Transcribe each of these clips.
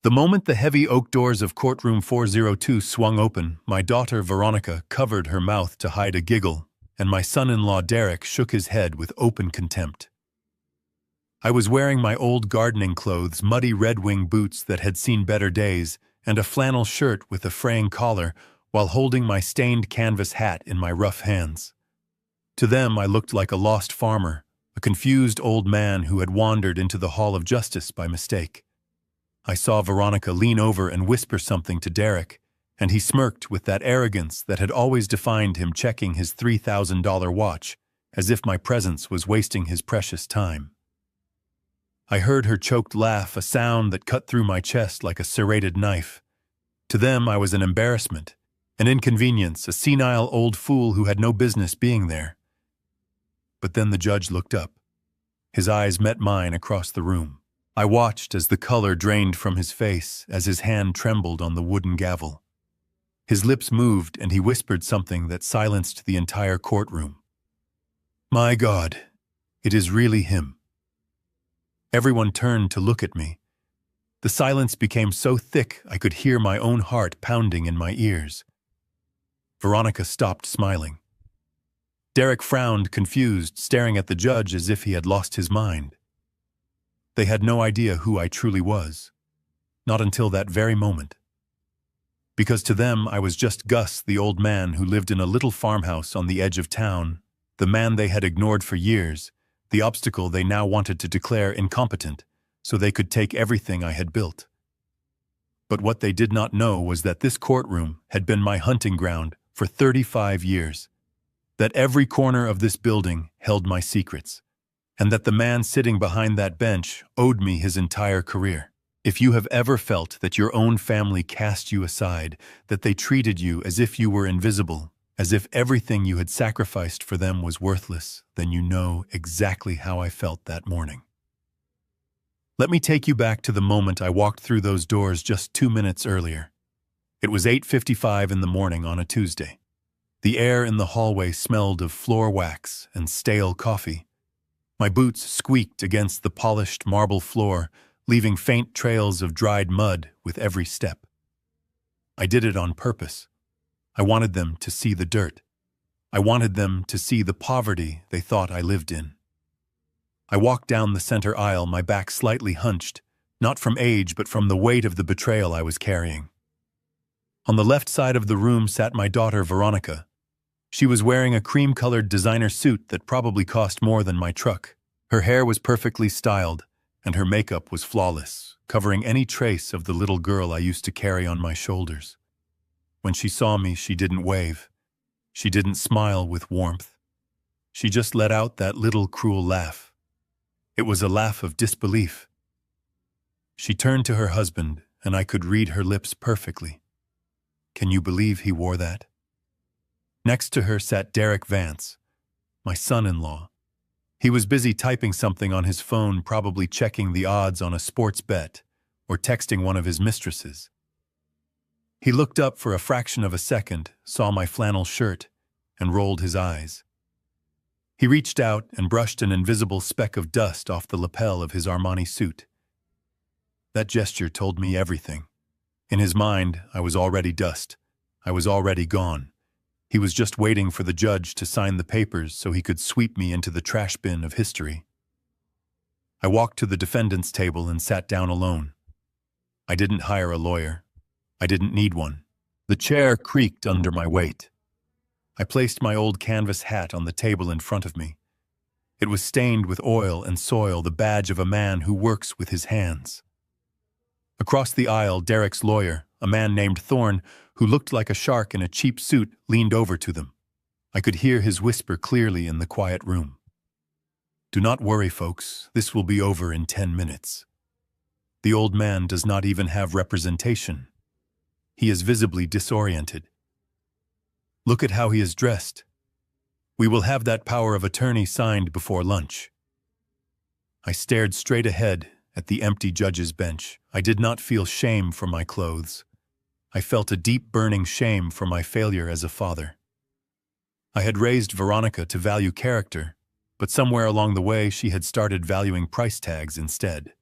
The moment the heavy oak doors of courtroom 402 swung open, my daughter Veronica covered her mouth to hide a giggle, and my son-in-law Derek shook his head with open contempt. I was wearing my old gardening clothes, muddy Red Wing boots that had seen better days, and a flannel shirt with a fraying collar, while holding my stained canvas hat in my rough hands. To them I looked like a lost farmer, a confused old man who had wandered into the Hall of Justice by mistake. I saw Veronica lean over and whisper something to Derek, and he smirked with that arrogance that had always defined him, checking his $3,000 watch, as if my presence was wasting his precious time. I heard her choked laugh, a sound that cut through my chest like a serrated knife. To them I was an embarrassment, an inconvenience, a senile old fool who had no business being there. But then the judge looked up. His eyes met mine across the room. I watched as the color drained from his face, as his hand trembled on the wooden gavel. His lips moved and he whispered something that silenced the entire courtroom. "My God, it is really him." Everyone turned to look at me. The silence became so thick I could hear my own heart pounding in my ears. Veronica stopped smiling. Derek frowned, confused, staring at the judge as if he had lost his mind. They had no idea who I truly was. Not until that very moment. Because to them I was just Gus, the old man who lived in a little farmhouse on the edge of town, the man they had ignored for years, the obstacle they now wanted to declare incompetent, so they could take everything I had built. But what they did not know was that this courtroom had been my hunting ground for 35 years, that every corner of this building held my secrets, and that the man sitting behind that bench owed me his entire career. If you have ever felt that your own family cast you aside, that they treated you as if you were invisible, as if everything you had sacrificed for them was worthless, then you know exactly how I felt that morning. Let me take you back to the moment I walked through those doors just 2 minutes earlier. It was 8:55 in the morning on a Tuesday. The air in the hallway smelled of floor wax and stale coffee. My boots squeaked against the polished marble floor, leaving faint trails of dried mud with every step. I did it on purpose. I wanted them to see the dirt. I wanted them to see the poverty they thought I lived in. I walked down the center aisle, my back slightly hunched, not from age but from the weight of the betrayal I was carrying. On the left side of the room sat my daughter Veronica. She was wearing a cream-colored designer suit that probably cost more than my truck. Her hair was perfectly styled, and her makeup was flawless, covering any trace of the little girl I used to carry on my shoulders. When she saw me, she didn't wave. She didn't smile with warmth. She just let out that little cruel laugh. It was a laugh of disbelief. She turned to her husband, and I could read her lips perfectly. Can you believe he wore that? Next to her sat Derek Vance, my son-in-law. He was busy typing something on his phone, probably checking the odds on a sports bet or texting one of his mistresses. He looked up for a fraction of a second, saw my flannel shirt, and rolled his eyes. He reached out and brushed an invisible speck of dust off the lapel of his Armani suit. That gesture told me everything. In his mind, I was already dust. I was already gone. He was just waiting for the judge to sign the papers so he could sweep me into the trash bin of history. I walked to the defendant's table and sat down alone. I didn't hire a lawyer. I didn't need one. The chair creaked under my weight. I placed my old canvas hat on the table in front of me. It was stained with oil and soil, the badge of a man who works with his hands. Across the aisle, Derek's lawyer, a man named Thorne, who looked like a shark in a cheap suit, leaned over to them. I could hear his whisper clearly in the quiet room. Do not worry, folks. This will be over in 10 minutes. The old man does not even have representation. He is visibly disoriented. Look at how he is dressed. We will have that power of attorney signed before lunch. I stared straight ahead at the empty judge's bench. I did not feel shame for my clothes. I felt a deep burning shame for my failure as a father. I had raised Veronica to value character, but somewhere along the way she had started valuing price tags instead.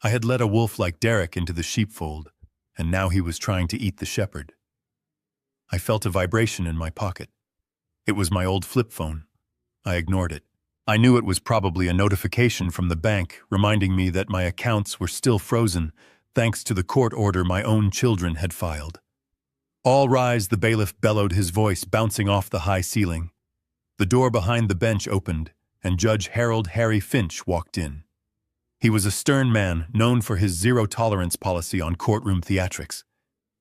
I had led a wolf like Derek into the sheepfold, and now he was trying to eat the shepherd. I felt a vibration in my pocket. It was my old flip phone. I ignored it. I knew it was probably a notification from the bank reminding me that my accounts were still frozen thanks to the court order my own children had filed. "All rise," the bailiff bellowed, his voice bouncing off the high ceiling. The door behind the bench opened, and Judge Harold Harry Finch walked in. He was a stern man known for his zero-tolerance policy on courtroom theatrics.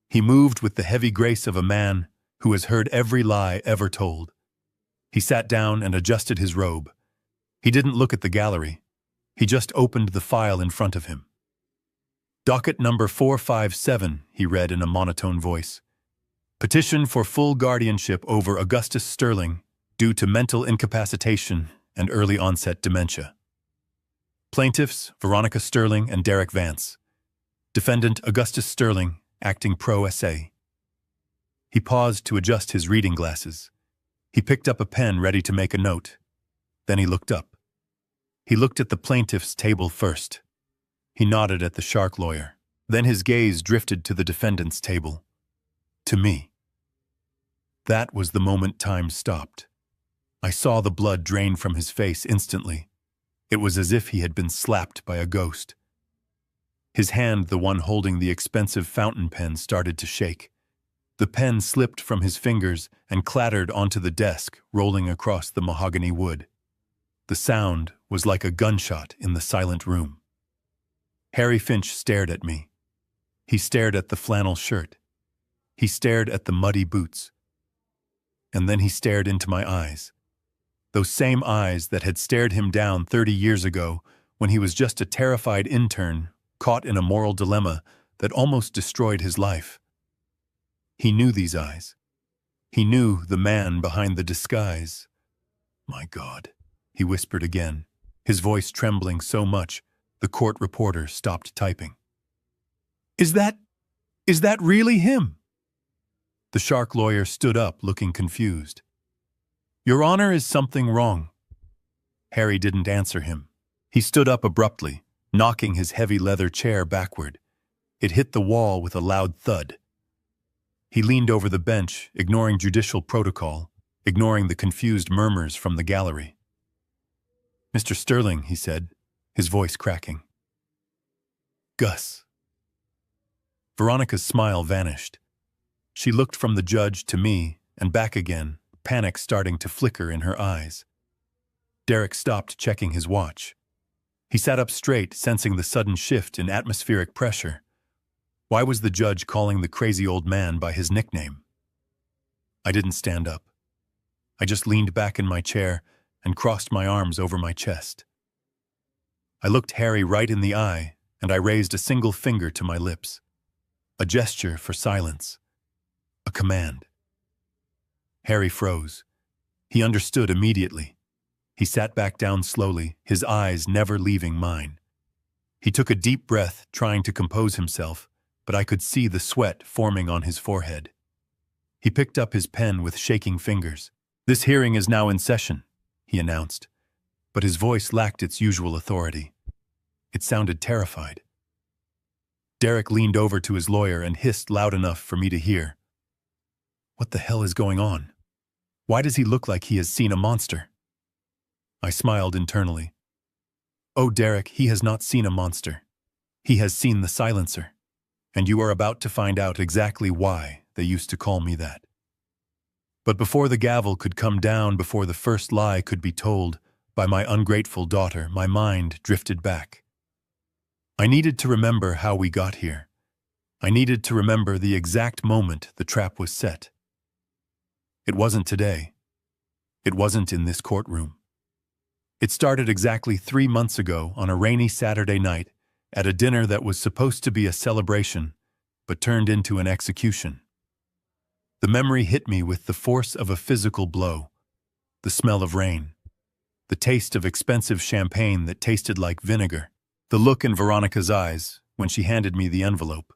He moved with the heavy grace of a man who has heard every lie ever told. He sat down and adjusted his robe. He didn't look at the gallery. He just opened the file in front of him. "Docket number 457, he read in a monotone voice. "Petition for full guardianship over Augustus Sterling due to mental incapacitation and early onset dementia. Plaintiffs, Veronica Sterling and Derek Vance. Defendant, Augustus Sterling, acting pro se." He paused to adjust his reading glasses. He picked up a pen ready to make a note. Then he looked up. He looked at the plaintiff's table first. He nodded at the shark lawyer. Then his gaze drifted to the defendant's table. To me. That was the moment time stopped. I saw the blood drain from his face instantly. It was as if he had been slapped by a ghost. His hand, the one holding the expensive fountain pen, started to shake. The pen slipped from his fingers and clattered onto the desk, rolling across the mahogany wood. The sound was like a gunshot in the silent room. Harry Finch stared at me. He stared at the flannel shirt. He stared at the muddy boots. And then he stared into my eyes. Those same eyes that had stared him down 30 years ago when he was just a terrified intern caught in a moral dilemma that almost destroyed his life. He knew these eyes. He knew the man behind the disguise. "My God," he whispered again, his voice trembling so much the court reporter stopped typing. Is that really him?" The shark lawyer stood up, looking confused. "Your Honor, is something wrong?" Harry didn't answer him. He stood up abruptly, knocking his heavy leather chair backward. It hit the wall with a loud thud. He leaned over the bench, ignoring judicial protocol, ignoring the confused murmurs from the gallery. "Mr. Sterling," he said, his voice cracking. "Gus." Veronica's smile vanished. She looked from the judge to me and back again, panic starting to flicker in her eyes. Derek stopped checking his watch. He sat up straight, sensing the sudden shift in atmospheric pressure. Why was the judge calling the crazy old man by his nickname? I didn't stand up. I just leaned back in my chair and crossed my arms over my chest. I looked Harry right in the eye, and I raised a single finger to my lips. A gesture for silence. A command. Harry froze. He understood immediately. He sat back down slowly, his eyes never leaving mine. He took a deep breath, trying to compose himself, but I could see the sweat forming on his forehead. He picked up his pen with shaking fingers. "This hearing is now in session," he announced, but his voice lacked its usual authority. It sounded terrified. Derek leaned over to his lawyer and hissed loud enough for me to hear. "What the hell is going on? Why does he look like he has seen a monster?" I smiled internally. "Oh, Derek, he has not seen a monster. He has seen the silencer. And you are about to find out exactly why they used to call me that." But before the gavel could come down, before the first lie could be told by my ungrateful daughter, my mind drifted back. I needed to remember how we got here. I needed to remember the exact moment the trap was set. It wasn't today. It wasn't in this courtroom. It started exactly 3 months ago on a rainy Saturday night at a dinner that was supposed to be a celebration, but turned into an execution. The memory hit me with the force of a physical blow. The smell of rain. The taste of expensive champagne that tasted like vinegar. The look in Veronica's eyes when she handed me the envelope.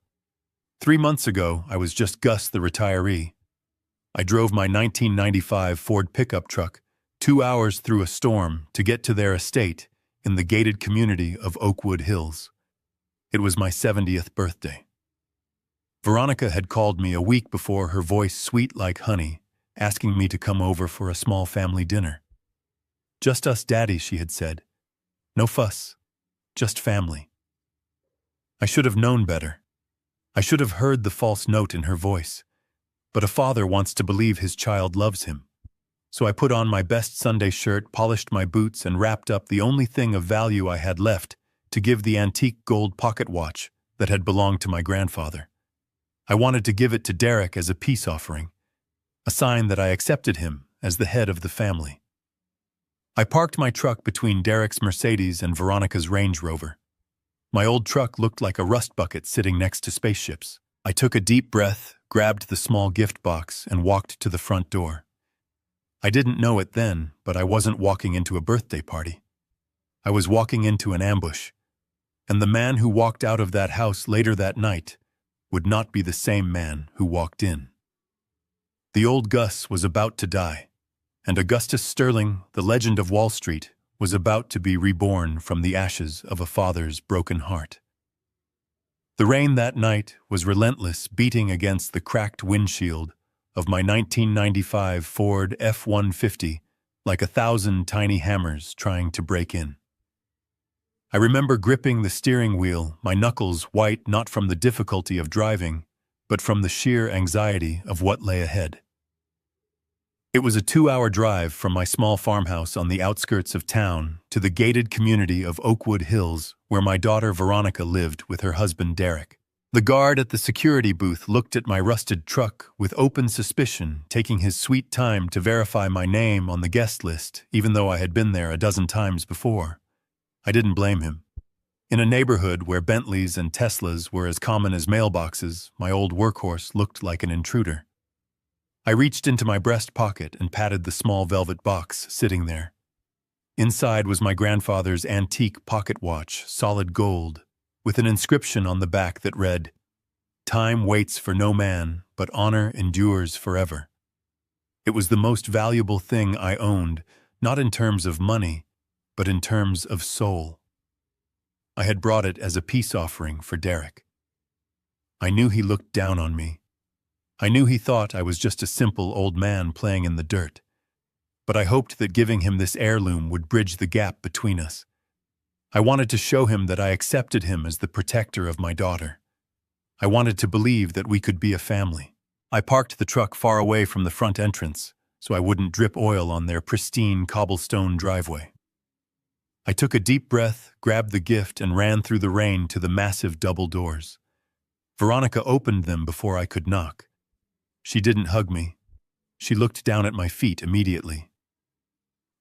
3 months ago, I was just Gus the retiree. I drove my 1995 Ford pickup truck 2 hours through a storm to get to their estate in the gated community of Oakwood Hills. It was my 70th birthday. Veronica had called me a week before, her voice sweet like honey, asking me to come over for a small family dinner. Just us daddies, she had said. No fuss, just family. I should have known better. I should have heard the false note in her voice. But a father wants to believe his child loves him. So I put on my best Sunday shirt, polished my boots, and wrapped up the only thing of value I had left to give the antique gold pocket watch that had belonged to my grandfather. I wanted to give it to Derek as a peace offering, a sign that I accepted him as the head of the family. I parked my truck between Derek's Mercedes and Veronica's Range Rover. My old truck looked like a rust bucket sitting next to spaceships. I took a deep breath, grabbed the small gift box, and walked to the front door. I didn't know it then, but I wasn't walking into a birthday party. I was walking into an ambush. And the man who walked out of that house later that night would not be the same man who walked in. The old Gus was about to die, and Augustus Sterling, the legend of Wall Street, was about to be reborn from the ashes of a father's broken heart. The rain that night was relentless, beating against the cracked windshield of my 1995 Ford F-150 like 1,000 tiny hammers trying to break in. I remember gripping the steering wheel, my knuckles white not from the difficulty of driving, but from the sheer anxiety of what lay ahead. It was a 2-hour drive from my small farmhouse on the outskirts of town to the gated community of Oakwood Hills, where my daughter Veronica lived with her husband Derek. The guard at the security booth looked at my rusted truck with open suspicion, taking his sweet time to verify my name on the guest list, even though I had been there a dozen times before. I didn't blame him. In a neighborhood where Bentleys and Teslas were as common as mailboxes, my old workhorse looked like an intruder. I reached into my breast pocket and patted the small velvet box sitting there. Inside was my grandfather's antique pocket watch, solid gold, with an inscription on the back that read, "Time waits for no man, but honor endures forever." It was the most valuable thing I owned, not in terms of money, but in terms of soul. I had brought it as a peace offering for Derek. I knew he looked down on me. I knew he thought I was just a simple old man playing in the dirt. But I hoped that giving him this heirloom would bridge the gap between us. I wanted to show him that I accepted him as the protector of my daughter. I wanted to believe that we could be a family. I parked the truck far away from the front entrance, so I wouldn't drip oil on their pristine cobblestone driveway. I took a deep breath, grabbed the gift, and ran through the rain to the massive double doors. Veronica opened them before I could knock. She didn't hug me. She looked down at my feet immediately.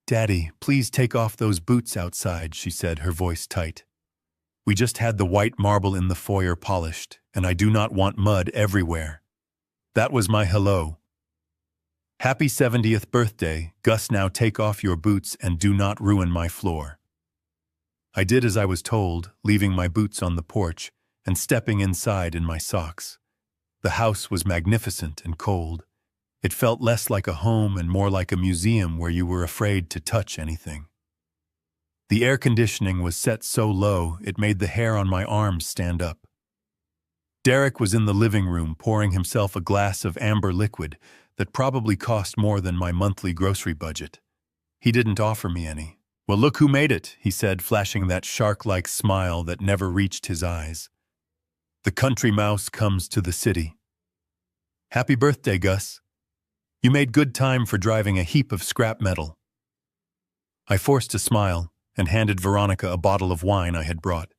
"Daddy, please take off those boots outside," she said, her voice tight. "We just had the white marble in the foyer polished, and I do not want mud everywhere." That was my hello. "Happy 70th birthday, Gus. Now take off your boots and do not ruin my floor." I did as I was told, leaving my boots on the porch and stepping inside in my socks. The house was magnificent and cold. It felt less like a home and more like a museum where you were afraid to touch anything. The air conditioning was set so low it made the hair on my arms stand up. Derek was in the living room pouring himself a glass of amber liquid that probably cost more than my monthly grocery budget. He didn't offer me any. "Well, look who made it," he said, flashing that shark-like smile that never reached his eyes. "The country mouse comes to the city." "Happy birthday, Gus. You made good time for driving a heap of scrap metal." I forced a smile and handed Veronica a bottle of wine I had brought.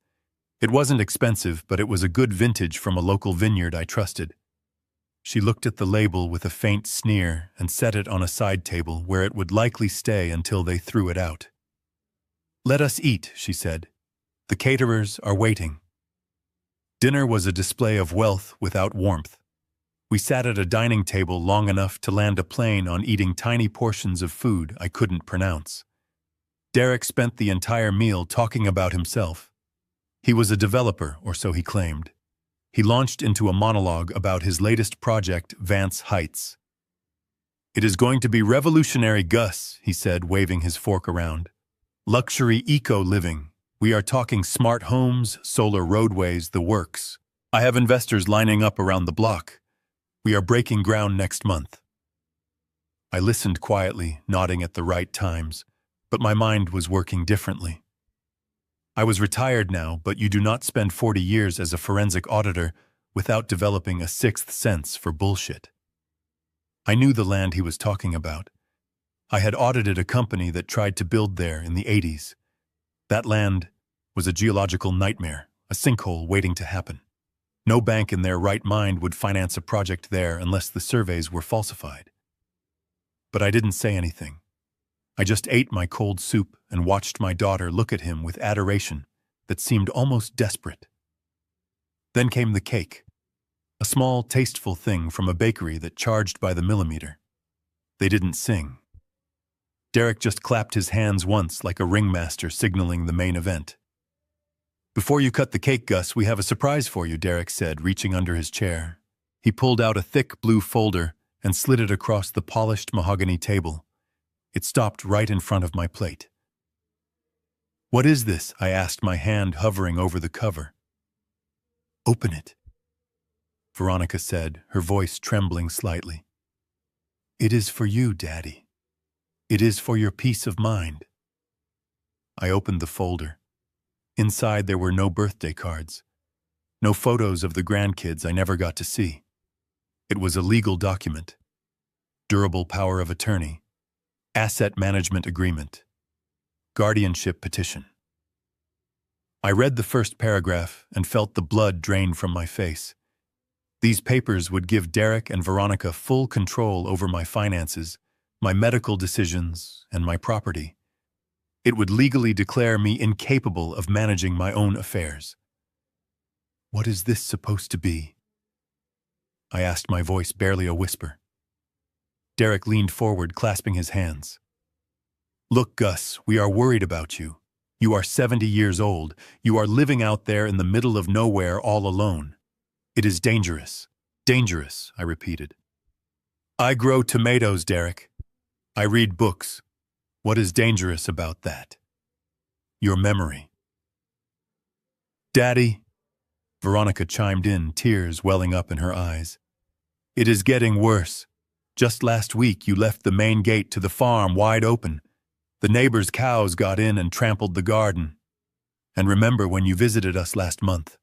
It wasn't expensive, but it was a good vintage from a local vineyard I trusted. She looked at the label with a faint sneer and set it on a side table where it would likely stay until they threw it out. "Let us eat," she said. "The caterers are waiting." Dinner was a display of wealth without warmth. We sat at a dining table long enough to land a plane on eating tiny portions of food I couldn't pronounce. Derek spent the entire meal talking about himself. He was a developer, or so he claimed. He launched into a monologue about his latest project, Vance Heights. "It is going to be revolutionary, Gus," he said, waving his fork around. "Luxury eco-living. We are talking smart homes, solar roadways, the works. I have investors lining up around the block. We are breaking ground next month. I listened quietly, nodding at the right times, but my mind was working differently. I was retired now, but you do not spend 40 years as a forensic auditor without developing a sixth sense for bullshit. I knew the land he was talking about. I had audited a company that tried to build there in the 80s. That land was a geological nightmare, a sinkhole waiting to happen. No bank in their right mind would finance a project there unless the surveys were falsified. But I didn't say anything. I just ate my cold soup and watched my daughter look at him with adoration that seemed almost desperate. Then came the cake, a small, tasteful thing from a bakery that charged by the millimeter. They didn't sing. Derek just clapped his hands once like a ringmaster signaling the main event. "Before you cut the cake, Gus, we have a surprise for you," Derek said, reaching under his chair. He pulled out a thick blue folder and slid it across the polished mahogany table. It stopped right in front of my plate. "What is this?" I asked, my hand hovering over the cover. "Open it," Veronica said, her voice trembling slightly. "It is for you, Daddy. It is for your peace of mind." I opened the folder. Inside there were no birthday cards, no photos of the grandkids I never got to see. It was a legal document. Durable power of attorney, asset management agreement, guardianship petition. I read the first paragraph and felt the blood drain from my face. These papers would give Derek and Veronica full control over my finances, my medical decisions, and my property. It would legally declare me incapable of managing my own affairs. "What is this supposed to be?" I asked, my voice barely a whisper. Derek leaned forward, clasping his hands. "Look, Gus, we are worried about you. You are 70 years old. You are living out there in the middle of nowhere all alone. It is dangerous. Dangerous," I repeated. "I grow tomatoes, Derek. I read books. What is dangerous about that?" "Your memory." "Daddy," Veronica chimed in, tears welling up in her eyes. "It is getting worse. Just last week you left the main gate to the farm wide open. The neighbors' cows got in and trampled the garden. And remember when you visited us last month?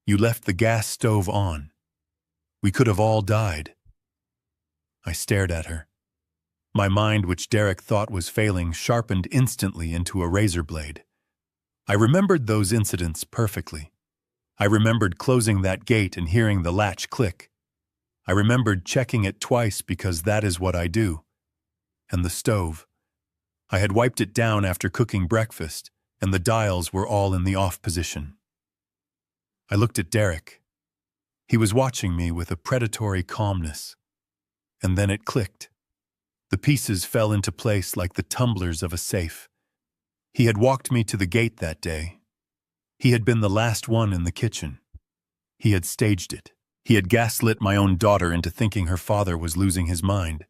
You left the gas stove on. We could have all died." I stared at her. My mind, which Derek thought was failing, sharpened instantly into a razor blade. I remembered those incidents perfectly. I remembered closing that gate and hearing the latch click. I remembered checking it twice because that is what I do. And the stove. I had wiped it down after cooking breakfast, and the dials were all in the off position. I looked at Derek. He was watching me with a predatory calmness. And then it clicked. The pieces fell into place like the tumblers of a safe. He had walked me to the gate that day. He had been the last one in the kitchen. He had staged it. He had gaslit my own daughter into thinking her father was losing his mind.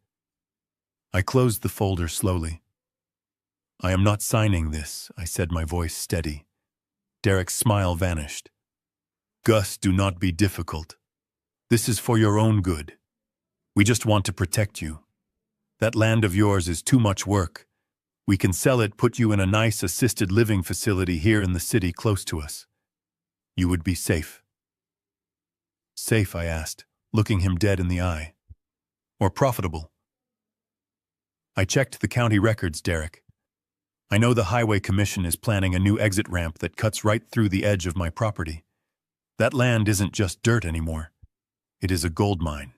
I closed the folder slowly. "I am not signing this," I said, my voice steady. Derek's smile vanished. "Gus, do not be difficult. This is for your own good. We just want to protect you. That land of yours is too much work. We can sell it, put you in a nice assisted living facility here in the city close to us. You would be safe." "Safe?" I asked, looking him dead in the eye. "Or profitable?" "I checked the county records, Derek. I know the Highway Commission is planning a new exit ramp that cuts right through the edge of my property. That land isn't just dirt anymore. It is a gold mine.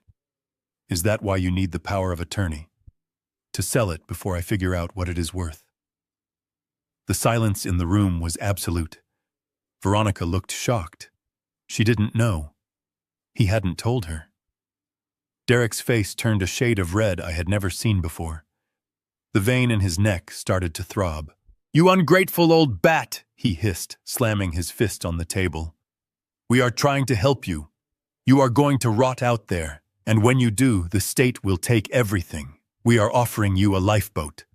Is that why you need the power of attorney? To sell it before I figure out what it is worth?" The silence in the room was absolute. Veronica looked shocked. She didn't know. He hadn't told her. Derek's face turned a shade of red I had never seen before. The vein in his neck started to throb. "You ungrateful old bat!" he hissed, slamming his fist on the table. "We are trying to help you. You are going to rot out there, and when you do, the state will take everything. We are offering you a lifeboat."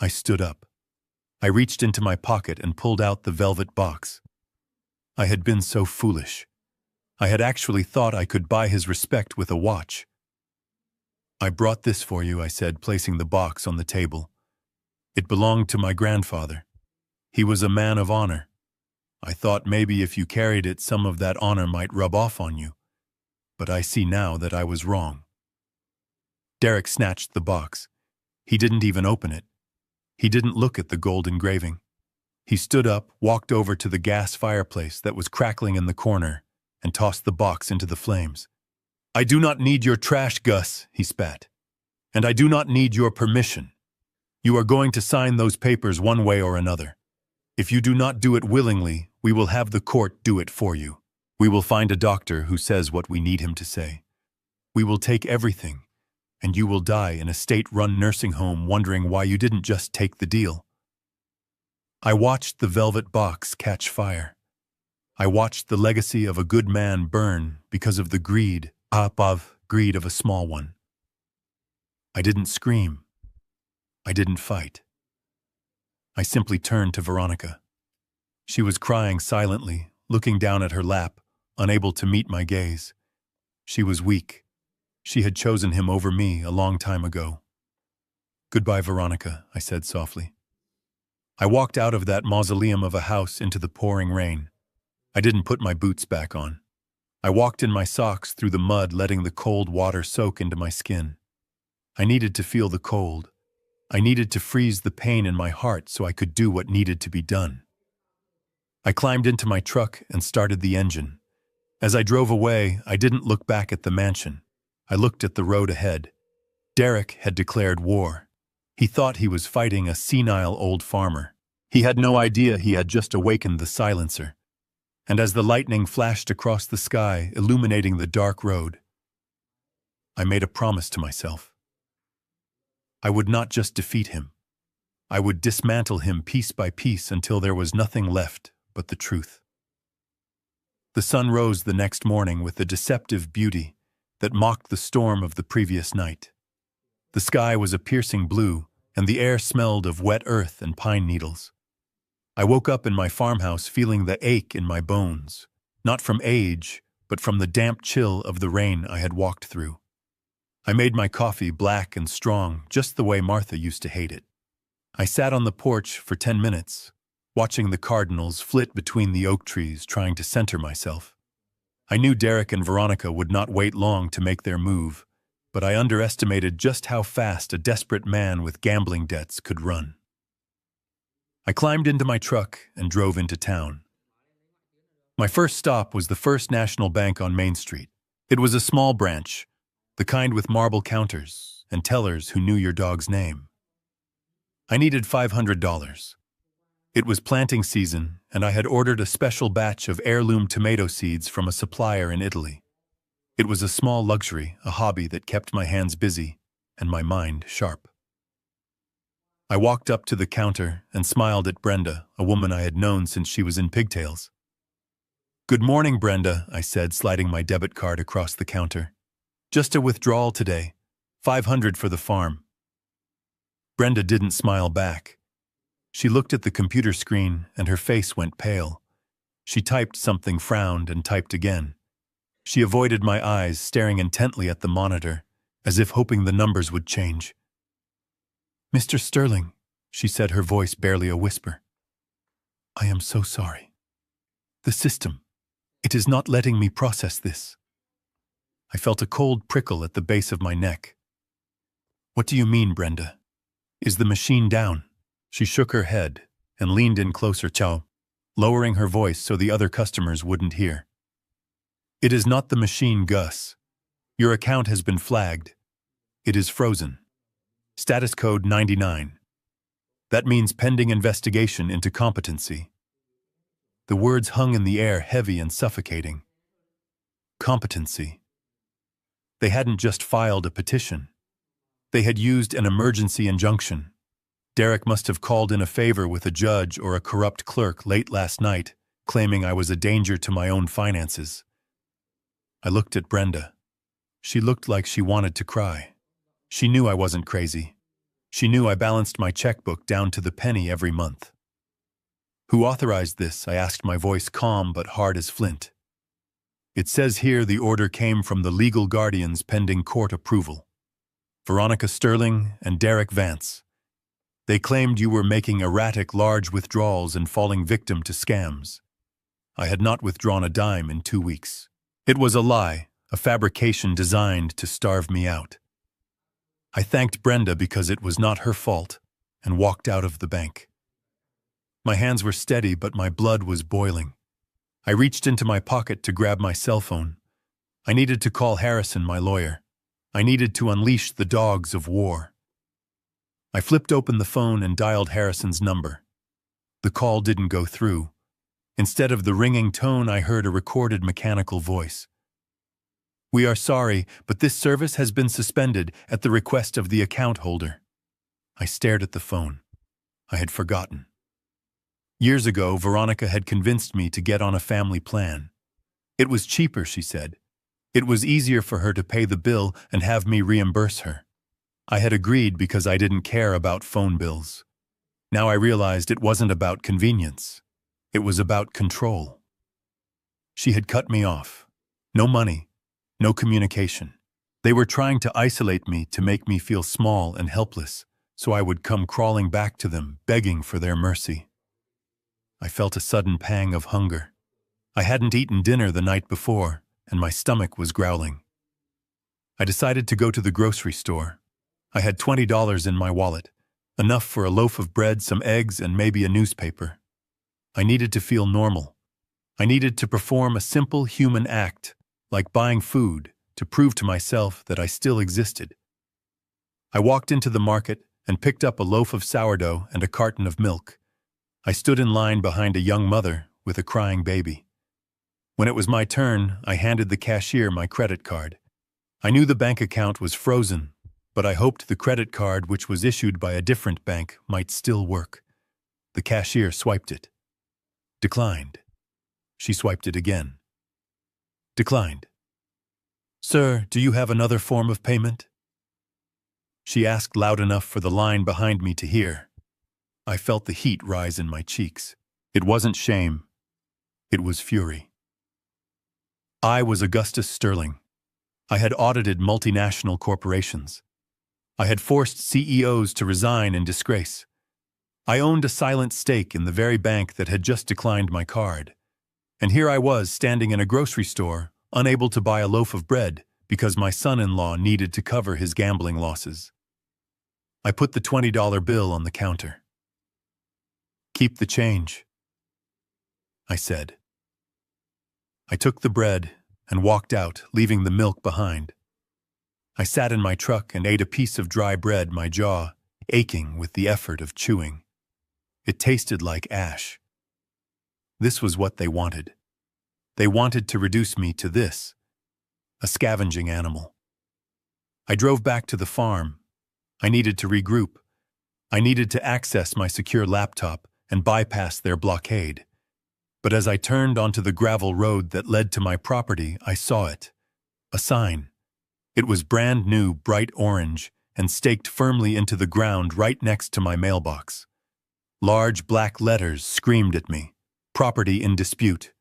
I stood up. I reached into my pocket and pulled out the velvet box. I had been so foolish. I had actually thought I could buy his respect with a watch. "I brought this for you," I said, placing the box on the table. "It belonged to my grandfather. He was a man of honor. I thought maybe if you carried it, some of that honor might rub off on you. But I see now that I was wrong." Derek snatched the box. He didn't even open it. He didn't look at the gold engraving. He stood up, walked over to the gas fireplace that was crackling in the corner, and tossed the box into the flames. "I do not need your trash, Gus," he spat. "And I do not need your permission. You are going to sign those papers one way or another. If you do not do it willingly, we will have the court do it for you. We will find a doctor who says what we need him to say. We will take everything, and you will die in a state-run nursing home wondering why you didn't just take the deal." I watched the velvet box catch fire. I watched the legacy of a good man burn because of the greed of a small one. I didn't scream. I didn't fight. I simply turned to Veronica. She was crying silently, looking down at her lap, unable to meet my gaze. She was weak. She had chosen him over me a long time ago. "Goodbye, Veronica," I said softly. I walked out of that mausoleum of a house into the pouring rain. I didn't put my boots back on. I walked in my socks through the mud, letting the cold water soak into my skin. I needed to feel the cold. I needed to freeze the pain in my heart so I could do what needed to be done. I climbed into my truck and started the engine. As I drove away, I didn't look back at the mansion. I looked at the road ahead. Derek had declared war. He thought he was fighting a senile old farmer. He had no idea he had just awakened the silencer. And as the lightning flashed across the sky, illuminating the dark road, I made a promise to myself. I would not just defeat him. I would dismantle him piece by piece until there was nothing left but the truth. The sun rose the next morning with a deceptive beauty that mocked the storm of the previous night. The sky was a piercing blue, and the air smelled of wet earth and pine needles. I woke up in my farmhouse feeling the ache in my bones, not from age, but from the damp chill of the rain I had walked through. I made my coffee black and strong, just the way Martha used to hate it. I sat on the porch for 10 minutes, watching the cardinals flit between the oak trees, trying to center myself. I knew Derek and Veronica would not wait long to make their move, but I underestimated just how fast a desperate man with gambling debts could run. I climbed into my truck and drove into town. My first stop was the First National Bank on Main Street. It was a small branch, the kind with marble counters and tellers who knew your dog's name. I needed $500. It was planting season, and I had ordered a special batch of heirloom tomato seeds from a supplier in Italy. It was a small luxury, a hobby that kept my hands busy and my mind sharp. I walked up to the counter and smiled at Brenda, a woman I had known since she was in pigtails. "Good morning, Brenda," I said, sliding my debit card across the counter. "Just a withdrawal today. $500 for the farm." Brenda didn't smile back. She looked at the computer screen and her face went pale. She typed something, frowned, and typed again. She avoided my eyes, staring intently at the monitor, as if hoping the numbers would change. "Mr. Sterling," she said, her voice barely a whisper. "I am so sorry. The system, it is not letting me process this." I felt a cold prickle at the base of my neck. "What do you mean, Brenda? Is the machine down?" She shook her head and leaned in closer, lowering her voice so the other customers wouldn't hear. "It is not the machine, Gus. Your account has been flagged. It is frozen. Status code 99. That means pending investigation into competency." The words hung in the air, heavy and suffocating. Competency. They hadn't just filed a petition. They had used an emergency injunction. Derek must have called in a favor with a judge or a corrupt clerk late last night, claiming I was a danger to my own finances. I looked at Brenda. She looked like she wanted to cry. She knew I wasn't crazy. She knew I balanced my checkbook down to the penny every month. Who authorized this? I asked, my voice calm but hard as flint. It says here the order came from the legal guardians pending court approval. Veronica Sterling and Derek Vance. They claimed you were making erratic large withdrawals and falling victim to scams. I had not withdrawn a dime in 2 weeks. It was a lie, a fabrication designed to starve me out. I thanked Brenda because it was not her fault and walked out of the bank. My hands were steady, but my blood was boiling. I reached into my pocket to grab my cell phone. I needed to call Harrison, my lawyer. I needed to unleash the dogs of war. I flipped open the phone and dialed Harrison's number. The call didn't go through. Instead of the ringing tone, I heard a recorded mechanical voice. "We are sorry, but this service has been suspended at the request of the account holder." I stared at the phone. I had forgotten. Years ago, Veronica had convinced me to get on a family plan. It was cheaper, she said. It was easier for her to pay the bill and have me reimburse her. I had agreed because I didn't care about phone bills. Now I realized it wasn't about convenience. It was about control. She had cut me off. No money, no communication. They were trying to isolate me to make me feel small and helpless, so I would come crawling back to them, begging for their mercy. I felt a sudden pang of hunger. I hadn't eaten dinner the night before, and my stomach was growling. I decided to go to the grocery store. I had $20 in my wallet, enough for a loaf of bread, some eggs, and maybe a newspaper. I needed to feel normal. I needed to perform a simple human act, like buying food, to prove to myself that I still existed. I walked into the market and picked up a loaf of sourdough and a carton of milk. I stood in line behind a young mother with a crying baby. When it was my turn, I handed the cashier my credit card. I knew the bank account was frozen, but I hoped the credit card, which was issued by a different bank, might still work. The cashier swiped it. Declined. She swiped it again. Declined. "Sir, do you have another form of payment?" She asked loud enough for the line behind me to hear. I felt the heat rise in my cheeks. It wasn't shame. It was fury. I was Augustus Sterling. I had audited multinational corporations. I had forced CEOs to resign in disgrace. I owned a silent stake in the very bank that had just declined my card. And here I was standing in a grocery store, unable to buy a loaf of bread because my son-in-law needed to cover his gambling losses. I put the $20 bill on the counter. "Keep the change," I said. I took the bread and walked out, leaving the milk behind. I sat in my truck and ate a piece of dry bread, my jaw aching with the effort of chewing. It tasted like ash. This was what they wanted. They wanted to reduce me to this, a scavenging animal. I drove back to the farm. I needed to regroup. I needed to access my secure laptop and bypass their blockade. But as I turned onto the gravel road that led to my property, I saw it. A sign. It was brand new, bright orange, and staked firmly into the ground right next to my mailbox. Large black letters screamed at me. Property in dispute.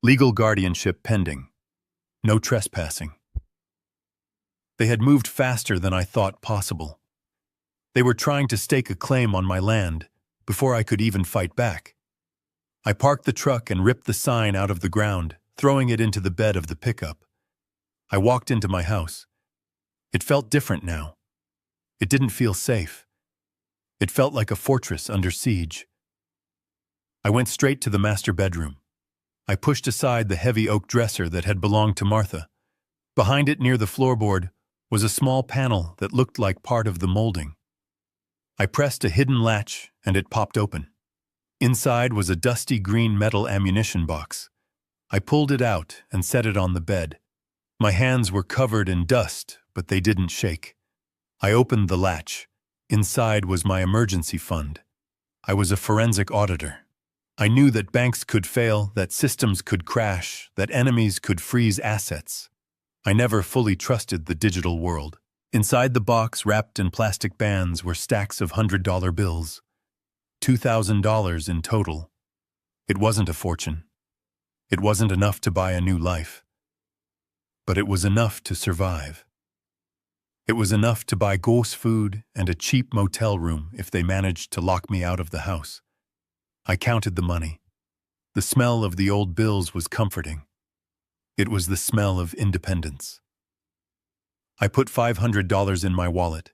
Legal guardianship pending. No trespassing. They had moved faster than I thought possible. They were trying to stake a claim on my land before I could even fight back. I parked the truck and ripped the sign out of the ground, throwing it into the bed of the pickup. I walked into my house. It felt different now. It didn't feel safe. It felt like a fortress under siege. I went straight to the master bedroom. I pushed aside the heavy oak dresser that had belonged to Martha. Behind it, near the floorboard, was a small panel that looked like part of the molding. I pressed a hidden latch, and it popped open. Inside was a dusty green metal ammunition box. I pulled it out and set it on the bed. My hands were covered in dust, but they didn't shake. I opened the latch. Inside was my emergency fund. I was a forensic auditor. I knew that banks could fail, that systems could crash, that enemies could freeze assets. I never fully trusted the digital world. Inside the box, wrapped in plastic bands, were stacks of $100 bills. $2,000 in total. It wasn't a fortune. It wasn't enough to buy a new life. But it was enough to survive. It was enough to buy ghost food and a cheap motel room if they managed to lock me out of the house. I counted the money. The smell of the old bills was comforting. It was the smell of independence. I put $500 in my wallet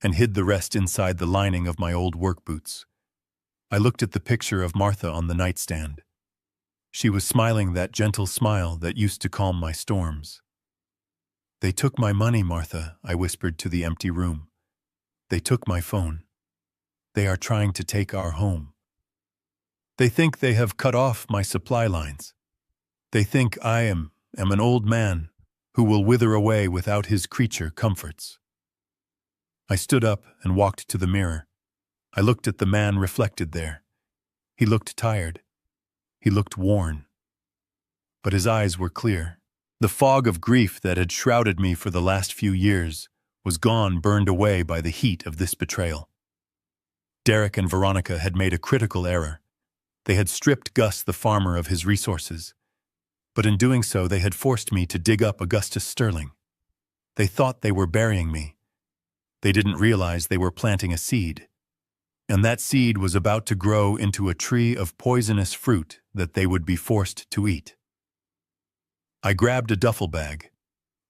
and hid the rest inside the lining of my old work boots. I looked at the picture of Martha on the nightstand. She was smiling that gentle smile that used to calm my storms. "They took my money, Martha," I whispered to the empty room. "They took my phone. They are trying to take our home. They think they have cut off my supply lines. They think I am an old man who will wither away without his creature comforts." I stood up and walked to the mirror. I looked at the man reflected there. He looked tired. He looked worn. But his eyes were clear. The fog of grief that had shrouded me for the last few years was gone, burned away by the heat of this betrayal. Derek and Veronica had made a critical error. They had stripped Gus the farmer of his resources. But in doing so, they had forced me to dig up Augustus Sterling. They thought they were burying me. They didn't realize they were planting a seed. And that seed was about to grow into a tree of poisonous fruit that they would be forced to eat. I grabbed a duffel bag.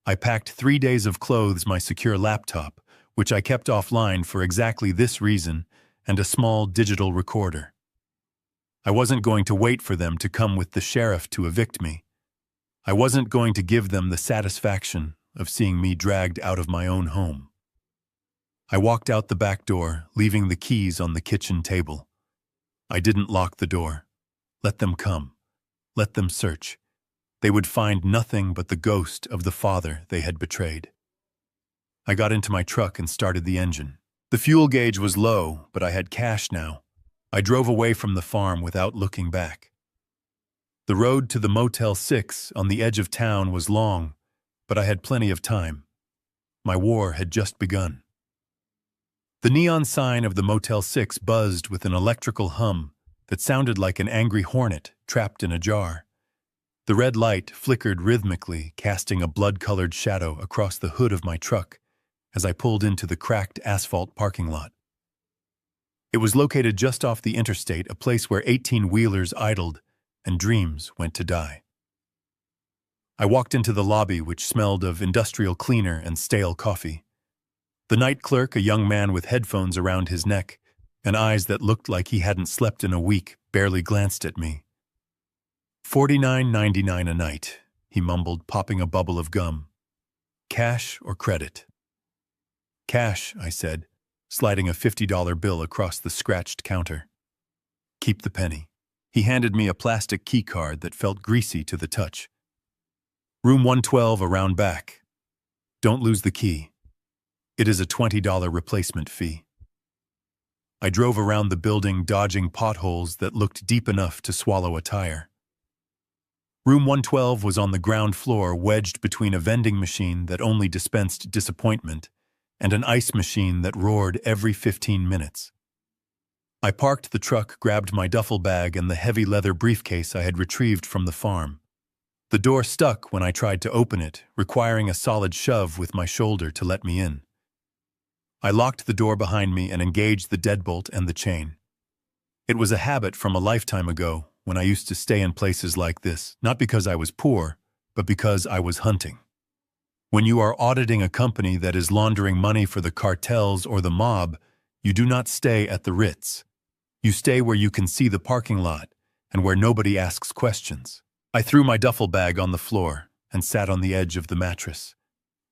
I packed 3 days of clothes, my secure laptop, which I kept offline for exactly this reason, and a small digital recorder. I wasn't going to wait for them to come with the sheriff to evict me. I wasn't going to give them the satisfaction of seeing me dragged out of my own home. I walked out the back door, leaving the keys on the kitchen table. I didn't lock the door. Let them come. Let them search. They would find nothing but the ghost of the father they had betrayed. I got into my truck and started the engine. The fuel gauge was low, but I had cash now. I drove away from the farm without looking back. The road to the Motel 6 on the edge of town was long, but I had plenty of time. My war had just begun. The neon sign of the Motel 6 buzzed with an electrical hum that sounded like an angry hornet trapped in a jar. The red light flickered rhythmically, casting a blood-colored shadow across the hood of my truck as I pulled into the cracked asphalt parking lot. It was located just off the interstate, a place where 18-wheelers idled and dreams went to die. I walked into the lobby, which smelled of industrial cleaner and stale coffee. The night clerk, a young man with headphones around his neck and eyes that looked like he hadn't slept in a week, barely glanced at me. $49.99 a night, he mumbled, popping a bubble of gum. Cash or credit? Cash, I said, sliding a $50 bill across the scratched counter. Keep the penny. He handed me a plastic key card that felt greasy to the touch. Room 112 around back. Don't lose the key. It is a $20 replacement fee. I drove around the building, dodging potholes that looked deep enough to swallow a tire. Room 112 was on the ground floor, wedged between a vending machine that only dispensed disappointment and an ice machine that roared every 15 minutes. I parked the truck, grabbed my duffel bag and the heavy leather briefcase I had retrieved from the farm. The door stuck when I tried to open it, requiring a solid shove with my shoulder to let me in. I locked the door behind me and engaged the deadbolt and the chain. It was a habit from a lifetime ago, when I used to stay in places like this, not because I was poor, but because I was hunting. When you are auditing a company that is laundering money for the cartels or the mob, you do not stay at the Ritz. You stay where you can see the parking lot and where nobody asks questions. I threw my duffel bag on the floor and sat on the edge of the mattress.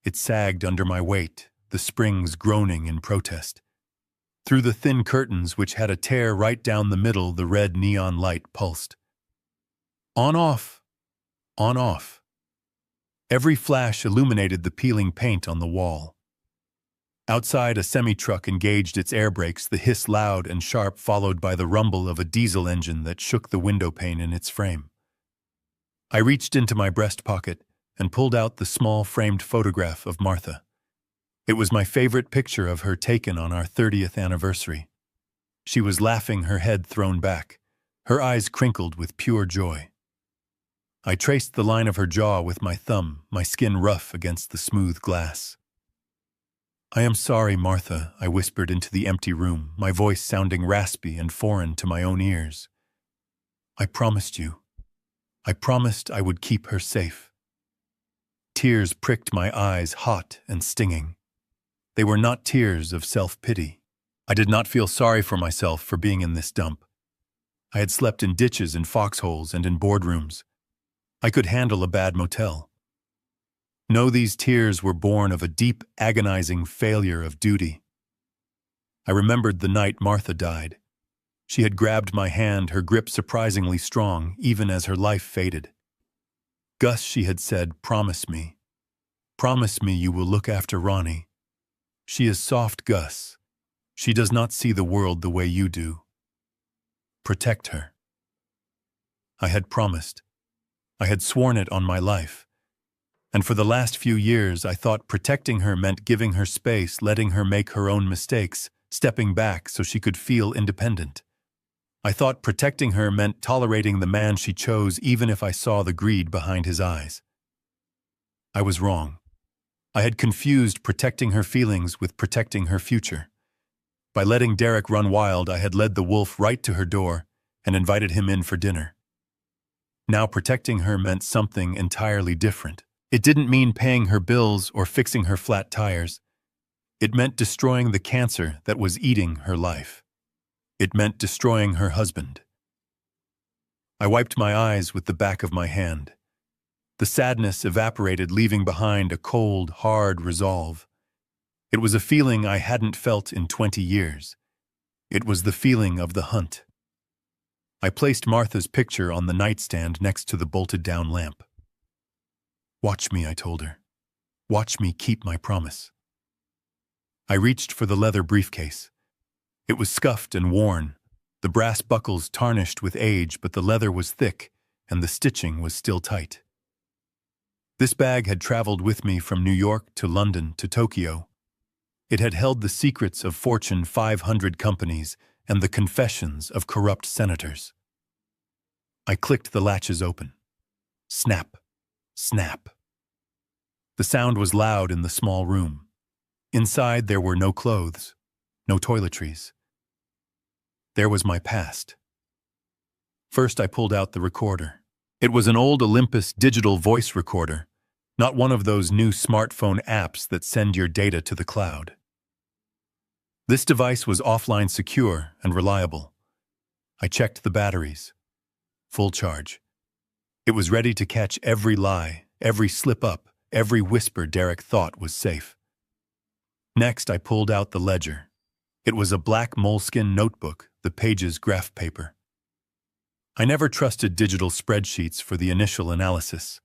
It sagged under my weight, the springs groaning in protest. Through the thin curtains, which had a tear right down the middle, the red neon light pulsed. On off. On off. Every flash illuminated the peeling paint on the wall. Outside, a semi-truck engaged its air brakes, the hiss loud and sharp, followed by the rumble of a diesel engine that shook the window pane in its frame. I reached into my breast pocket and pulled out the small framed photograph of Martha. It was my favorite picture of her, taken on our 30th anniversary. She was laughing, her head thrown back, Her eyes crinkled with pure joy. I traced the line of her jaw with my thumb, my skin rough against the smooth glass. "I am sorry, Martha," I whispered into the empty room, my voice sounding raspy and foreign to my own ears. "I promised you. I promised I would keep her safe." Tears pricked my eyes, hot and stinging. They were not tears of self-pity. I did not feel sorry for myself for being in this dump. I had slept in ditches and foxholes and in boardrooms. I could handle a bad motel. No, these tears were born of a deep, agonizing failure of duty. I remembered the night Martha died. She had grabbed my hand, her grip surprisingly strong, even as her life faded. "Gus," she had said, "promise me. Promise me you will look after Ronnie. She is soft, Gus. She does not see the world the way you do. Protect her." I had promised. I had sworn it on my life. And for the last few years, I thought protecting her meant giving her space, letting her make her own mistakes, stepping back so she could feel independent. I thought protecting her meant tolerating the man she chose even if I saw the greed behind his eyes. I was wrong. I had confused protecting her feelings with protecting her future. By letting Derek run wild, I had led the wolf right to her door and invited him in for dinner. Now protecting her meant something entirely different. It didn't mean paying her bills or fixing her flat tires. It meant destroying the cancer that was eating her life. It meant destroying her husband. I wiped my eyes with the back of my hand. The sadness evaporated, leaving behind a cold, hard resolve. It was a feeling I hadn't felt in 20 years. It was the feeling of the hunt. I placed Martha's picture on the nightstand next to the bolted-down lamp. "Watch me," I told her. "Watch me keep my promise." I reached for the leather briefcase. It was scuffed and worn, the brass buckles tarnished with age, but the leather was thick and the stitching was still tight. This bag had traveled with me from New York to London to Tokyo. It had held the secrets of Fortune 500 companies and the confessions of corrupt senators. I clicked the latches open. Snap, snap. The sound was loud in the small room. Inside there were no clothes, no toiletries. There was my past. First I pulled out the recorder. It was an old Olympus digital voice recorder, not one of those new smartphone apps that send your data to the cloud. This device was offline secure and reliable. I checked the batteries. Full charge. It was ready to catch every lie, every slip-up, every whisper Derek thought was safe. Next, I pulled out the ledger. It was a black moleskin notebook, the pages graph paper. I never trusted digital spreadsheets for the initial analysis.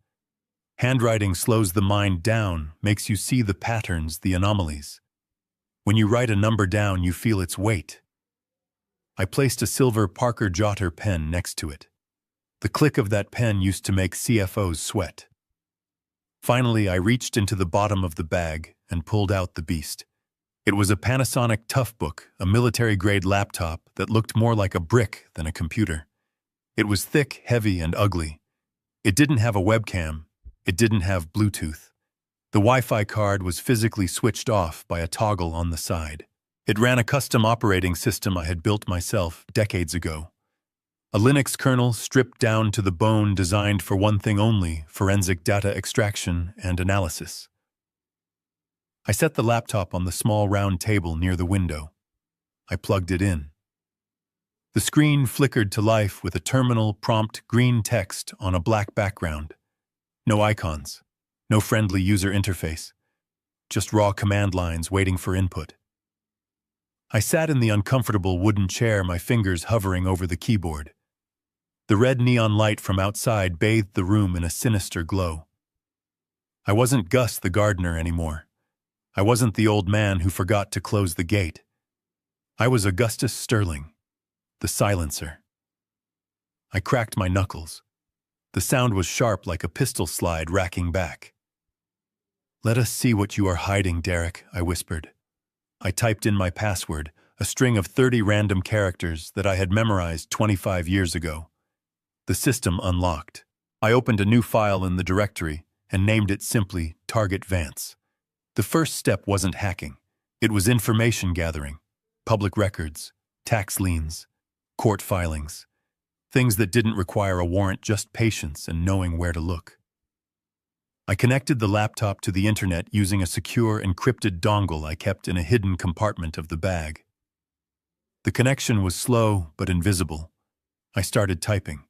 Handwriting slows the mind down, makes you see the patterns, the anomalies. When you write a number down, you feel its weight. I placed a silver Parker Jotter pen next to it. The click of that pen used to make CFOs sweat. Finally, I reached into the bottom of the bag and pulled out the beast. It was a Panasonic Toughbook, a military-grade laptop that looked more like a brick than a computer. It was thick, heavy, and ugly. It didn't have a webcam. It didn't have Bluetooth. The Wi-Fi card was physically switched off by a toggle on the side. It ran a custom operating system I had built myself decades ago. A Linux kernel stripped down to the bone, designed for one thing only: forensic data extraction and analysis. I set the laptop on the small round table near the window. I plugged it in. The screen flickered to life with a terminal prompt green text on a black background. No icons, no friendly user interface, just raw command lines waiting for input. I sat in the uncomfortable wooden chair, my fingers hovering over the keyboard. The red neon light from outside bathed the room in a sinister glow. I wasn't Gus the gardener anymore. I wasn't the old man who forgot to close the gate. I was Augustus Sterling, the silencer. I cracked my knuckles. The sound was sharp like a pistol slide racking back. "Let us see what you are hiding, Derek," I whispered. I typed in my password, a string of 30 random characters that I had memorized 25 years ago. The system unlocked. I opened a new file in the directory and named it simply Target Vance. The first step wasn't hacking. It was information gathering, public records, tax liens, court filings, things that didn't require a warrant, just patience and knowing where to look. I connected the laptop to the internet using a secure encrypted dongle I kept in a hidden compartment of the bag. The connection was slow but invisible. I started typing.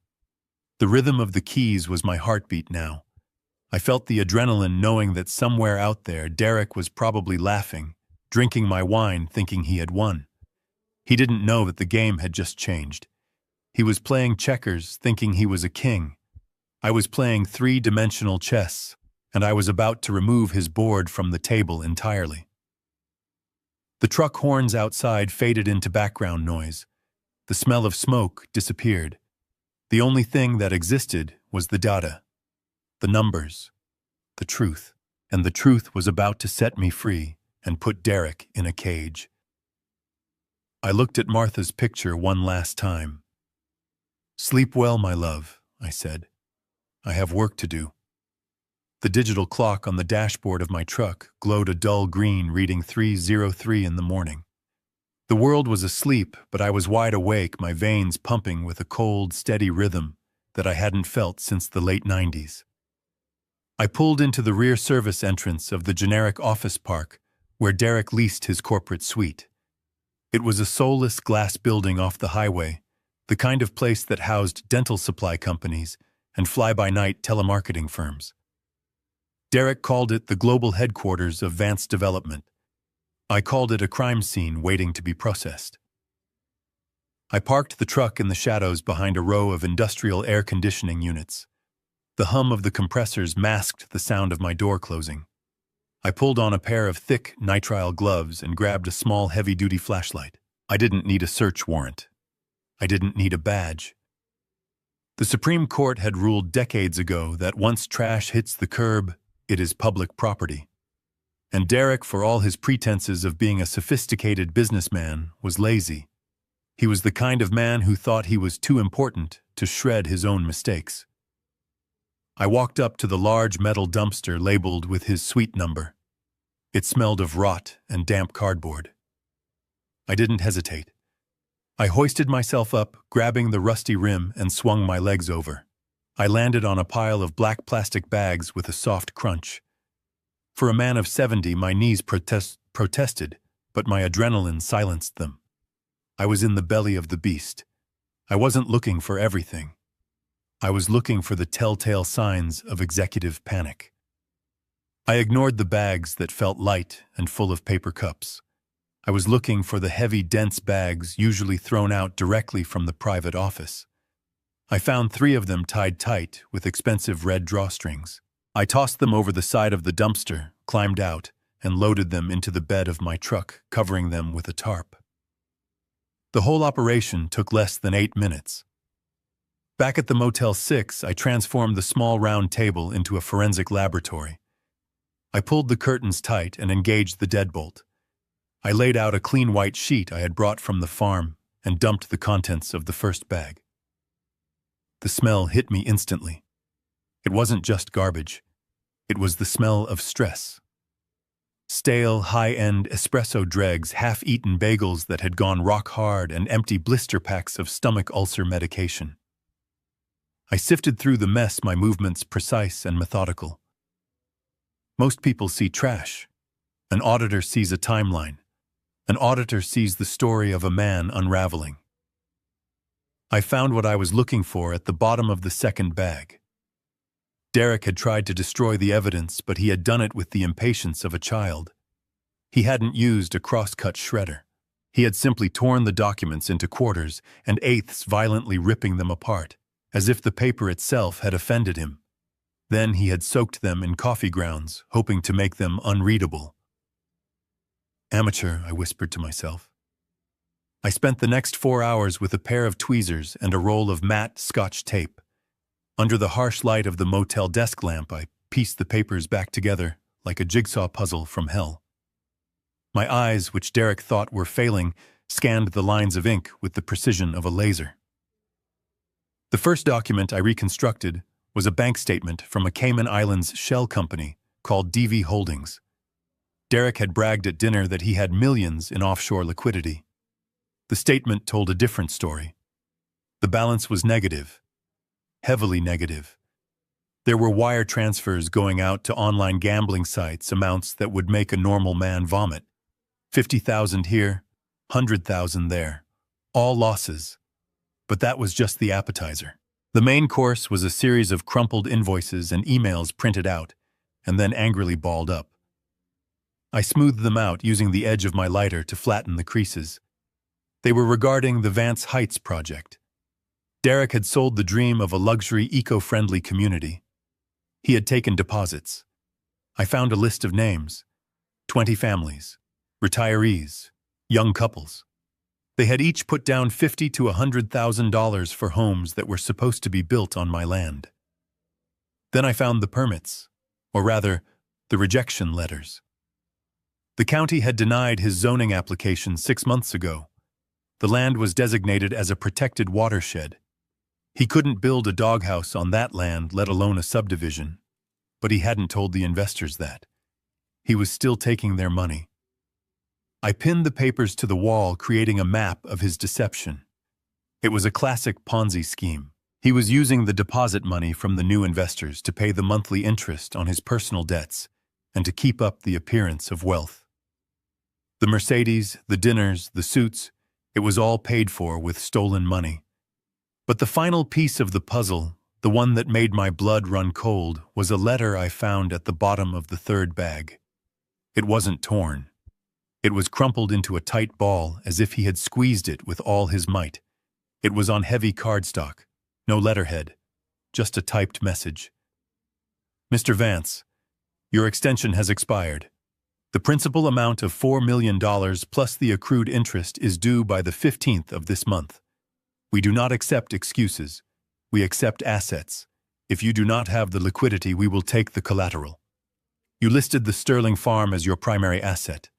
The rhythm of the keys was my heartbeat now. I felt the adrenaline knowing that somewhere out there Derek was probably laughing, drinking my wine thinking he had won. He didn't know that the game had just changed. He was playing checkers thinking he was a king. I was playing three-dimensional chess, and I was about to remove his board from the table entirely. The truck horns outside faded into background noise. The smell of smoke disappeared. The only thing that existed was the data, the numbers, the truth, and the truth was about to set me free and put Derek in a cage. I looked at Martha's picture one last time. "Sleep well, my love," I said. "I have work to do." The digital clock on the dashboard of my truck glowed a dull green, reading 3:03 in the morning. The world was asleep, but I was wide awake, my veins pumping with a cold, steady rhythm that I hadn't felt since the late 90s. I pulled into the rear service entrance of the generic office park where Derek leased his corporate suite. It was a soulless glass building off the highway, the kind of place that housed dental supply companies and fly-by-night telemarketing firms. Derek called it the global headquarters of Vance Development. I called it a crime scene waiting to be processed. I parked the truck in the shadows behind a row of industrial air conditioning units. The hum of the compressors masked the sound of my door closing. I pulled on a pair of thick nitrile gloves and grabbed a small heavy-duty flashlight. I didn't need a search warrant. I didn't need a badge. The Supreme Court had ruled decades ago that once trash hits the curb, it is public property. And Derek, for all his pretenses of being a sophisticated businessman, was lazy. He was the kind of man who thought he was too important to shred his own mistakes. I walked up to the large metal dumpster labeled with his suite number. It smelled of rot and damp cardboard. I didn't hesitate. I hoisted myself up, grabbing the rusty rim, and swung my legs over. I landed on a pile of black plastic bags with a soft crunch. For a man of 70, my knees protested, but my adrenaline silenced them. I was in the belly of the beast. I wasn't looking for everything. I was looking for the telltale signs of executive panic. I ignored the bags that felt light and full of paper cups. I was looking for the heavy, dense bags usually thrown out directly from the private office. I found 3 of them tied tight with expensive red drawstrings. I tossed them over the side of the dumpster, climbed out, and loaded them into the bed of my truck, covering them with a tarp. The whole operation took less than 8 minutes. Back at the Motel 6, I transformed the small round table into a forensic laboratory. I pulled the curtains tight and engaged the deadbolt. I laid out a clean white sheet I had brought from the farm and dumped the contents of the first bag. The smell hit me instantly. It wasn't just garbage. It was the smell of stress. Stale, high-end espresso dregs, half-eaten bagels that had gone rock hard, and empty blister packs of stomach ulcer medication. I sifted through the mess, my movements precise and methodical. Most people see trash. An auditor sees a timeline. An auditor sees the story of a man unraveling. I found what I was looking for at the bottom of the second bag. Derek had tried to destroy the evidence, but he had done it with the impatience of a child. He hadn't used a cross-cut shredder. He had simply torn the documents into quarters and eighths, violently ripping them apart, as if the paper itself had offended him. Then he had soaked them in coffee grounds, hoping to make them unreadable. Amateur, I whispered to myself. I spent the next 4 hours with a pair of tweezers and a roll of matte Scotch tape. Under the harsh light of the motel desk lamp, I pieced the papers back together like a jigsaw puzzle from hell. My eyes, which Derek thought were failing, scanned the lines of ink with the precision of a laser. The first document I reconstructed was a bank statement from a Cayman Islands shell company called DV Holdings. Derek had bragged at dinner that he had millions in offshore liquidity. The statement told a different story. The balance was negative, heavily negative. There were wire transfers going out to online gambling sites, amounts that would make a normal man vomit. 50,000 here, 100,000 there. All losses. But that was just the appetizer. The main course was a series of crumpled invoices and emails printed out, and then angrily balled up. I smoothed them out using the edge of my lighter to flatten the creases. They were regarding the Vance Heights project. Derek had sold the dream of a luxury, eco-friendly community. He had taken deposits. I found a list of names. 20 families, retirees, young couples. They had each put down $50,000 to $100,000 for homes that were supposed to be built on my land. Then I found the permits, or rather, the rejection letters. The county had denied his zoning application 6 months ago. The land was designated as a protected watershed. He couldn't build a doghouse on that land, let alone a subdivision. But he hadn't told the investors that. He was still taking their money. I pinned the papers to the wall, creating a map of his deception. It was a classic Ponzi scheme. He was using the deposit money from the new investors to pay the monthly interest on his personal debts and to keep up the appearance of wealth. The Mercedes, the dinners, the suits, it was all paid for with stolen money. But the final piece of the puzzle, the one that made my blood run cold, was a letter I found at the bottom of the third bag. It wasn't torn. It was crumpled into a tight ball as if he had squeezed it with all his might. It was on heavy cardstock, no letterhead, just a typed message. Mr. Vance, your extension has expired. The principal amount of $4 million plus the accrued interest is due by the 15th of this month. We do not accept excuses. We accept assets. If you do not have the liquidity, we will take the collateral. You listed the Sterling farm as your primary asset.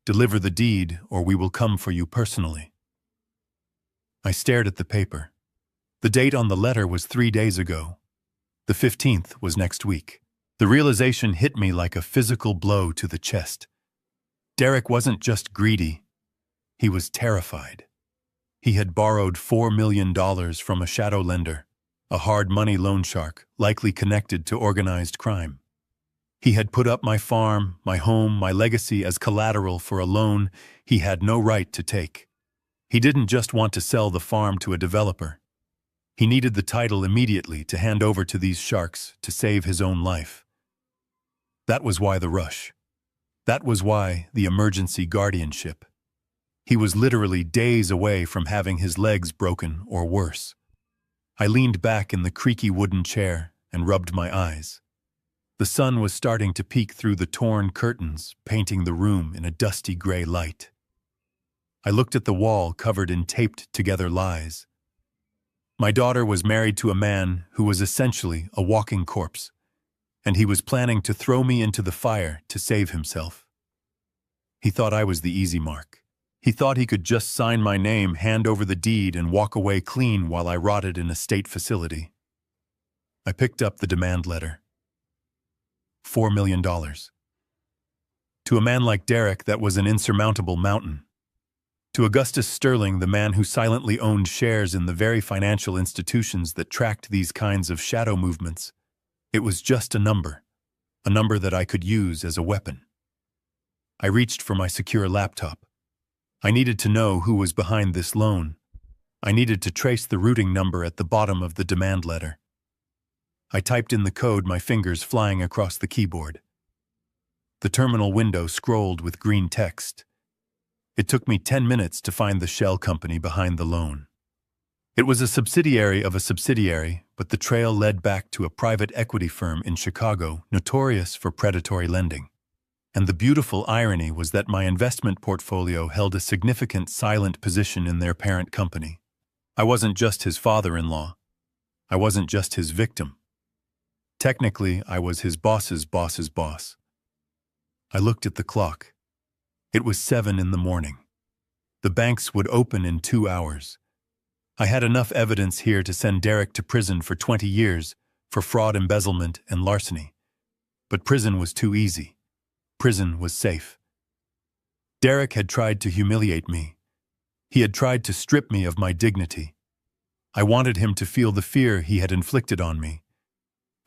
Deliver the deed, or we will come for you personally. I stared at the paper. The date on the letter was 3 days ago. The 15th was next week. The realization hit me like a physical blow to the chest. Derek wasn't just greedy. He was terrified. He had borrowed $4 million from a shadow lender, a hard money loan shark, likely connected to organized crime. He had put up my farm, my home, my legacy as collateral for a loan he had no right to take. He didn't just want to sell the farm to a developer. He needed the title immediately to hand over to these sharks to save his own life. That was why the rush. That was why the emergency guardianship. He was literally days away from having his legs broken or worse. I leaned back in the creaky wooden chair and rubbed my eyes. The sun was starting to peek through the torn curtains, painting the room in a dusty gray light. I looked at the wall covered in taped-together lies. My daughter was married to a man who was essentially a walking corpse, and he was planning to throw me into the fire to save himself. He thought I was the easy mark. He thought he could just sign my name, hand over the deed, and walk away clean while I rotted in a state facility. I picked up the demand letter. $4 million. To a man like Derek, that was an insurmountable mountain. To Augustus Sterling, the man who silently owned shares in the very financial institutions that tracked these kinds of shadow movements, it was just a number that I could use as a weapon. I reached for my secure laptop. I needed to know who was behind this loan. I needed to trace the routing number at the bottom of the demand letter. I typed in the code, my fingers flying across the keyboard. The terminal window scrolled with green text. It took me 10 minutes to find the shell company behind the loan. It was a subsidiary of a subsidiary, but the trail led back to a private equity firm in Chicago, notorious for predatory lending. And the beautiful irony was that my investment portfolio held a significant silent position in their parent company. I wasn't just his father-in-law. I wasn't just his victim. Technically, I was his boss's boss's boss. I looked at the clock. It was 7 in the morning. The banks would open in 2 hours. I had enough evidence here to send Derek to prison for 20 years for fraud, embezzlement, and larceny. But prison was too easy. Prison was safe. Derek had tried to humiliate me. He had tried to strip me of my dignity. I wanted him to feel the fear he had inflicted on me.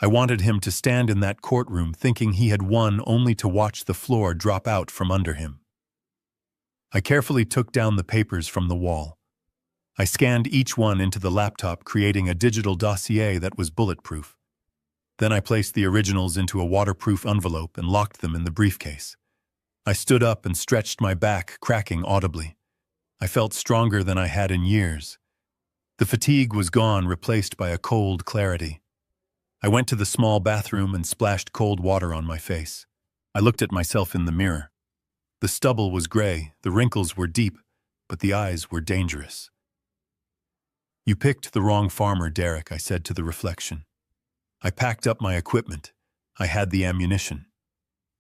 I wanted him to stand in that courtroom thinking he had won only to watch the floor drop out from under him. I carefully took down the papers from the wall. I scanned each one into the laptop, creating a digital dossier that was bulletproof. Then I placed the originals into a waterproof envelope and locked them in the briefcase. I stood up and stretched my back, cracking audibly. I felt stronger than I had in years. The fatigue was gone, replaced by a cold clarity. I went to the small bathroom and splashed cold water on my face. I looked at myself in the mirror. The stubble was gray, the wrinkles were deep, but the eyes were dangerous. "You picked the wrong farmer, Derek," I said to the reflection. I packed up my equipment. I had the ammunition.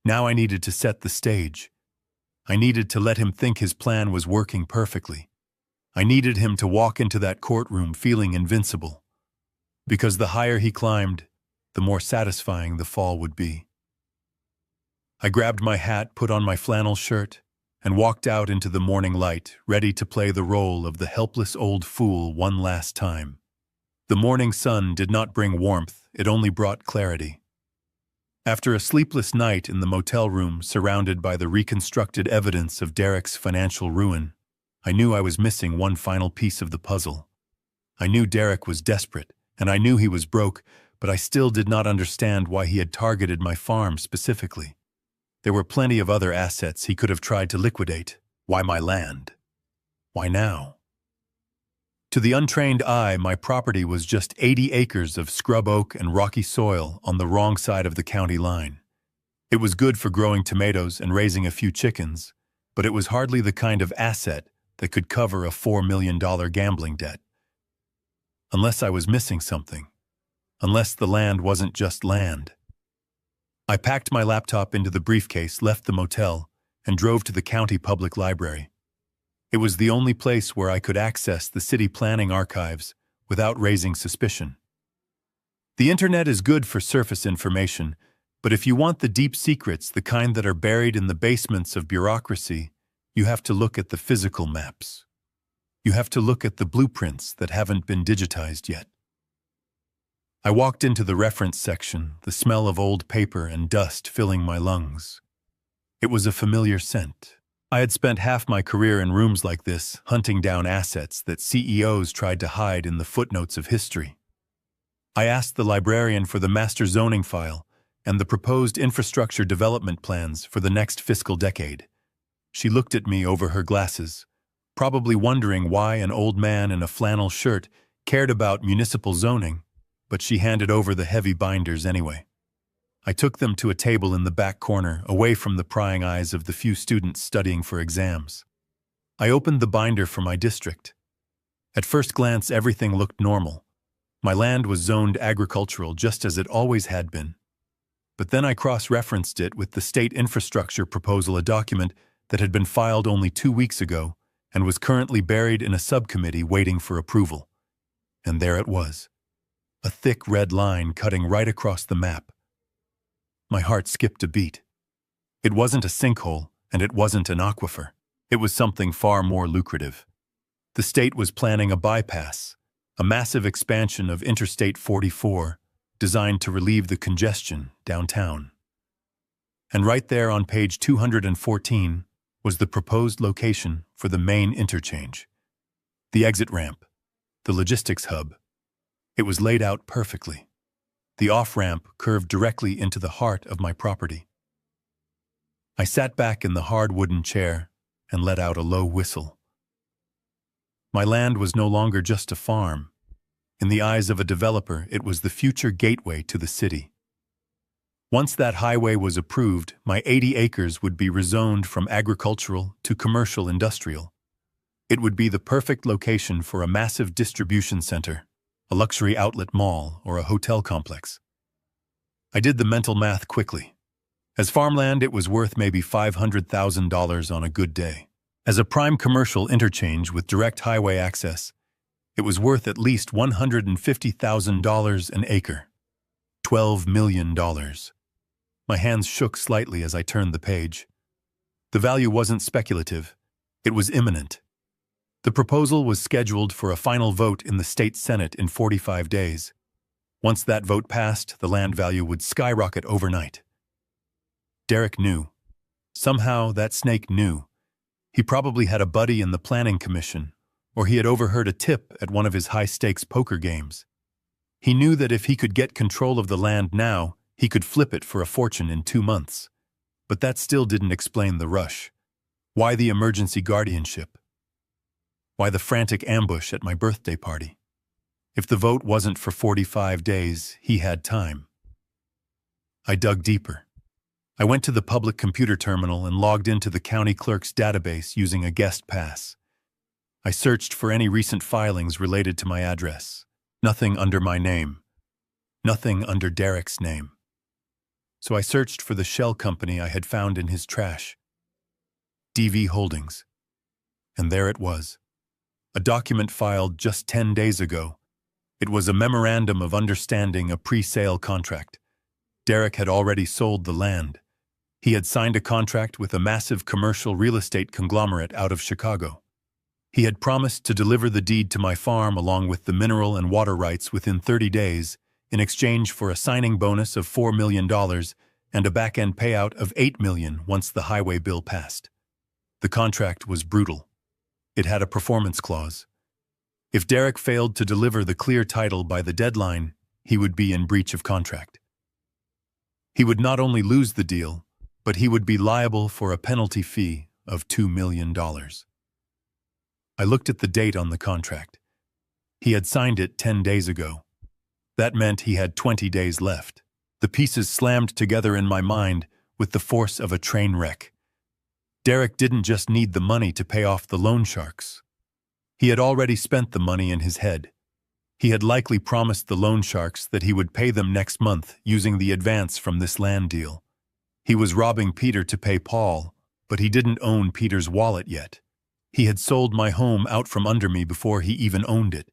Now I needed to set the stage. I needed to let him think his plan was working perfectly. I needed him to walk into that courtroom feeling invincible. Because the higher he climbed, the more satisfying the fall would be. I grabbed my hat, put on my flannel shirt, and walked out into the morning light, ready to play the role of the helpless old fool one last time. The morning sun did not bring warmth, it only brought clarity. After a sleepless night in the motel room surrounded by the reconstructed evidence of Derek's financial ruin, I knew I was missing one final piece of the puzzle. I knew Derek was desperate, and I knew he was broke, but I still did not understand why he had targeted my farm specifically. There were plenty of other assets he could have tried to liquidate. Why my land? Why now? To the untrained eye, my property was just 80 acres of scrub oak and rocky soil on the wrong side of the county line. It was good for growing tomatoes and raising a few chickens, but it was hardly the kind of asset that could cover a $4 million gambling debt. Unless I was missing something. Unless the land wasn't just land. I packed my laptop into the briefcase, left the motel, and drove to the county public library. It was the only place where I could access the city planning archives without raising suspicion. The internet is good for surface information, but if you want the deep secrets, the kind that are buried in the basements of bureaucracy, you have to look at the physical maps. You have to look at the blueprints that haven't been digitized yet. I walked into the reference section, the smell of old paper and dust filling my lungs. It was a familiar scent. I had spent half my career in rooms like this, hunting down assets that CEOs tried to hide in the footnotes of history. I asked the librarian for the master zoning file and the proposed infrastructure development plans for the next fiscal decade. She looked at me over her glasses, probably wondering why an old man in a flannel shirt cared about municipal zoning, but she handed over the heavy binders anyway. I took them to a table in the back corner, away from the prying eyes of the few students studying for exams. I opened the binder for my district. At first glance, everything looked normal. My land was zoned agricultural, just as it always had been. But then I cross-referenced it with the state infrastructure proposal, a document that had been filed only 2 weeks ago and was currently buried in a subcommittee waiting for approval. And there it was. A thick red line cutting right across the map. My heart skipped a beat. It wasn't a sinkhole, and it wasn't an aquifer. It was something far more lucrative. The state was planning a bypass, a massive expansion of Interstate 44, designed to relieve the congestion downtown. And right there on page 214 was the proposed location for the main interchange. The exit ramp, the logistics hub. It was laid out perfectly. The off-ramp curved directly into the heart of my property. I sat back in the hard wooden chair and let out a low whistle. My land was no longer just a farm. In the eyes of a developer, it was the future gateway to the city. Once that highway was approved, my 80 acres would be rezoned from agricultural to commercial industrial. It would be the perfect location for a massive distribution center, a luxury outlet mall, or a hotel complex. I did the mental math quickly. As farmland, it was worth maybe $500,000 on a good day. As a prime commercial interchange with direct highway access, it was worth at least $150,000 an acre. $12 million. My hands shook slightly as I turned the page. The value wasn't speculative. It was imminent. The proposal was scheduled for a final vote in the state Senate in 45 days. Once that vote passed, the land value would skyrocket overnight. Derek knew. Somehow, that snake knew. He probably had a buddy in the planning commission, or he had overheard a tip at one of his high-stakes poker games. He knew that if he could get control of the land now, he could flip it for a fortune in 2 months. But that still didn't explain the rush. Why the emergency guardianship? Why the frantic ambush at my birthday party? If the vote wasn't for 45 days, he had time. I dug deeper. I went to the public computer terminal and logged into the county clerk's database using a guest pass. I searched for any recent filings related to my address. Nothing under my name. Nothing under Derek's name. So I searched for the shell company I had found in his trash. DV Holdings. And there it was. A document filed just 10 days ago. It was a memorandum of understanding, a pre-sale contract. Derek had already sold the land. He had signed a contract with a massive commercial real estate conglomerate out of Chicago. He had promised to deliver the deed to my farm along with the mineral and water rights within 30 days in exchange for a signing bonus of $4 million and a back-end payout of $8 million once the highway bill passed. The contract was brutal. It had a performance clause. If Derek failed to deliver the clear title by the deadline, he would be in breach of contract. He would not only lose the deal, but he would be liable for a penalty fee of $2 million. I looked at the date on the contract. He had signed it 10 days ago. That meant he had 20 days left. The pieces slammed together in my mind with the force of a train wreck. Derek didn't just need the money to pay off the loan sharks. He had already spent the money in his head. He had likely promised the loan sharks that he would pay them next month using the advance from this land deal. He was robbing Peter to pay Paul, but he didn't own Peter's wallet yet. He had sold my home out from under me before he even owned it.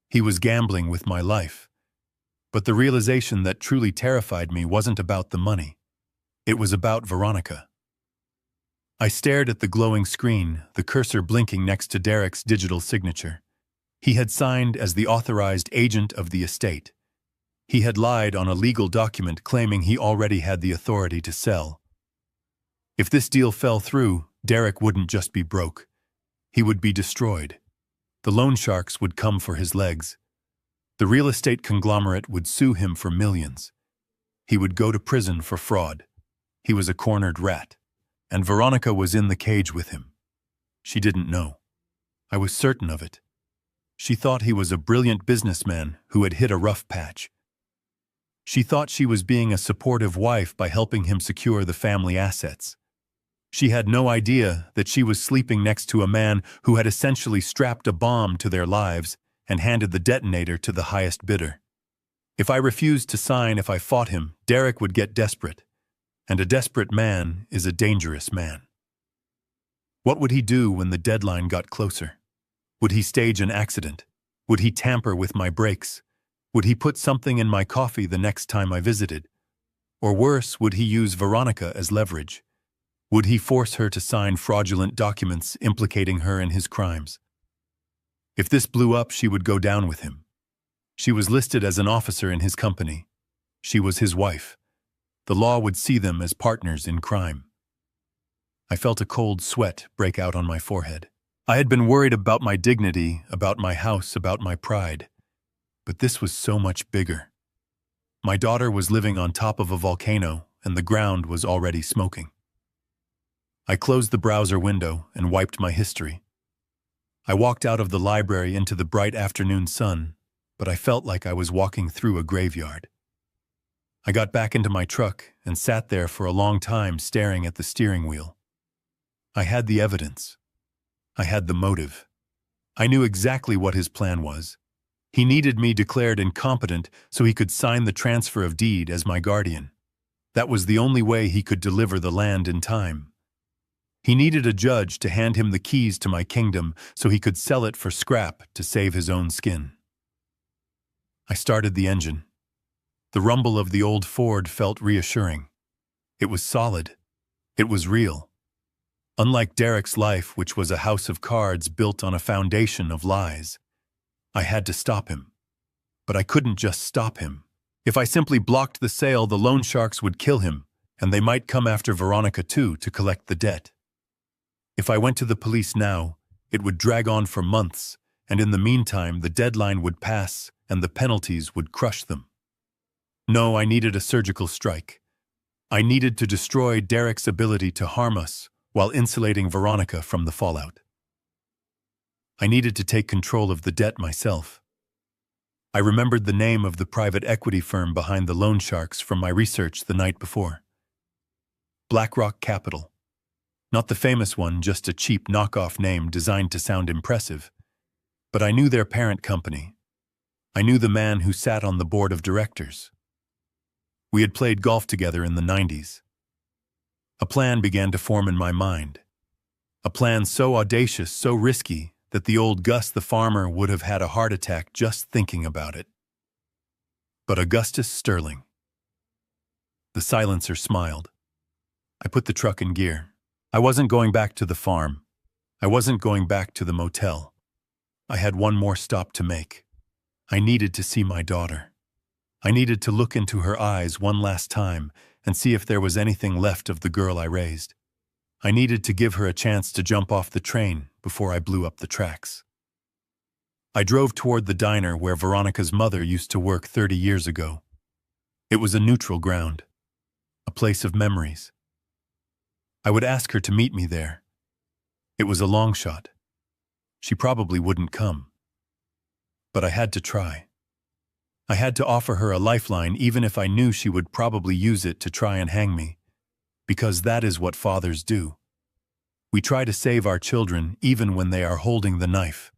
He was gambling with my life. But the realization that truly terrified me wasn't about the money. It was about Veronica. I stared at the glowing screen, the cursor blinking next to Derek's digital signature. He had signed as the authorized agent of the estate. He had lied on a legal document claiming he already had the authority to sell. If this deal fell through, Derek wouldn't just be broke. He would be destroyed. The loan sharks would come for his legs. The real estate conglomerate would sue him for millions. He would go to prison for fraud. He was a cornered rat. And Veronica was in the cage with him. She didn't know. I was certain of it. She thought he was a brilliant businessman who had hit a rough patch. She thought she was being a supportive wife by helping him secure the family assets. She had no idea that she was sleeping next to a man who had essentially strapped a bomb to their lives and handed the detonator to the highest bidder. If I refused to sign, if I fought him, Derek would get desperate. And a desperate man is a dangerous man. What would he do when the deadline got closer? Would he stage an accident? Would he tamper with my brakes? Would he put something in my coffee the next time I visited? Or worse, would he use Veronica as leverage? Would he force her to sign fraudulent documents implicating her in his crimes? If this blew up, she would go down with him. She was listed as an officer in his company. She was his wife. The law would see them as partners in crime. I felt a cold sweat break out on my forehead. I had been worried about my dignity, about my house, about my pride. But this was so much bigger. My daughter was living on top of a volcano, and the ground was already smoking. I closed the browser window and wiped my history. I walked out of the library into the bright afternoon sun, but I felt like I was walking through a graveyard. I got back into my truck and sat there for a long time staring at the steering wheel. I had the evidence. I had the motive. I knew exactly what his plan was. He needed me declared incompetent so he could sign the transfer of deed as my guardian. That was the only way he could deliver the land in time. He needed a judge to hand him the keys to my kingdom so he could sell it for scrap to save his own skin. I started the engine. The rumble of the old Ford felt reassuring. It was solid. It was real. Unlike Derek's life, which was a house of cards built on a foundation of lies. I had to stop him. But I couldn't just stop him. If I simply blocked the sale, the loan sharks would kill him, and they might come after Veronica too to collect the debt. If I went to the police now, it would drag on for months, and in the meantime the deadline would pass and the penalties would crush them. No, I needed a surgical strike. I needed to destroy Derek's ability to harm us while insulating Veronica from the fallout. I needed to take control of the debt myself. I remembered the name of the private equity firm behind the loan sharks from my research the night before. BlackRock Capital. Not the famous one, just a cheap knockoff name designed to sound impressive. But I knew their parent company. I knew the man who sat on the board of directors. We had played golf together in the 90s. A plan began to form in my mind. A plan so audacious, so risky, that the old Gus the farmer would have had a heart attack just thinking about it. But Augustus Sterling. The silencer smiled. I put the truck in gear. I wasn't going back to the farm. I wasn't going back to the motel. I had one more stop to make. I needed to see my daughter. I needed to look into her eyes one last time and see if there was anything left of the girl I raised. I needed to give her a chance to jump off the train before I blew up the tracks. I drove toward the diner where Veronica's mother used to work 30 years ago. It was a neutral ground, a place of memories. I would ask her to meet me there. It was a long shot. She probably wouldn't come. But I had to try. I had to offer her a lifeline even if I knew she would probably use it to try and hang me. Because that is what fathers do. We try to save our children even when they are holding the knife.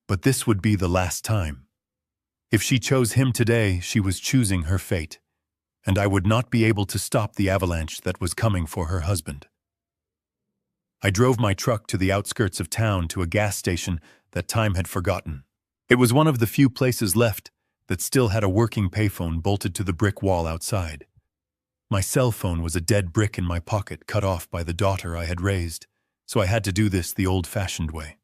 But this would be the last time. If she chose him today, she was choosing her fate, and I would not be able to stop the avalanche that was coming for her husband. I drove my truck to the outskirts of town to a gas station that time had forgotten. It was one of the few places left that still had a working payphone bolted to the brick wall outside. My cell phone was a dead brick in my pocket, cut off by the daughter I had raised, so I had to do this the old-fashioned way.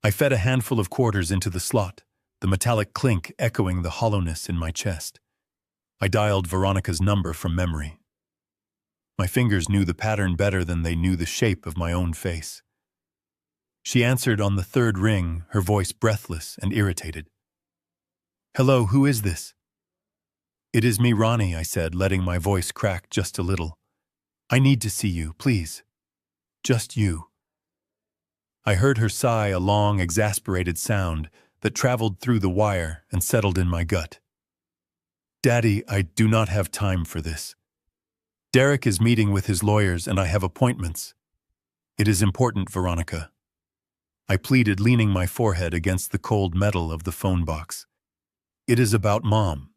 I fed a handful of quarters into the slot, the metallic clink echoing the hollowness in my chest. I dialed Veronica's number from memory. My fingers knew the pattern better than they knew the shape of my own face. She answered on the third ring, her voice breathless and irritated. "Hello, who is this?" "It is me, Ronnie," I said, letting my voice crack just a little. "I need to see you, please. Just you." I heard her sigh, a long, exasperated sound that traveled through the wire and settled in my gut. "Daddy, I do not have time for this. Derek is meeting with his lawyers and I have appointments. It is important, Veronica." I pleaded, leaning my forehead against the cold metal of the phone box. "It is about Mom.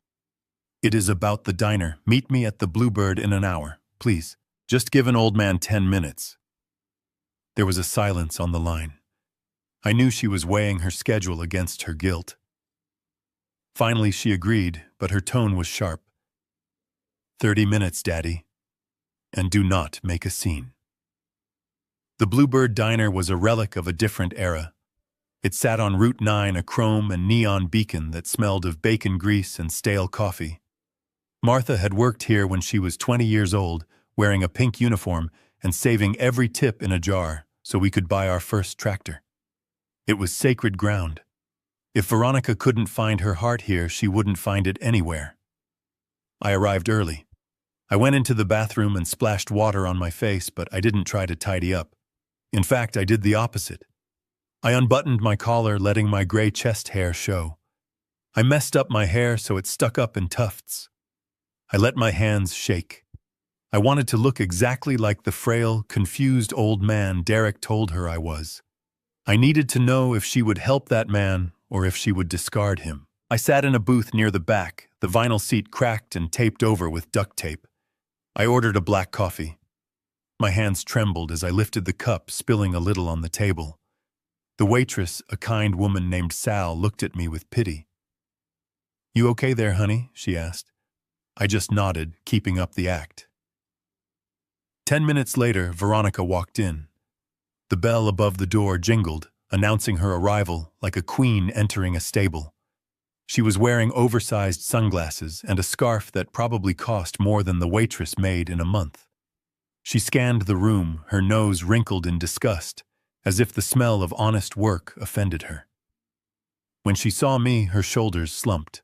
It is about the diner. Meet me at the Bluebird in an hour, please. Just give an old man 10 minutes. There was a silence on the line. I knew she was weighing her schedule against her guilt. Finally, she agreed, but her tone was sharp. 30 minutes, Daddy. And do not make a scene." The Bluebird Diner was a relic of a different era. It sat on Route 9, a chrome and neon beacon that smelled of bacon grease and stale coffee. Martha had worked here when she was 20 years old, wearing a pink uniform and saving every tip in a jar so we could buy our first tractor. It was sacred ground. If Veronica couldn't find her heart here, she wouldn't find it anywhere. I arrived early. I went into the bathroom and splashed water on my face, but I didn't try to tidy up. In fact, I did the opposite. I unbuttoned my collar, letting my gray chest hair show. I messed up my hair so it stuck up in tufts. I let my hands shake. I wanted to look exactly like the frail, confused old man Derek told her I was. I needed to know if she would help that man or if she would discard him. I sat in a booth near the back, the vinyl seat cracked and taped over with duct tape. I ordered a black coffee. My hands trembled as I lifted the cup, spilling a little on the table. The waitress, a kind woman named Sal, looked at me with pity. "You okay there, honey?" she asked. I just nodded, keeping up the act. 10 minutes later, Veronica walked in. The bell above the door jingled, announcing her arrival like a queen entering a stable. She was wearing oversized sunglasses and a scarf that probably cost more than the waitress made in a month. She scanned the room, her nose wrinkled in disgust, as if the smell of honest work offended her. When she saw me, her shoulders slumped.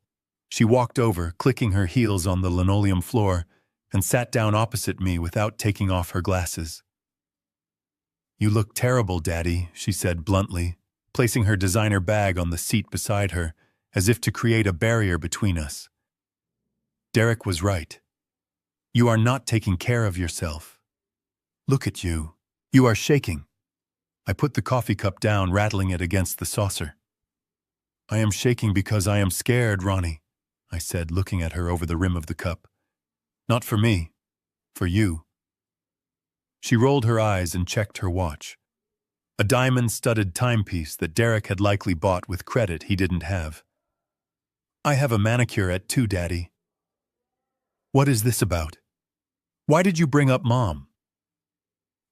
She walked over, clicking her heels on the linoleum floor, and sat down opposite me without taking off her glasses. "You look terrible, Daddy," she said bluntly, placing her designer bag on the seat beside her, as if to create a barrier between us. Derek was right. "You are not taking care of yourself. Look at you. You are shaking." I put the coffee cup down, rattling it against the saucer. "I am shaking because I am scared, Ronnie," I said, looking at her over the rim of the cup. "Not for me. For you." She rolled her eyes and checked her watch. A diamond-studded timepiece that Derek had likely bought with credit he didn't have. "I have a manicure at 2, Daddy." "What is this about? Why did you bring up Mom?"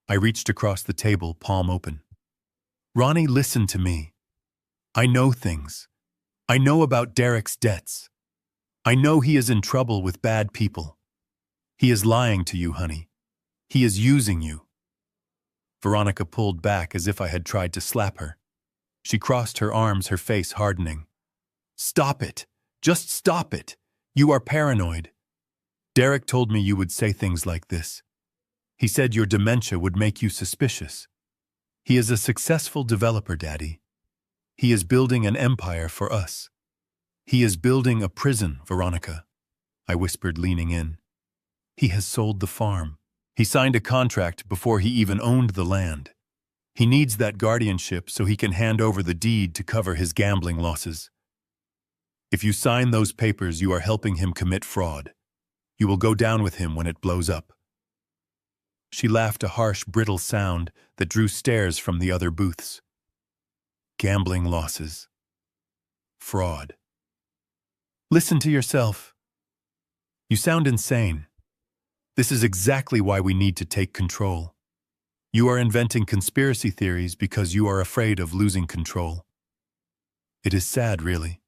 I reached across the table, palm open. "Ronnie, listen to me. I know things. I know about Derek's debts. I know he is in trouble with bad people. He is lying to you, honey. He is using you." Veronica pulled back as if I had tried to slap her. She crossed her arms, her face hardening. "Stop it. Just stop it. You are paranoid. Derek told me you would say things like this. He said your dementia would make you suspicious. He is a successful developer, Daddy. He is building an empire for us. He is building a prison, Veronica," I whispered, leaning in. "He has sold the farm. He signed a contract before he even owned the land. He needs that guardianship so he can hand over the deed to cover his gambling losses. If you sign those papers, you are helping him commit fraud. You will go down with him when it blows up." She laughed, a harsh, brittle sound that drew stares from the other booths. "Gambling losses. Fraud. Listen to yourself. You sound insane. This is exactly why we need to take control. You are inventing conspiracy theories because you are afraid of losing control. It is sad, really."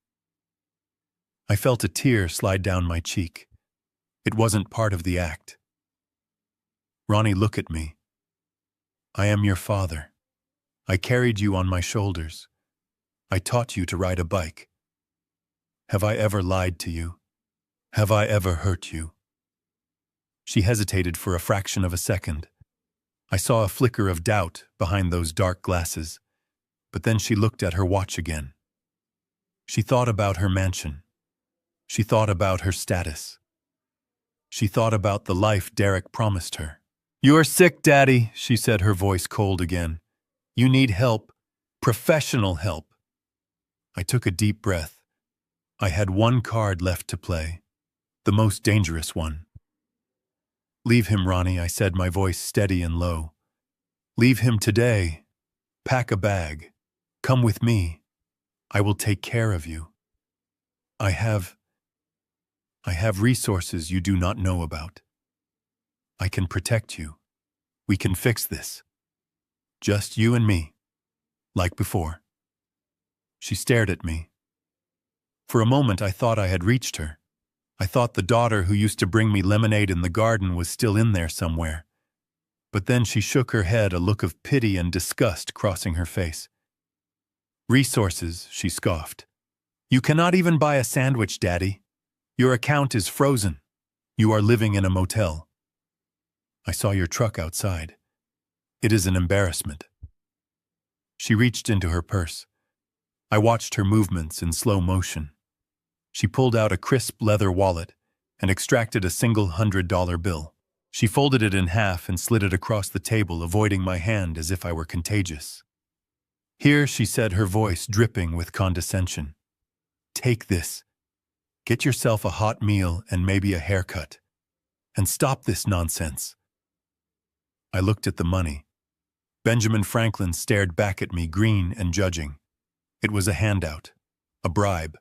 I felt a tear slide down my cheek. It wasn't part of the act. "Ronnie, look at me. I am your father. I carried you on my shoulders. I taught you to ride a bike. Have I ever lied to you? Have I ever hurt you?" She hesitated for a fraction of a second. I saw a flicker of doubt behind those dark glasses, but then she looked at her watch again. She thought about her mansion. She thought about her status. She thought about the life Derek promised her. "You are sick, Daddy," she said, her voice cold again. "You need help. Professional help." I took a deep breath. I had one card left to play. The most dangerous one. "Leave him, Ronnie," I said, my voice steady and low. "Leave him today. Pack a bag. Come with me. I will take care of you. I have resources you do not know about. I can protect you. We can fix this. Just you and me, like before." She stared at me. For a moment I thought I had reached her. I thought the daughter who used to bring me lemonade in the garden was still in there somewhere. But then she shook her head, a look of pity and disgust crossing her face. "Resources," she scoffed. "You cannot even buy a sandwich, Daddy. Your account is frozen. You are living in a motel. I saw your truck outside. It is an embarrassment." She reached into her purse. I watched her movements in slow motion. She pulled out a crisp leather wallet and extracted a single $100 bill. She folded it in half and slid it across the table, avoiding my hand as if I were contagious. "Here," she said, her voice dripping with condescension. "Take this. Get yourself a hot meal and maybe a haircut. And stop this nonsense." I looked at the money. Benjamin Franklin stared back at me, green and judging. It was a handout, a bribe,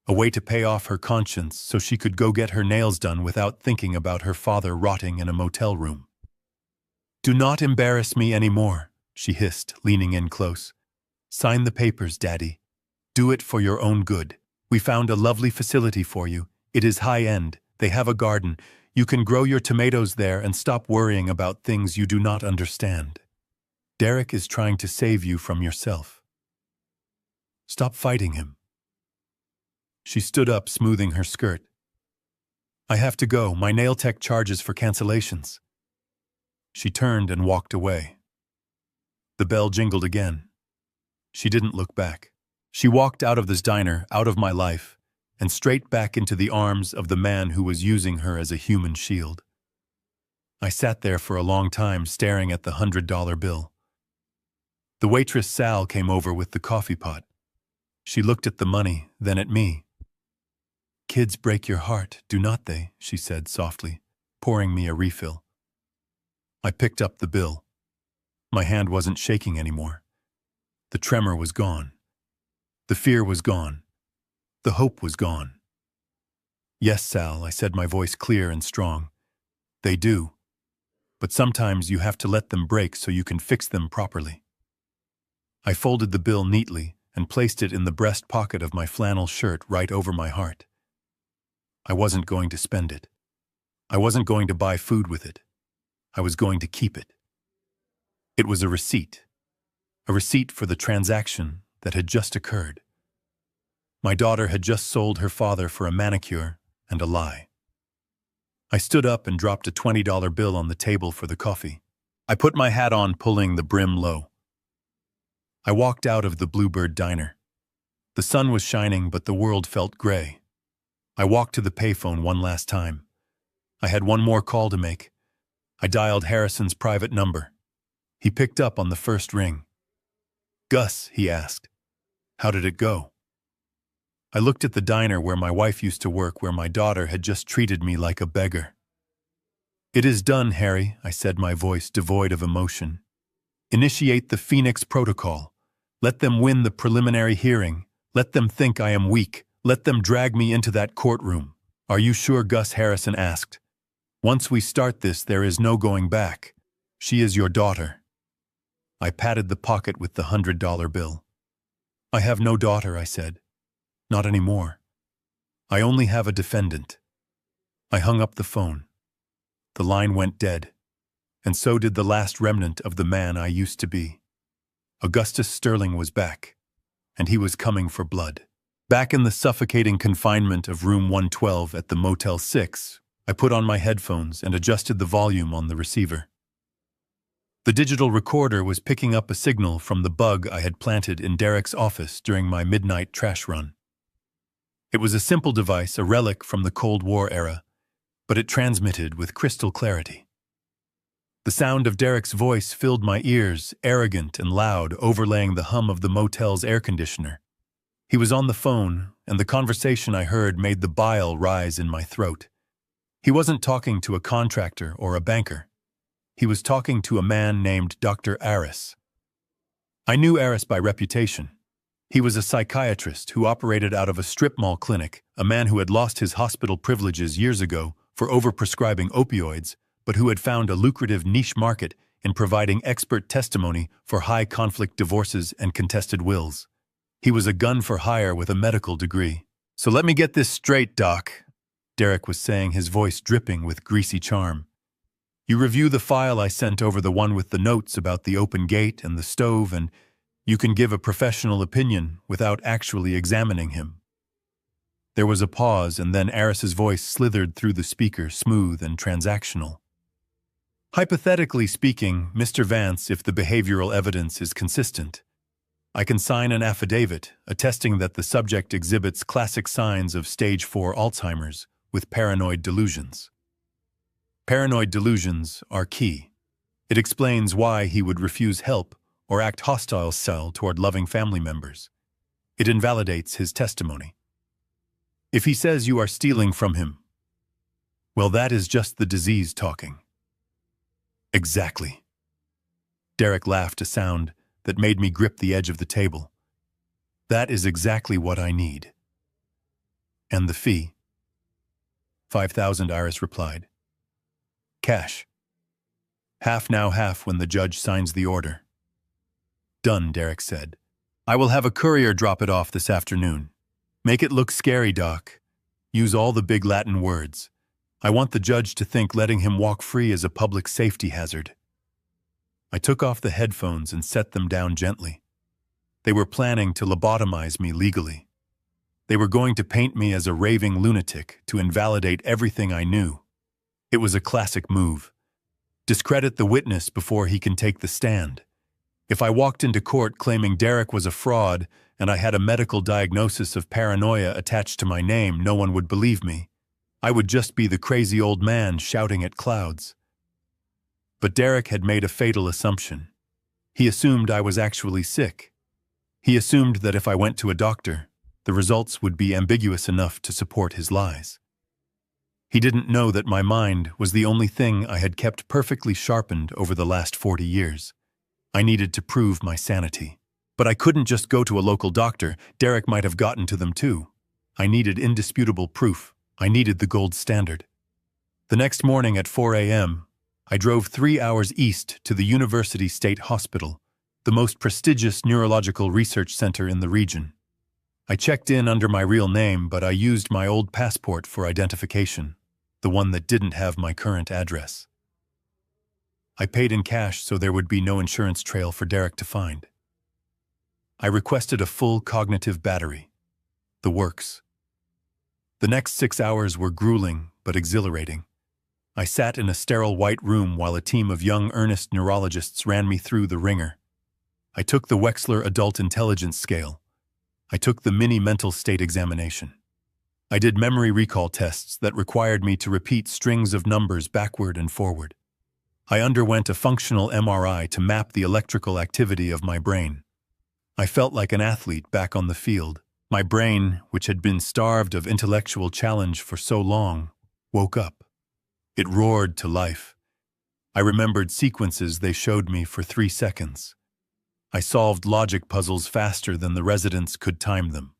a way to pay off her conscience so she could go get her nails done without thinking about her father rotting in a motel room. "Do not embarrass me anymore," she hissed, leaning in close. "Sign the papers, Daddy. Do it for your own good. We found a lovely facility for you. It is high-end. They have a garden. You can grow your tomatoes there and stop worrying about things you do not understand. Derek is trying to save you from yourself. Stop fighting him." She stood up, smoothing her skirt. "I have to go. My nail tech charges for cancellations." She turned and walked away. The bell jingled again. She didn't look back. She walked out of this diner, out of my life, and straight back into the arms of the man who was using her as a human shield. I sat there for a long time, staring at the $100 bill. The waitress Sal came over with the coffee pot. She looked at the money, then at me. "Kids break your heart, do not they?" she said softly, pouring me a refill. I picked up the bill. My hand wasn't shaking anymore. The tremor was gone. The fear was gone. The hope was gone. "Yes, Sal," I said, my voice clear and strong. "They do. But sometimes you have to let them break so you can fix them properly." I folded the bill neatly and placed it in the breast pocket of my flannel shirt right over my heart. I wasn't going to spend it. I wasn't going to buy food with it. I was going to keep it. It was a receipt for the transaction that had just occurred. My daughter had just sold her father for a manicure and a lie. I stood up and dropped a $20 bill on the table for the coffee. I put my hat on, pulling the brim low. I walked out of the Bluebird Diner. The sun was shining, but the world felt gray. I walked to the payphone one last time. I had one more call to make. I dialed Harrison's private number. He picked up on the first ring. "Gus," he asked, "how did it go?" I looked at the diner where my wife used to work, where my daughter had just treated me like a beggar. "It is done, Harry," I said, my voice devoid of emotion. "Initiate the Phoenix Protocol. Let them win the preliminary hearing. Let them think I am weak. Let them drag me into that courtroom." "Are you sure?" Gus Harrison asked. "Once we start this, there is no going back. She is your daughter." I patted the pocket with the $100 bill. "I have no daughter," I said. "Not anymore. I only have a defendant." I hung up the phone. The line went dead, and so did the last remnant of the man I used to be. Augustus Sterling was back, and he was coming for blood. Back in the suffocating confinement of room 112 at the Motel 6, I put on my headphones and adjusted the volume on the receiver. The digital recorder was picking up a signal from the bug I had planted in Derek's office during my midnight trash run. It was a simple device, a relic from the Cold War era, but it transmitted with crystal clarity. The sound of Derek's voice filled my ears, arrogant and loud, overlaying the hum of the motel's air conditioner. He was on the phone, and the conversation I heard made the bile rise in my throat. He wasn't talking to a contractor or a banker. He was talking to a man named Dr. Aris. I knew Aris by reputation. He was a psychiatrist who operated out of a strip mall clinic, a man who had lost his hospital privileges years ago for overprescribing opioids, but who had found a lucrative niche market in providing expert testimony for high-conflict divorces and contested wills. He was a gun for hire with a medical degree. "So let me get this straight, Doc," Derek was saying, his voice dripping with greasy charm. "You review the file I sent over, the one with the notes about the open gate and the stove, and you can give a professional opinion without actually examining him." There was a pause, and then Aris's voice slithered through the speaker, smooth and transactional. "Hypothetically speaking, Mr. Vance, if the behavioral evidence is consistent, I can sign an affidavit attesting that the subject exhibits classic signs of stage 4 Alzheimer's with paranoid delusions. Paranoid delusions are key. It explains why he would refuse help or act hostile toward loving family members. It invalidates his testimony. If he says you are stealing from him, well, that is just the disease talking." "Exactly," Derek laughed, a sound that made me grip the edge of the table. That is exactly what I need. And the fee? 5,000, Iris replied. Cash. Half now, half when the judge signs the order. Done, Derek said. I will have a courier drop it off this afternoon. Make it look scary, Doc. Use all the big Latin words. I want the judge to think letting him walk free is a public safety hazard. I took off the headphones and set them down gently. They were planning to lobotomize me legally. They were going to paint me as a raving lunatic to invalidate everything I knew. It was a classic move. Discredit the witness before he can take the stand. If I walked into court claiming Derek was a fraud and I had a medical diagnosis of paranoia attached to my name, no one would believe me. I would just be the crazy old man shouting at clouds. But Derek had made a fatal assumption. He assumed I was actually sick. He assumed that if I went to a doctor, the results would be ambiguous enough to support his lies. He didn't know that my mind was the only thing I had kept perfectly sharpened over the last 40 years. I needed to prove my sanity. But I couldn't just go to a local doctor. Derek might have gotten to them too. I needed indisputable proof. I needed the gold standard. The next morning at 4 a.m., I drove 3 hours east to the University State Hospital, the most prestigious neurological research center in the region. I checked in under my real name, but I used my old passport for identification, the one that didn't have my current address. I paid in cash so there would be no insurance trail for Derek to find. I requested a full cognitive battery. The works. The next 6 hours were grueling but exhilarating. I sat in a sterile white room while a team of young, earnest neurologists ran me through the ringer. I took the Wechsler Adult Intelligence Scale. I took the mini mental state examination. I did memory recall tests that required me to repeat strings of numbers backward and forward. I underwent a functional MRI to map the electrical activity of my brain. I felt like an athlete back on the field. My brain, which had been starved of intellectual challenge for so long, woke up. It roared to life. I remembered sequences they showed me for 3 seconds. I solved logic puzzles faster than the residents could time them.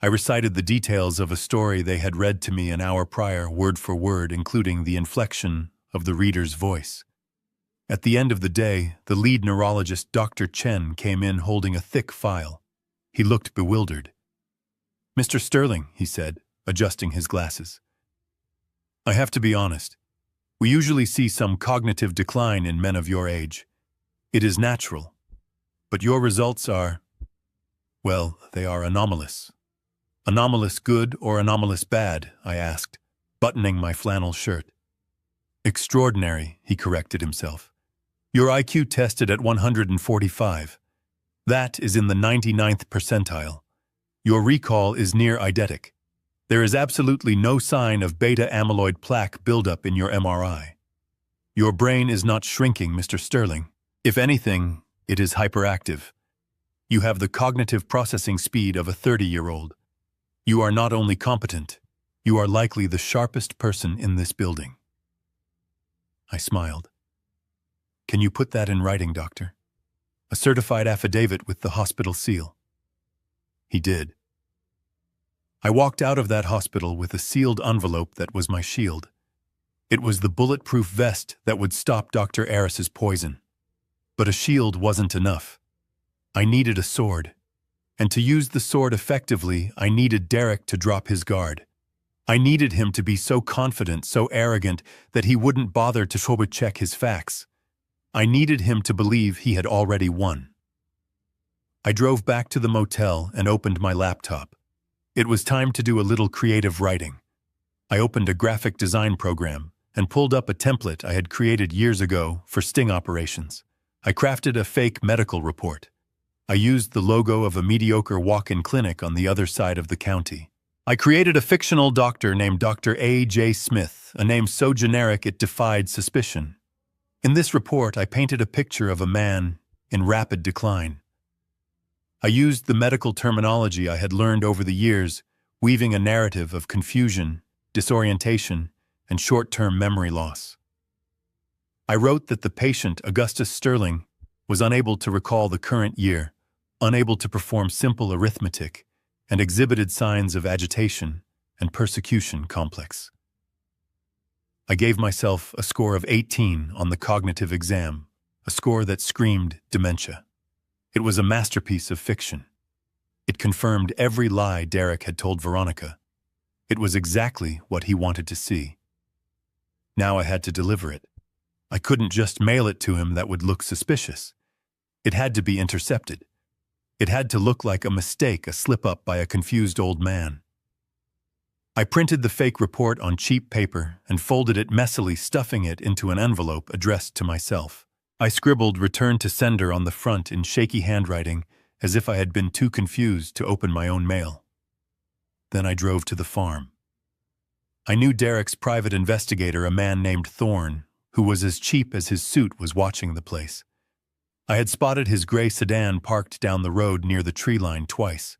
I recited the details of a story they had read to me an hour prior, word for word, including the inflection of the reader's voice. At the end of the day, the lead neurologist, Dr. Chen, came in holding a thick file. He looked bewildered. "Mr. Sterling," he said, adjusting his glasses. "I have to be honest. We usually see some cognitive decline in men of your age. It is natural. But your results are, well, they are anomalous." "Anomalous good or anomalous bad?" I asked, buttoning my flannel shirt. "Extraordinary," he corrected himself. "Your IQ tested at 145. That is in the 99th percentile. Your recall is near eidetic. There is absolutely no sign of beta amyloid plaque buildup in your MRI. Your brain is not shrinking, Mr. Sterling. If anything, it is hyperactive. You have the cognitive processing speed of a 30-year-old. You are not only competent, you are likely the sharpest person in this building." I smiled. "Can you put that in writing, doctor? A certified affidavit with the hospital seal?" He did. I walked out of that hospital with a sealed envelope that was my shield. It was the bulletproof vest that would stop Dr. Aris's poison. But a shield wasn't enough. I needed a sword. And to use the sword effectively, I needed Derek to drop his guard. I needed him to be so confident, so arrogant, that he wouldn't bother to double-check his facts. I needed him to believe he had already won. I drove back to the motel and opened my laptop. It was time to do a little creative writing. I opened a graphic design program and pulled up a template I had created years ago for sting operations. I crafted a fake medical report. I used the logo of a mediocre walk-in clinic on the other side of the county. I created a fictional doctor named Dr. A.J. Smith, a name so generic it defied suspicion. In this report, I painted a picture of a man in rapid decline. I used the medical terminology I had learned over the years, weaving a narrative of confusion, disorientation, and short-term memory loss. I wrote that the patient, Augustus Sterling, was unable to recall the current year, unable to perform simple arithmetic, and exhibited signs of agitation and persecution complex. I gave myself a score of 18 on the cognitive exam, a score that screamed dementia. It was a masterpiece of fiction. It confirmed every lie Derek had told Veronica. It was exactly what he wanted to see. Now I had to deliver it. I couldn't just mail it to him. That would look suspicious. It had to be intercepted. It had to look like a mistake, a slip-up by a confused old man. I printed the fake report on cheap paper and folded it messily, stuffing it into an envelope addressed to myself. I scribbled "Return to sender" on the front in shaky handwriting, as if I had been too confused to open my own mail. Then I drove to the farm. I knew Derek's private investigator, a man named Thorne, who was as cheap as his suit, was watching the place. I had spotted his gray sedan parked down the road near the tree line twice.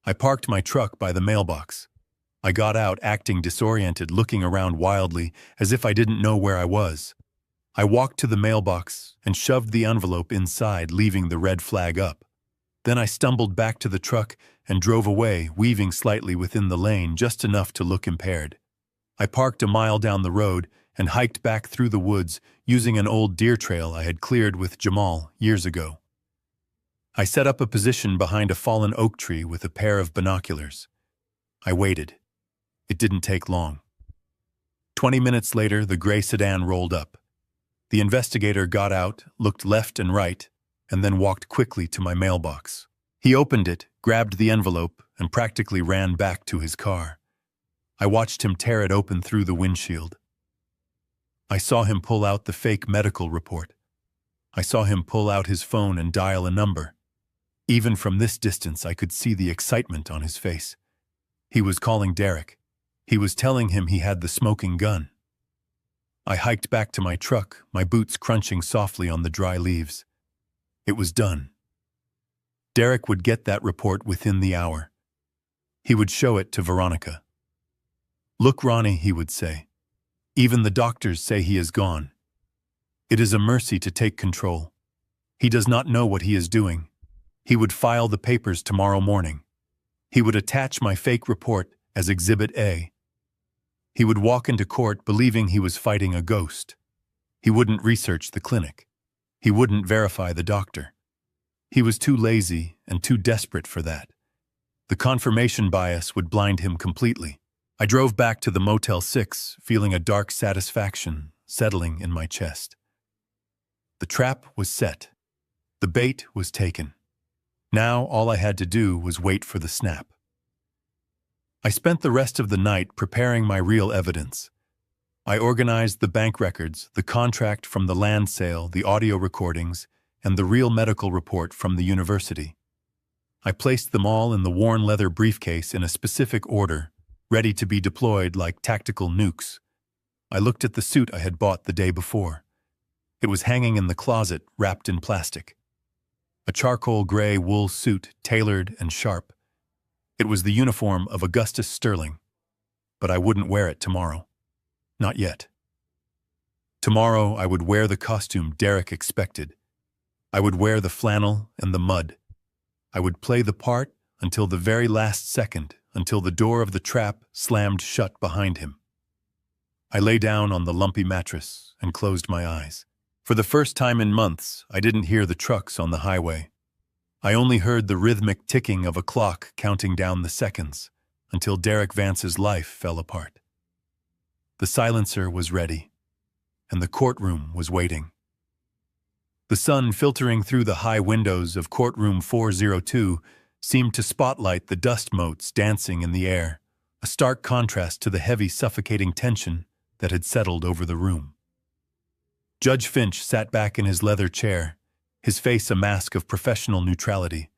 I parked my truck by the mailbox. I got out, acting disoriented, looking around wildly, as if I didn't know where I was. I walked to the mailbox and shoved the envelope inside, leaving the red flag up. Then I stumbled back to the truck and drove away, weaving slightly within the lane, just enough to look impaired. I parked a mile down the road and hiked back through the woods, using an old deer trail I had cleared with Jamal years ago. I set up a position behind a fallen oak tree with a pair of binoculars. I waited. It didn't take long. 20 minutes later, the gray sedan rolled up. The investigator got out, looked left and right, and then walked quickly to my mailbox. He opened it, grabbed the envelope, and practically ran back to his car. I watched him tear it open through the windshield. I saw him pull out the fake medical report. I saw him pull out his phone and dial a number. Even from this distance, I could see the excitement on his face. He was calling Derek. He was telling him he had the smoking gun. I hiked back to my truck, my boots crunching softly on the dry leaves. It was done. Derek would get that report within the hour. He would show it to Veronica. "Look, Ronnie," he would say. "Even the doctors say he is gone. It is a mercy to take control. He does not know what he is doing. He would file the papers tomorrow morning. He would attach my fake report as Exhibit A. He would walk into court believing he was fighting a ghost. He wouldn't research the clinic. He wouldn't verify the doctor. He was too lazy and too desperate for that. The confirmation bias would blind him completely. I drove back to the Motel 6, feeling a dark satisfaction settling in my chest. The trap was set. The bait was taken. Now all I had to do was wait for the snap. I spent the rest of the night preparing my real evidence. I organized the bank records, the contract from the land sale, the audio recordings, and the real medical report from the university. I placed them all in the worn leather briefcase in a specific order, ready to be deployed like tactical nukes. I looked at the suit I had bought the day before. It was hanging in the closet, wrapped in plastic. A charcoal gray wool suit, tailored and sharp. It was the uniform of Augustus Sterling, but I wouldn't wear it tomorrow. Not yet. Tomorrow I would wear the costume Derek expected. I would wear the flannel and the mud. I would play the part until the very last second, until the door of the trap slammed shut behind him. I lay down on the lumpy mattress and closed my eyes. For the first time in months, I didn't hear the trucks on the highway. I only heard the rhythmic ticking of a clock counting down the seconds until Derek Vance's life fell apart. The silencer was ready, and the courtroom was waiting. The sun filtering through the high windows of courtroom 402 seemed to spotlight the dust motes dancing in the air, a stark contrast to the heavy, suffocating tension that had settled over the room. Judge Finch sat back in his leather chair, his face a mask of professional neutrality,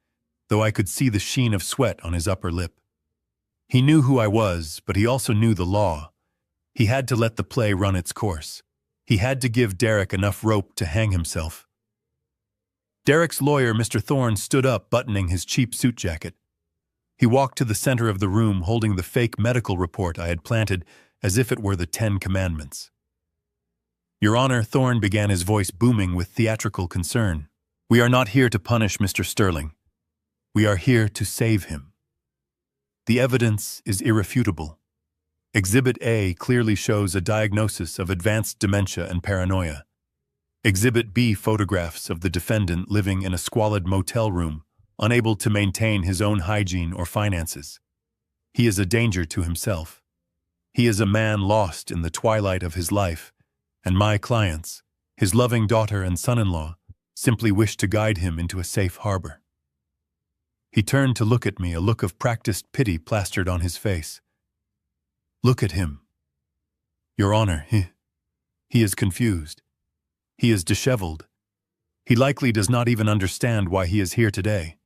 though I could see the sheen of sweat on his upper lip. He knew who I was, but he also knew the law. He had to let the play run its course. He had to give Derek enough rope to hang himself. Derek's lawyer, Mr. Thorne, stood up, buttoning his cheap suit jacket. He walked to the center of the room, holding the fake medical report I had planted as if it were the 10 Commandments. "Your Honor," Thorne began, his voice booming with theatrical concern. We are not here to punish Mr. Sterling. We are here to save him. The evidence is irrefutable. Exhibit A clearly shows a diagnosis of advanced dementia and paranoia. Exhibit B photographs of the defendant living in a squalid motel room, unable to maintain his own hygiene or finances. He is a danger to himself. He is a man lost in the twilight of his life, and my clients, his loving daughter and son-in-law, simply wish to guide him into a safe harbor. He turned to look at me, a look of practiced pity plastered on his face. Look at him. Your Honor, he is confused. He is disheveled. He likely does not even understand why he is here today.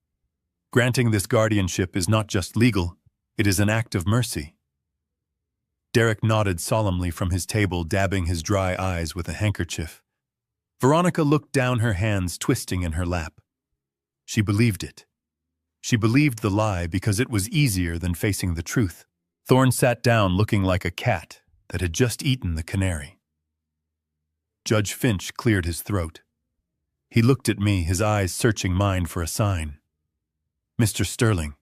Granting this guardianship is not just legal, it is an act of mercy. Derek nodded solemnly from his table, dabbing his dry eyes with a handkerchief. Veronica looked down, her hands twisting in her lap. She believed it. She believed the lie because it was easier than facing the truth. Thorne sat down looking like a cat that had just eaten the canary. Judge Finch cleared his throat. He looked at me, his eyes searching mine for a sign. Mr. Sterling,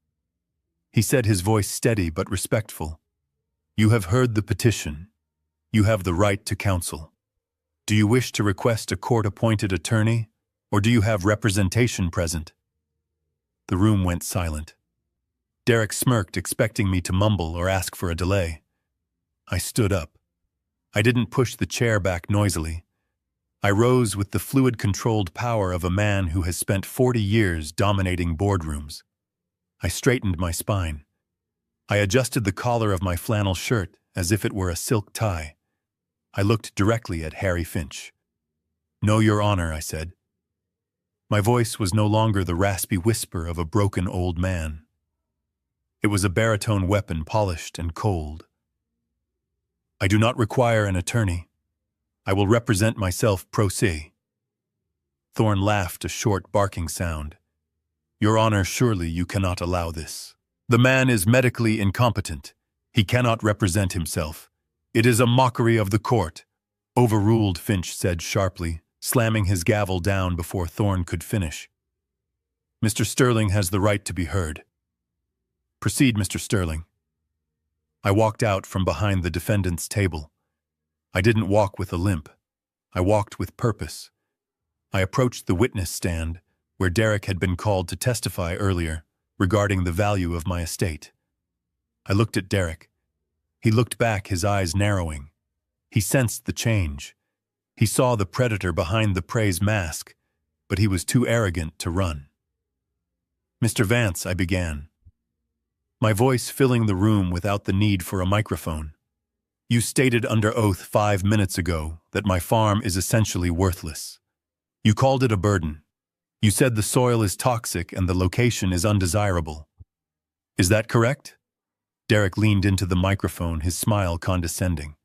he said, his voice steady but respectful. You have heard the petition. You have the right to counsel. Do you wish to request a court-appointed attorney, or do you have representation present? The room went silent. Derek smirked, expecting me to mumble or ask for a delay. I stood up. I didn't push the chair back noisily. I rose with the fluid-controlled power of a man who has spent 40 years dominating boardrooms. I straightened my spine. I adjusted the collar of my flannel shirt as if it were a silk tie. I looked directly at Harry Finch. No, Your Honor, I said. My voice was no longer the raspy whisper of a broken old man. It was a baritone weapon, polished and cold. I do not require an attorney. I will represent myself pro se. Thorne laughed, a short barking sound. Your Honor, surely you cannot allow this. The man is medically incompetent. He cannot represent himself. It is a mockery of the court. Overruled, Finch said sharply, slamming his gavel down before Thorne could finish. Mr. Sterling has the right to be heard. Proceed, Mr. Sterling. I walked out from behind the defendant's table. I didn't walk with a limp. I walked with purpose. I approached the witness stand, where Derek had been called to testify earlier regarding the value of my estate. I looked at Derek. He looked back, his eyes narrowing. He sensed the change. He saw the predator behind the prey's mask, but he was too arrogant to run. Mr. Vance, I began, my voice filling the room without the need for a microphone. You stated under oath 5 minutes ago that my farm is essentially worthless. You called it a burden. You said the soil is toxic and the location is undesirable. Is that correct? Derek leaned into the microphone, his smile condescending.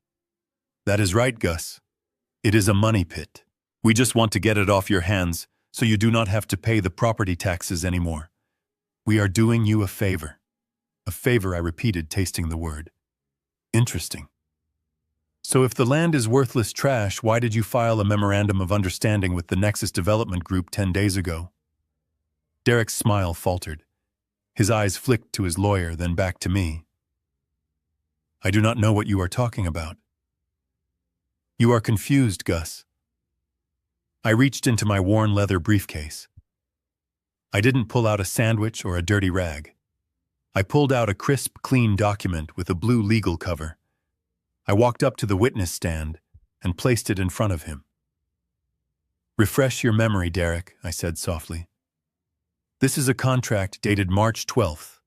That is right, Gus. It is a money pit. We just want to get it off your hands so you do not have to pay the property taxes anymore. We are doing you a favor. A favor, I repeated, tasting the word. Interesting. So if the land is worthless trash, why did you file a memorandum of understanding with the Nexus Development Group 10 days ago? Derek's smile faltered. His eyes flicked to his lawyer, then back to me. I do not know what you are talking about. You are confused, Gus. I reached into my worn leather briefcase. I didn't pull out a sandwich or a dirty rag. I pulled out a crisp, clean document with a blue legal cover. I walked up to the witness stand and placed it in front of him. Refresh your memory, Derek, I said softly. This is a contract dated March 12th.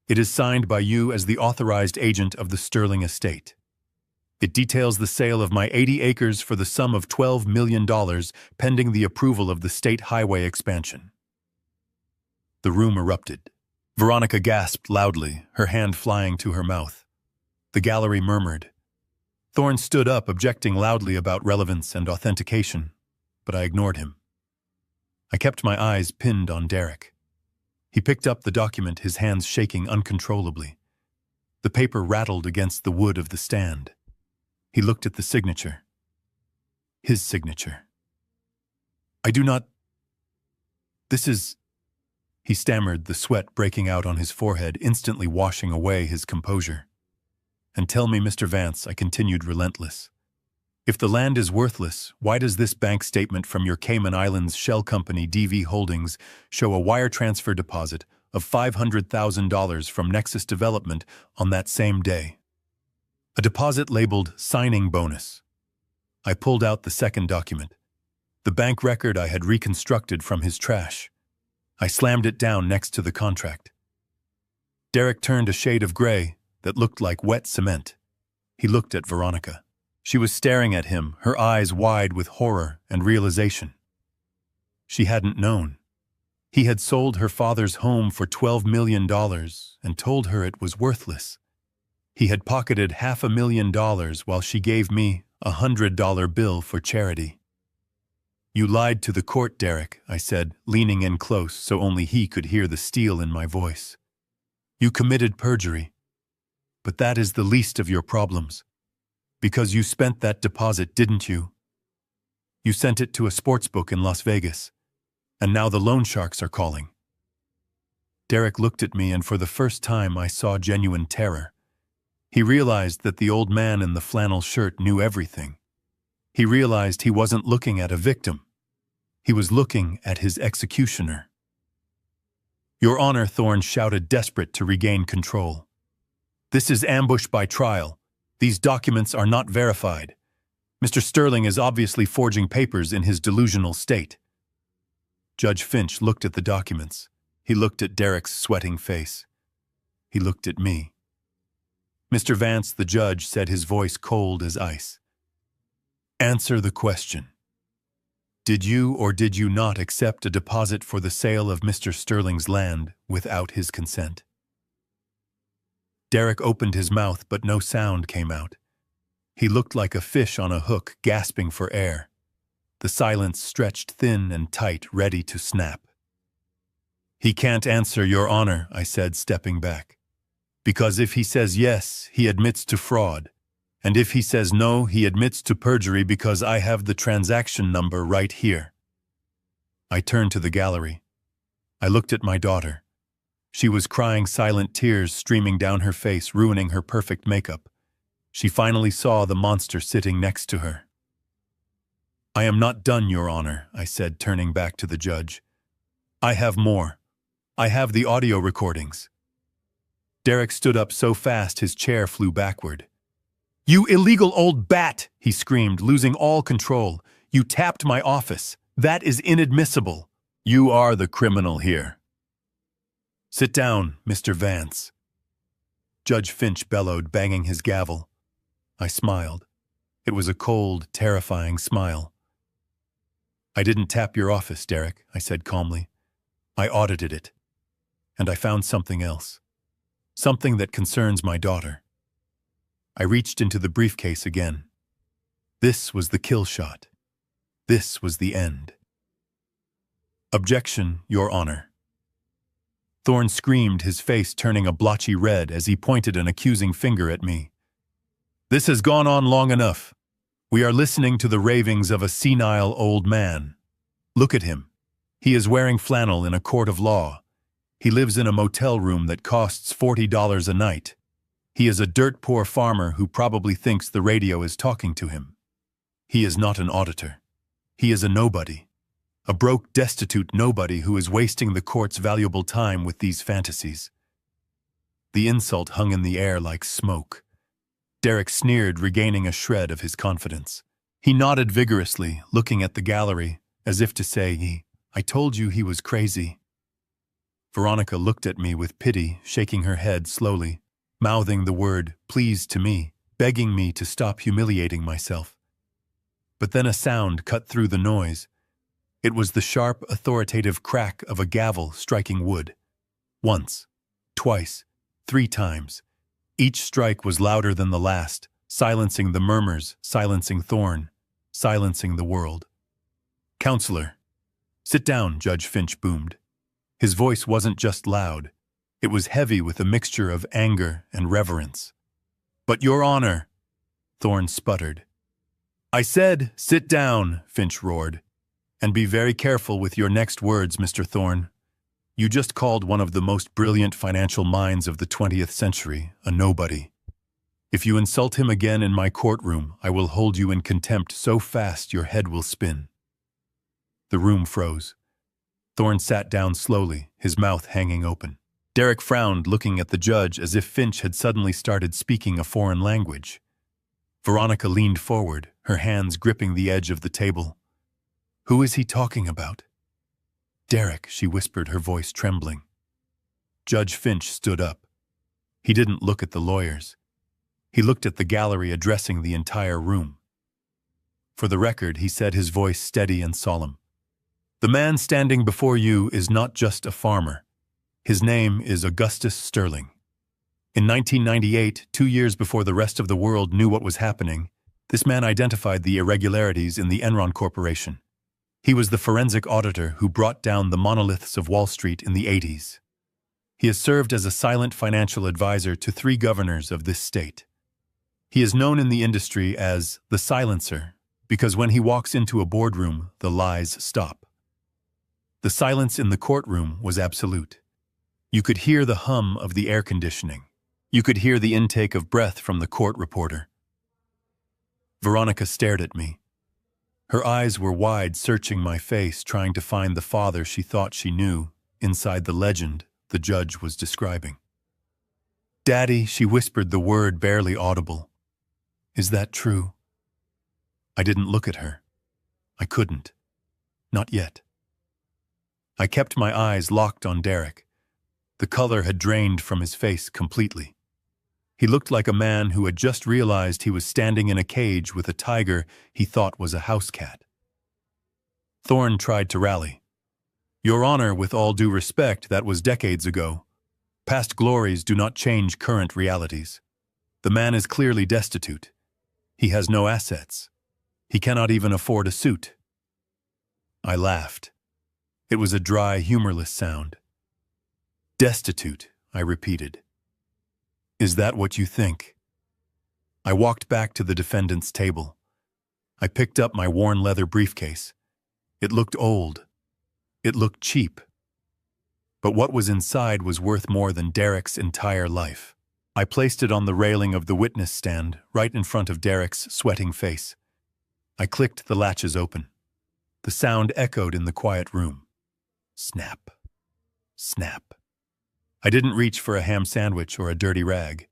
It is signed by you as the authorized agent of the Sterling estate. It details the sale of my 80 acres for the sum of $12 million pending the approval of the state highway expansion. The room erupted. Veronica gasped loudly, her hand flying to her mouth. The gallery murmured. Thorne stood up, objecting loudly about relevance and authentication, but I ignored him. I kept my eyes pinned on Derek. He picked up the document, his hands shaking uncontrollably. The paper rattled against the wood of the stand. He looked at the signature. His signature. I do not... This is—" he stammered, the sweat breaking out on his forehead, instantly washing away his composure. "And tell me, Mr. Vance," I continued, relentless, "if the land is worthless, why does this bank statement from your Cayman Islands shell company DV Holdings show a wire transfer deposit of $500,000 from Nexus Development on that same day? A deposit labeled signing bonus." I pulled out the second document, the bank record I had reconstructed from his trash. I slammed it down next to the contract. Derek turned a shade of gray that looked like wet cement. He looked at Veronica. She was staring at him, her eyes wide with horror and realization. She hadn't known. He had sold her father's home for $12 million and told her it was worthless. He had pocketed $500,000 while she gave me a $100 bill for charity. "You lied to the court, Derek," I said, leaning in close so only he could hear the steel in my voice. "You committed perjury. But that is the least of your problems. Because you spent that deposit, didn't you? You sent it to a sportsbook in Las Vegas, and now the loan sharks are calling." Derek looked at me, and for the first time I saw genuine terror. He realized that the old man in the flannel shirt knew everything. He realized he wasn't looking at a victim. He was looking at his executioner. "Your Honor," Thorne shouted, desperate to regain control. "This is ambush by trial. These documents are not verified. Mr. Sterling is obviously forging papers in his delusional state." Judge Finch looked at the documents. He looked at Derek's sweating face. He looked at me. "Mr. Vance," the judge said, his voice cold as ice, "answer the question. Did you or did you not accept a deposit for the sale of Mr. Sterling's land without his consent?" Derek opened his mouth, but no sound came out. He looked like a fish on a hook, gasping for air. The silence stretched thin and tight, ready to snap. "He can't answer, Your Honor," I said, stepping back. "Because if he says yes, he admits to fraud. And if he says no, he admits to perjury because I have the transaction number right here." I turned to the gallery. I looked at my daughter. She was crying, silent tears streaming down her face, ruining her perfect makeup. She finally saw the monster sitting next to her. "I am not done, Your Honor," I said, turning back to the judge. "I have more. I have the audio recordings." Derek stood up so fast his chair flew backward. "You illegal old bat!" he screamed, losing all control. "You tapped my office. That is inadmissible. You are the criminal here." "Sit down, Mr. Vance." Judge Finch bellowed, banging his gavel. I smiled. It was a cold, terrifying smile. "I didn't tap your office, Derek," I said calmly. "I audited it. And I found something else. Something that concerns my daughter." I reached into the briefcase again. This was the kill shot. This was the end. "Objection, Your Honor." Thorne screamed, his face turning a blotchy red as he pointed an accusing finger at me. "This has gone on long enough. We are listening to the ravings of a senile old man. Look at him. He is wearing flannel in a court of law. He lives in a motel room that costs $40 a night. He is a dirt-poor farmer who probably thinks the radio is talking to him. He is not an auditor. He is a nobody. A broke, destitute nobody who is wasting the court's valuable time with these fantasies." The insult hung in the air like smoke. Derek sneered, regaining a shred of his confidence. He nodded vigorously, looking at the gallery, as if to say, I told you he was crazy." Veronica looked at me with pity, shaking her head slowly, mouthing the word, "please," to me, begging me to stop humiliating myself. But then a sound cut through the noise. It was the sharp, authoritative crack of a gavel striking wood. Once, twice, 3 times. Each strike was louder than the last, silencing the murmurs, silencing Thorne, silencing the world. "Counselor." "Sit down," Judge Finch boomed. His voice wasn't just loud. It was heavy with a mixture of anger and reverence. "But Your Honor," Thorne sputtered. "I said, sit down," Finch roared. And be very careful with your next words, Mr. Thorne. You just called one of the most brilliant financial minds of the 20th century a nobody. If you insult him again in my courtroom, I will hold you in contempt so fast your head will spin." The room froze. Thorne sat down slowly, his mouth hanging open. Derek frowned, looking at the judge as if Finch had suddenly started speaking a foreign language. Veronica leaned forward, her hands gripping the edge of the table. "Who is he talking about?" "Derek," she whispered, her voice trembling. Judge Finch stood up. He didn't look at the lawyers. He looked at the gallery, addressing the entire room. For the record, he said, his voice steady and solemn, "The man standing before you is not just a farmer. His name is Augustus Sterling. In 1998, 2 years before the rest of the world knew what was happening, this man identified the irregularities in the Enron Corporation. He was the forensic auditor who brought down the monoliths of Wall Street in the 80s. He has served as a silent financial advisor to 3 governors of this state. He is known in the industry as the silencer because when he walks into a boardroom, the lies stop. The silence in the courtroom was absolute. You could hear the hum of the air conditioning. You could hear the intake of breath from the court reporter." Veronica stared at me. Her eyes were wide, searching my face, trying to find the father she thought she knew inside the legend the judge was describing. "Daddy," she whispered the word barely audible. "Is that true?" I didn't look at her. I couldn't. Not yet. I kept my eyes locked on Derek. The color had drained from his face completely. He looked like a man who had just realized he was standing in a cage with a tiger he thought was a house cat. Thorne tried to rally. "Your Honor, with all due respect, that was decades ago. Past glories do not change current realities. The man is clearly destitute. He has no assets. He cannot even afford a suit." I laughed. It was a dry, humorless sound. "Destitute," I repeated. "Is that what you think?" I walked back to the defendant's table. I picked up my worn leather briefcase. It looked old. It looked cheap. But what was inside was worth more than Derek's entire life. I placed it on the railing of the witness stand, right in front of Derek's sweating face. I clicked the latches open. The sound echoed in the quiet room. Snap. Snap. I didn't reach for a ham sandwich or a dirty rag.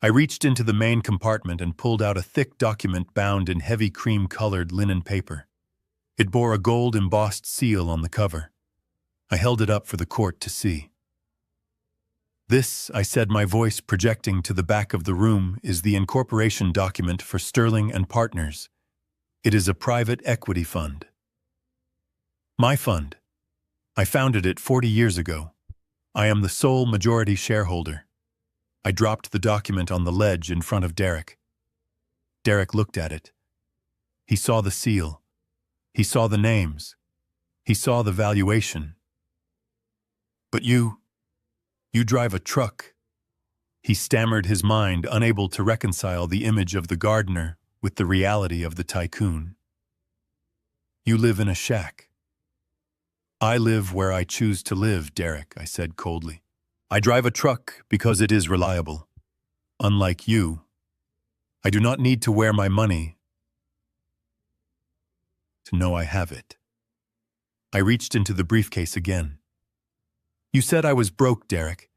I reached into the main compartment and pulled out a thick document bound in heavy cream-colored linen paper. It bore a gold-embossed seal on the cover. I held it up for the court to see. "This," I said, my voice projecting to the back of the room, "is the incorporation document for Sterling and Partners. It is a private equity fund. My fund. I founded it 40 years ago. I am the sole majority shareholder." I dropped the document on the ledge in front of Derek. Derek looked at it. He saw the seal. He saw the names. He saw the valuation. "But you drive a truck." He stammered, his mind unable to reconcile the image of the gardener with the reality of the tycoon. "You live in a shack." "I live where I choose to live, Derek," I said coldly. "I drive a truck because it is reliable. Unlike you, I do not need to wear my money to know I have it." I reached into the briefcase again. "You said I was broke, Derek.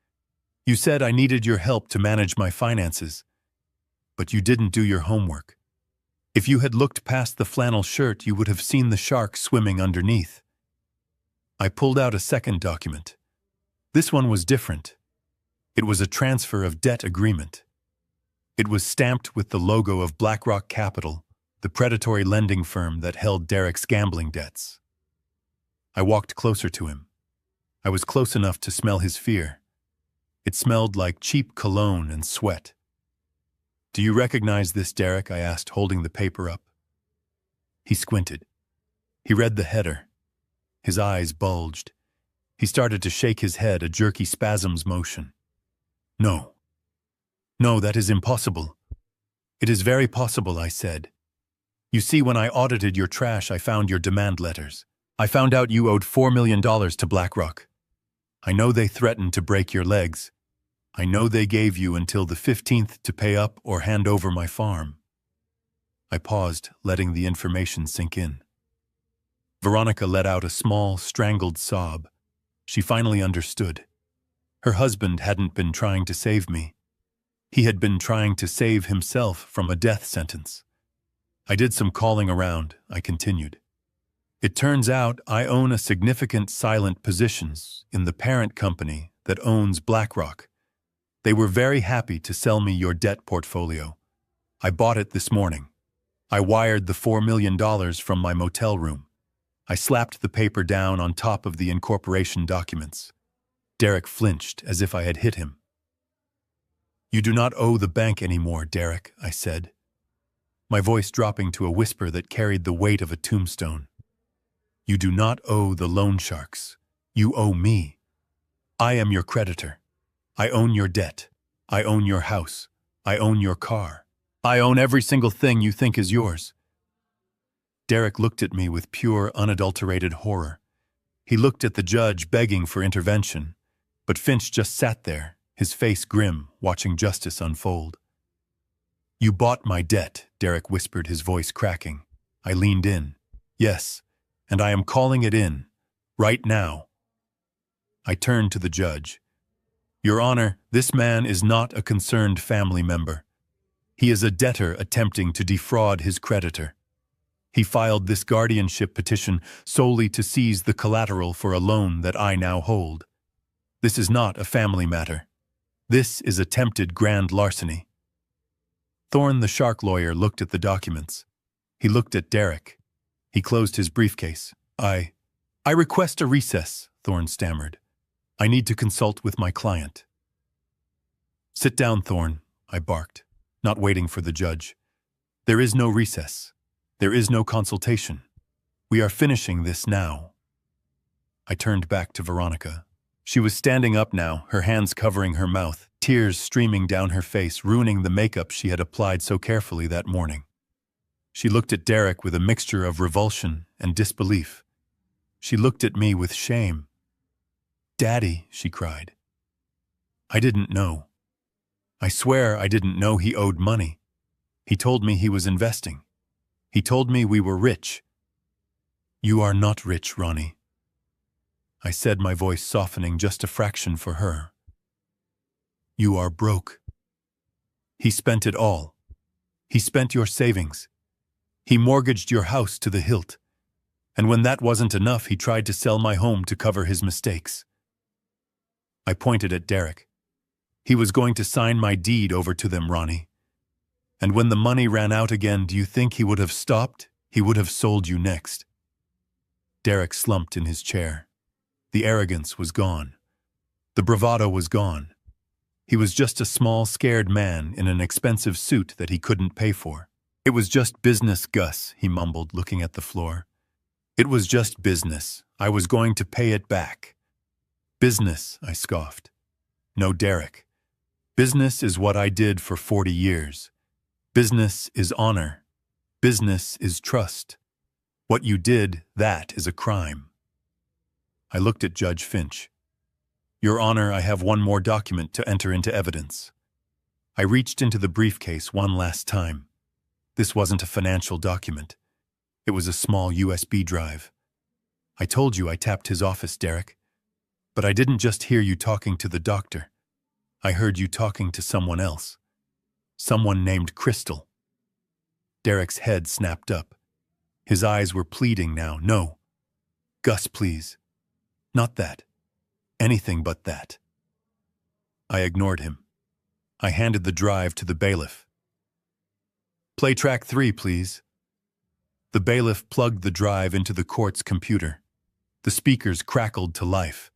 You said I needed your help to manage my finances. But you didn't do your homework. If you had looked past the flannel shirt, you would have seen the shark swimming underneath." I pulled out a second document. This one was different. It was a transfer of debt agreement. It was stamped with the logo of BlackRock Capital, the predatory lending firm that held Derek's gambling debts. I walked closer to him. I was close enough to smell his fear. It smelled like cheap cologne and sweat. "Do you recognize this, Derek?" I asked, holding the paper up. He squinted. He read the header. His eyes bulged. He started to shake his head, a jerky spasms motion. "No. No, that is impossible." "It is very possible," I said. "You see, when I audited your trash, I found your demand letters. I found out you owed $4 million to BlackRock. I know they threatened to break your legs. I know they gave you until the 15th to pay up or hand over my farm." I paused, letting the information sink in. Veronica let out a small, strangled sob. She finally understood. Her husband hadn't been trying to save me. He had been trying to save himself from a death sentence. I did some calling around, I continued. It turns out I own a significant silent positions in the parent company that owns BlackRock. They were very happy to sell me your debt portfolio. I bought it this morning. I wired the $4 million from my motel room. I slapped the paper down on top of the incorporation documents. Derek flinched as if I had hit him. "You do not owe the bank anymore, Derek," I said, my voice dropping to a whisper that carried the weight of a tombstone. "You do not owe the loan sharks. You owe me. I am your creditor. I own your debt. I own your house. I own your car. I own every single thing you think is yours." Derek looked at me with pure, unadulterated horror. He looked at the judge begging for intervention, but Finch just sat there, his face grim, watching justice unfold. "You bought my debt," Derek whispered, his voice cracking. I leaned in. "Yes, and I am calling it in, right now." I turned to the judge. "Your Honor, this man is not a concerned family member. He is a debtor attempting to defraud his creditor. He filed this guardianship petition solely to seize the collateral for a loan that I now hold. This is not a family matter. This is attempted grand larceny." Thorne, the shark lawyer, looked at the documents. He looked at Derek. He closed his briefcase. I request a recess," Thorne stammered. "I need to consult with my client." "Sit down, Thorne," I barked, not waiting for the judge. "There is no recess. There is no consultation. We are finishing this now." I turned back to Veronica. She was standing up now, her hands covering her mouth, tears streaming down her face, ruining the makeup she had applied so carefully that morning. She looked at Derek with a mixture of revulsion and disbelief. She looked at me with shame. "Daddy," she cried. "I didn't know. I swear I didn't know he owed money. He told me he was investing. He told me we were rich." "You are not rich, Ronnie," I said, my voice softening just a fraction for her. "You are broke. He spent it all. He spent your savings. He mortgaged your house to the hilt. And when that wasn't enough, he tried to sell my home to cover his mistakes." I pointed at Derek. "He was going to sign my deed over to them, Ronnie. And when the money ran out again, do you think he would have stopped? He would have sold you next." Derek slumped in his chair. The arrogance was gone. The bravado was gone. He was just a small, scared man in an expensive suit that he couldn't pay for. "It was just business, Gus," he mumbled, looking at the floor. "It was just business. I was going to pay it back." "Business," I scoffed. "No, Derek. Business is what I did for 40 years. Business is honor. Business is trust. What you did, that is a crime." I looked at Judge Finch. "Your Honor, I have one more document to enter into evidence." I reached into the briefcase one last time. This wasn't a financial document. It was a small USB drive. "I told you I tapped his office, Derek. But I didn't just hear you talking to the doctor. I heard you talking to someone else. Someone named Crystal." Derek's head snapped up. His eyes were pleading now. "No. Gus, please. Not that. Anything but that." I ignored him. I handed the drive to the bailiff. "Play track 3, please." The bailiff plugged the drive into the court's computer. The speakers crackled to life.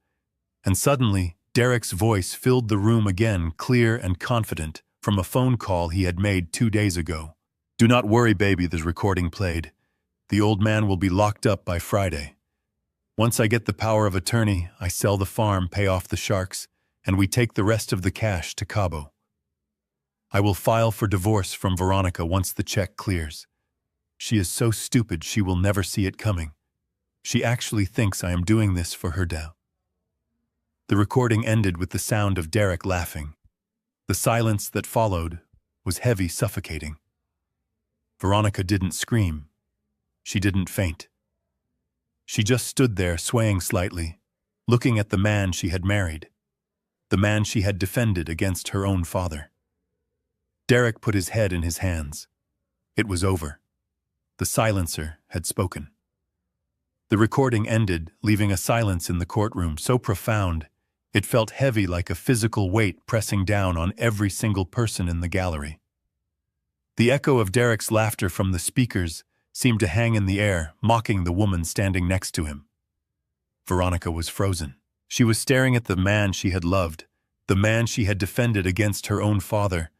And suddenly, Derek's voice filled the room again, clear and confident, from a phone call he had made 2 days ago. "Do not worry, baby," the recording played. "The old man will be locked up by Friday. Once I get the power of attorney, I sell the farm, pay off the sharks, and we take the rest of the cash to Cabo. I will file for divorce from Veronica once the check clears. She is so stupid she will never see it coming. She actually thinks I am doing this for her now. The recording ended with the sound of Derek laughing. The silence that followed was heavy, suffocating. Veronica didn't scream. She didn't faint. She just stood there, swaying slightly, looking at the man she had married, the man she had defended against her own father. Derek put his head in his hands. It was over. The silencer had spoken. The recording ended, leaving a silence in the courtroom so profound it felt heavy, like a physical weight pressing down on every single person in the gallery. The echo of Derek's laughter from the speakers seemed to hang in the air, mocking the woman standing next to him. Veronica was frozen. She was staring at the man she had loved, the man she had defended against her own father,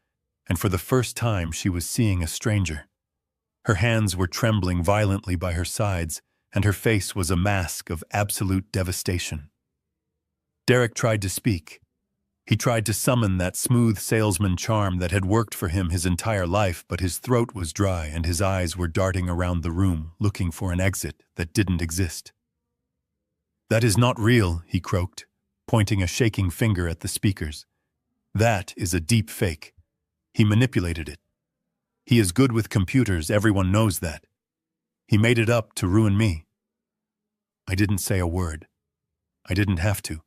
and for the first time she was seeing a stranger. Her hands were trembling violently by her sides, and her face was a mask of absolute devastation. Derek tried to speak. He tried to summon that smooth salesman charm that had worked for him his entire life, but his throat was dry and his eyes were darting around the room, looking for an exit that didn't exist. "That is not real," he croaked, pointing a shaking finger at the speakers. "That is a deep fake. He manipulated it. He is good with computers, everyone knows that. He made it up to ruin me." I didn't say a word. I didn't have to.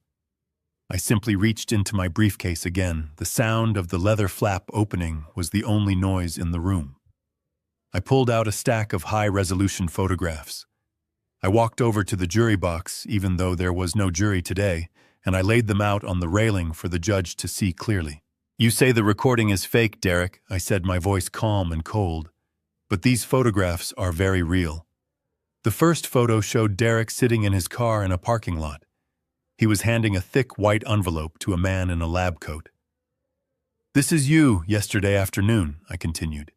I simply reached into my briefcase again. The sound of the leather flap opening was the only noise in the room. I pulled out a stack of high-resolution photographs. I walked over to the jury box, even though there was no jury today, and I laid them out on the railing for the judge to see clearly. "You say the recording is fake, Derek," I said, my voice calm and cold. "But these photographs are very real." The first photo showed Derek sitting in his car in a parking lot. He was handing a thick white envelope to a man in a lab coat. "This is you yesterday afternoon," I continued.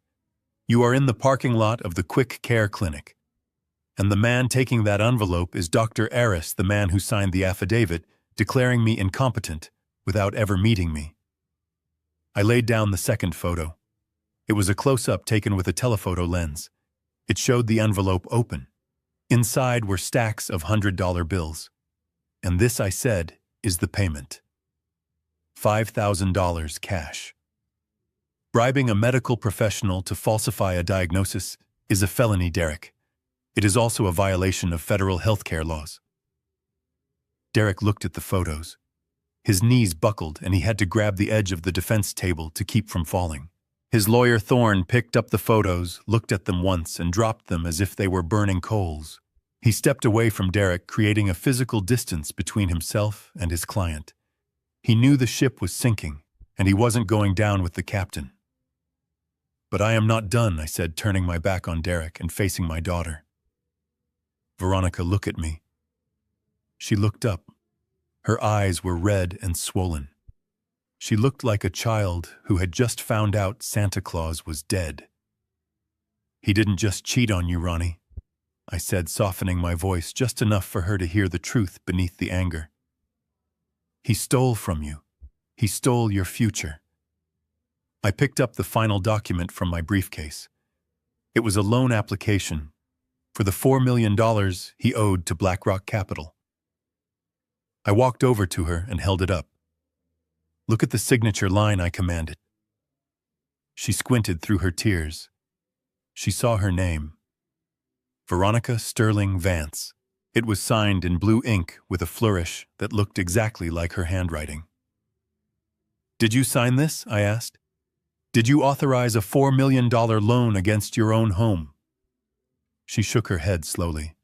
"You are in the parking lot of the Quick Care Clinic. And the man taking that envelope is Dr. Aris, the man who signed the affidavit, declaring me incompetent without ever meeting me." I laid down the second photo. It was a close-up taken with a telephoto lens. It showed the envelope open. Inside were stacks of $100 bills. "And this," I said, "is the payment. $5,000 cash." Bribing a medical professional to falsify a diagnosis is a felony, Derek. It is also a violation of federal healthcare laws. Derek looked at the photos. His knees buckled and he had to grab the edge of the defense table to keep from falling. His lawyer Thorne picked up the photos, looked at them once, and dropped them as if they were burning coals. He stepped away from Derek, creating a physical distance between himself and his client. He knew the ship was sinking, and he wasn't going down with the captain. "But I am not done," I said, turning my back on Derek and facing my daughter. "Veronica, look at me." She looked up. Her eyes were red and swollen. She looked like a child who had just found out Santa Claus was dead. "He didn't just cheat on you, Ronnie," I said, softening my voice just enough for her to hear the truth beneath the anger. "He stole from you. He stole your future." I picked up the final document from my briefcase. It was a loan application for the $4 million he owed to BlackRock Capital. I walked over to her and held it up. "Look at the signature line," I commanded. She squinted through her tears. She saw her name. Veronica Sterling Vance. It was signed in blue ink with a flourish that looked exactly like her handwriting. "Did you sign this?" I asked. "Did you authorize a $4 million loan against your own home?" She shook her head slowly.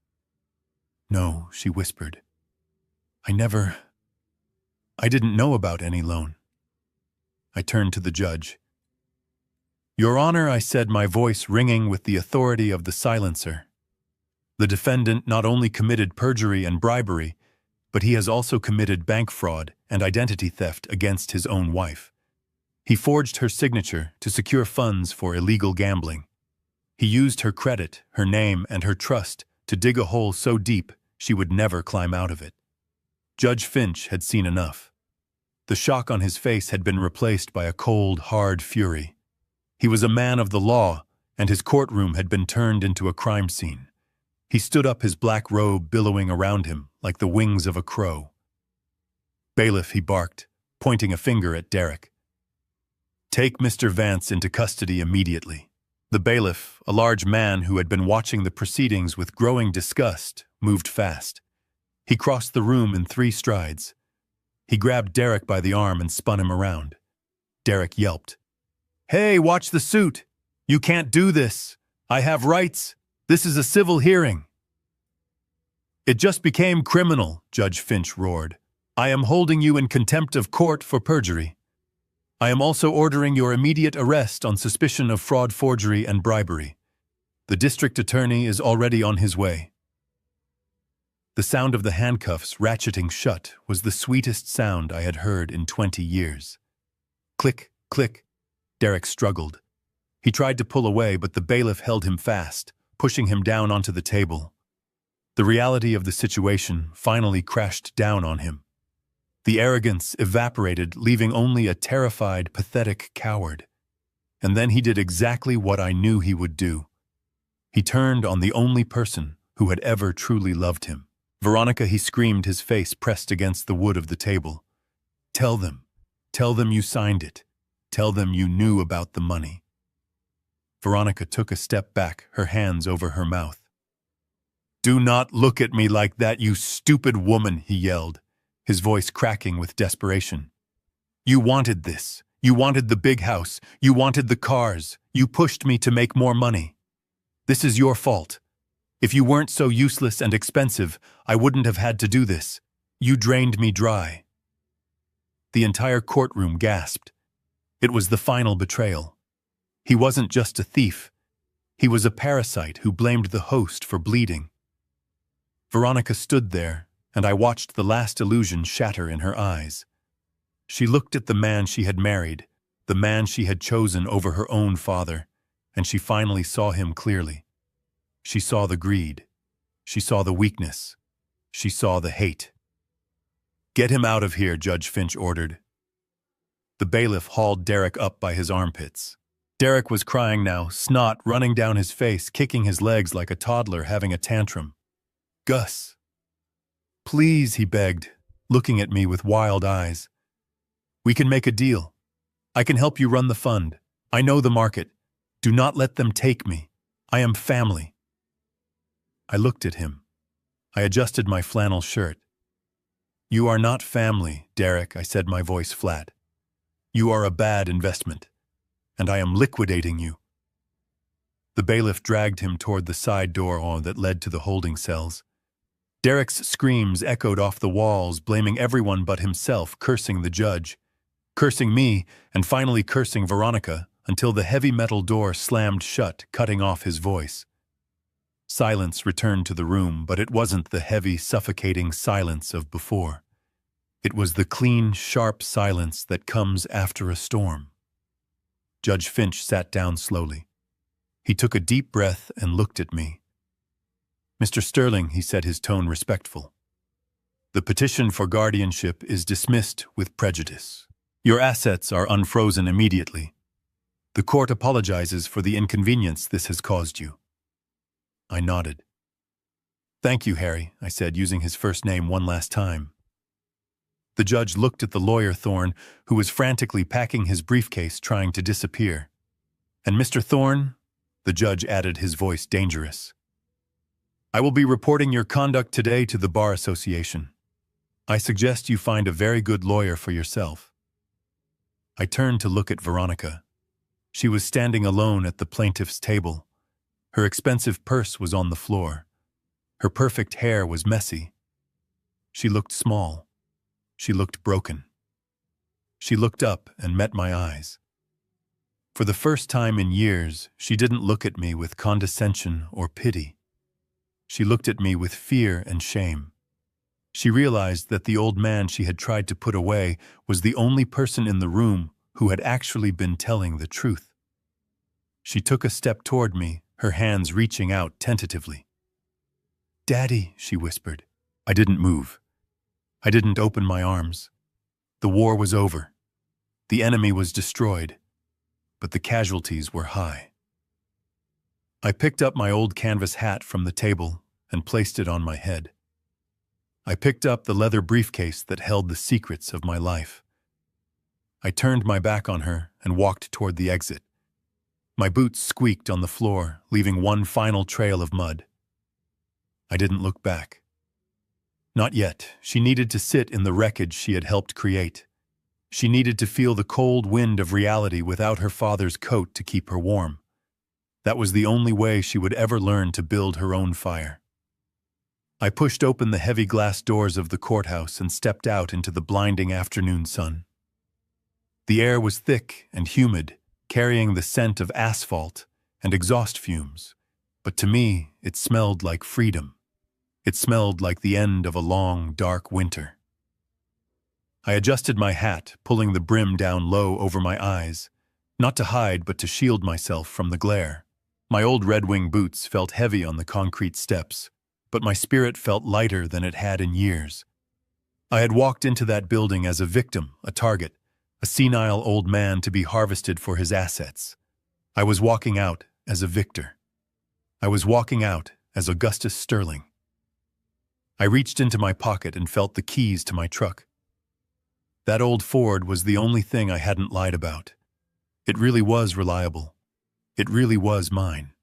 "No," she whispered. I didn't know about any loan." I turned to the judge. "Your Honor," I said, my voice ringing with the authority of the silencer. "The defendant not only committed perjury and bribery, but he has also committed bank fraud and identity theft against his own wife. He forged her signature to secure funds for illegal gambling. He used her credit, her name, and her trust to dig a hole so deep she would never climb out of it." Judge Finch had seen enough. The shock on his face had been replaced by a cold, hard fury. He was a man of the law, and his courtroom had been turned into a crime scene. He stood up, his black robe billowing around him like the wings of a crow. "Bailiff," he barked, pointing a finger at Derek. "Take Mr. Vance into custody immediately." The bailiff, a large man who had been watching the proceedings with growing disgust, moved fast. He crossed the room in 3 strides. He grabbed Derek by the arm and spun him around. Derek yelped. "Hey, watch the suit! You can't do this! I have rights! This is a civil hearing!" "It just became criminal," Judge Finch roared. "I am holding you in contempt of court for perjury. I am also ordering your immediate arrest on suspicion of fraud, forgery, and bribery. The district attorney is already on his way." The sound of the handcuffs ratcheting shut was the sweetest sound I had heard in 20 years. Click, click. Derek struggled. He tried to pull away, but the bailiff held him fast, pushing him down onto the table. The reality of the situation finally crashed down on him. The arrogance evaporated, leaving only a terrified, pathetic coward. And then he did exactly what I knew he would do. He turned on the only person who had ever truly loved him. "Veronica," he screamed, his face pressed against the wood of the table. Tell them you signed it. Tell them you knew about the money." Veronica took a step back, her hands over her mouth. "Do not look at me like that, you stupid woman," he yelled, his voice cracking with desperation. "You wanted this. You wanted the big house. You wanted the cars. You pushed me to make more money. This is your fault. If you weren't so useless and expensive, I wouldn't have had to do this. You drained me dry." The entire courtroom gasped. It was the final betrayal. He wasn't just a thief. He was a parasite who blamed the host for bleeding. Veronica stood there, and I watched the last illusion shatter in her eyes. She looked at the man she had married, the man she had chosen over her own father, and she finally saw him clearly. She saw the greed. She saw the weakness. She saw the hate. "Get him out of here," Judge Finch ordered. The bailiff hauled Derek up by his armpits. Derek was crying now, snot running down his face, kicking his legs like a toddler having a tantrum. "Gus, please," he begged, looking at me with wild eyes. "We can make a deal. I can help you run the fund. I know the market. Do not let them take me. I am family." I looked at him. I adjusted my flannel shirt. "You are not family, Derek," I said, my voice flat. "You are a bad investment, and I am liquidating you." The bailiff dragged him toward the side door that led to the holding cells. Derek's screams echoed off the walls, blaming everyone but himself, cursing the judge, cursing me, and finally cursing Veronica, until the heavy metal door slammed shut, cutting off his voice. Silence returned to the room, but it wasn't the heavy, suffocating silence of before. It was the clean, sharp silence that comes after a storm. Judge Finch sat down slowly. He took a deep breath and looked at me. "Mr. Sterling," he said, his tone respectful, "the petition for guardianship is dismissed with prejudice. Your assets are unfrozen immediately. The court apologizes for the inconvenience this has caused you." I nodded. "Thank you, Harry," I said, using his first name one last time. The judge looked at the lawyer Thorne, who was frantically packing his briefcase, trying to disappear. "And Mr. Thorne," the judge added, his voice dangerous, "I will be reporting your conduct today to the Bar Association. I suggest you find a very good lawyer for yourself." I turned to look at Veronica. She was standing alone at the plaintiff's table. Her expensive purse was on the floor. Her perfect hair was messy. She looked small. She looked broken. She looked up and met my eyes. For the first time in years, she didn't look at me with condescension or pity. She looked at me with fear and shame. She realized that the old man she had tried to put away was the only person in the room who had actually been telling the truth. She took a step toward me, her hands reaching out tentatively. "Daddy," she whispered. I didn't move. I didn't open my arms. The war was over. The enemy was destroyed, but the casualties were high. I picked up my old canvas hat from the table and placed it on my head. I picked up the leather briefcase that held the secrets of my life. I turned my back on her and walked toward the exit. My boots squeaked on the floor, leaving one final trail of mud. I didn't look back. Not yet. She needed to sit in the wreckage she had helped create. She needed to feel the cold wind of reality without her father's coat to keep her warm. That was the only way she would ever learn to build her own fire. I pushed open the heavy glass doors of the courthouse and stepped out into the blinding afternoon sun. The air was thick and humid, carrying the scent of asphalt and exhaust fumes, but to me it smelled like freedom. It smelled like the end of a long, dark winter. I adjusted my hat, pulling the brim down low over my eyes, not to hide but to shield myself from the glare. My old Red Wing boots felt heavy on the concrete steps, but my spirit felt lighter than it had in years. I had walked into that building as a victim, a target, a senile old man to be harvested for his assets. I was walking out as a victor. I was walking out as Augustus Sterling. I reached into my pocket and felt the keys to my truck. That old Ford was the only thing I hadn't lied about. It really was reliable. It really was mine.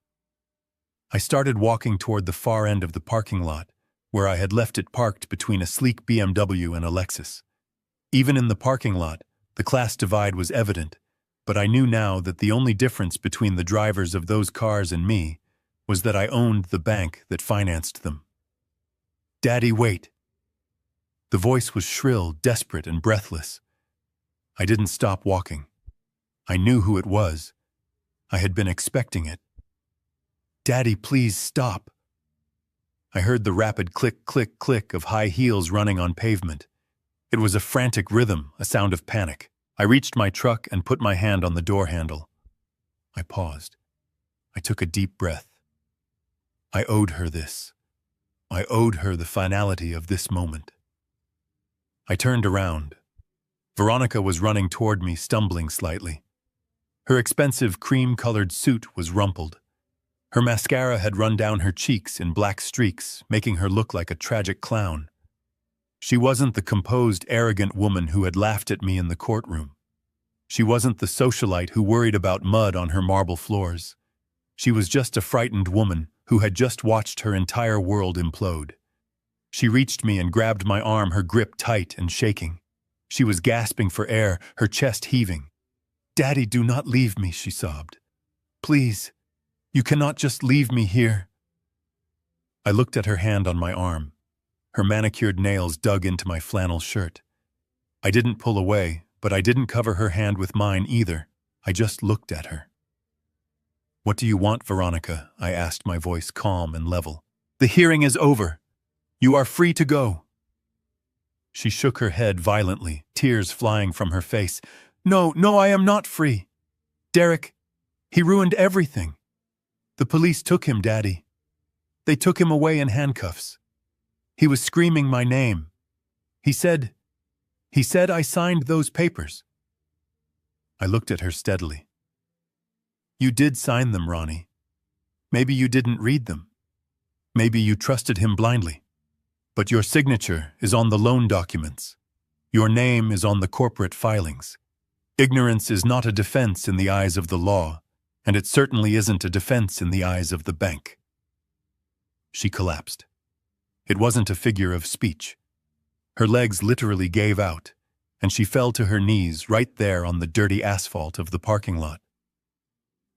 I started walking toward the far end of the parking lot, where I had left it parked between a sleek BMW and a Lexus. Even in the parking lot, the class divide was evident, but I knew now that the only difference between the drivers of those cars and me was that I owned the bank that financed them. "Daddy, wait." The voice was shrill, desperate, and breathless. I didn't stop walking. I knew who it was. I had been expecting it. "Daddy, please stop." I heard the rapid click, click, click of high heels running on pavement. It was a frantic rhythm, a sound of panic. I reached my truck and put my hand on the door handle. I paused. I took a deep breath. I owed her this. I owed her the finality of this moment. I turned around. Veronica was running toward me, stumbling slightly. Her expensive cream-colored suit was rumpled. Her mascara had run down her cheeks in black streaks, making her look like a tragic clown. She wasn't the composed, arrogant woman who had laughed at me in the courtroom. She wasn't the socialite who worried about mud on her marble floors. She was just a frightened woman who had just watched her entire world implode. She reached me and grabbed my arm, her grip tight and shaking. She was gasping for air, her chest heaving. "Daddy, do not leave me," she sobbed. "Please. You cannot just leave me here." I looked at her hand on my arm. Her manicured nails dug into my flannel shirt. I didn't pull away, but I didn't cover her hand with mine either. I just looked at her. "What do you want, Veronica?" I asked, my voice calm and level. "The hearing is over. You are free to go." She shook her head violently, tears flying from her face. No, I am not free. Derek, he ruined everything. The police took him, Daddy. They took him away in handcuffs. He was screaming my name. He said I signed those papers." I looked at her steadily. "You did sign them, Ronnie. Maybe you didn't read them. Maybe you trusted him blindly. But your signature is on the loan documents. Your name is on the corporate filings. Ignorance is not a defense in the eyes of the law, and it certainly isn't a defense in the eyes of the bank." She collapsed. It wasn't a figure of speech. Her legs literally gave out, and she fell to her knees right there on the dirty asphalt of the parking lot.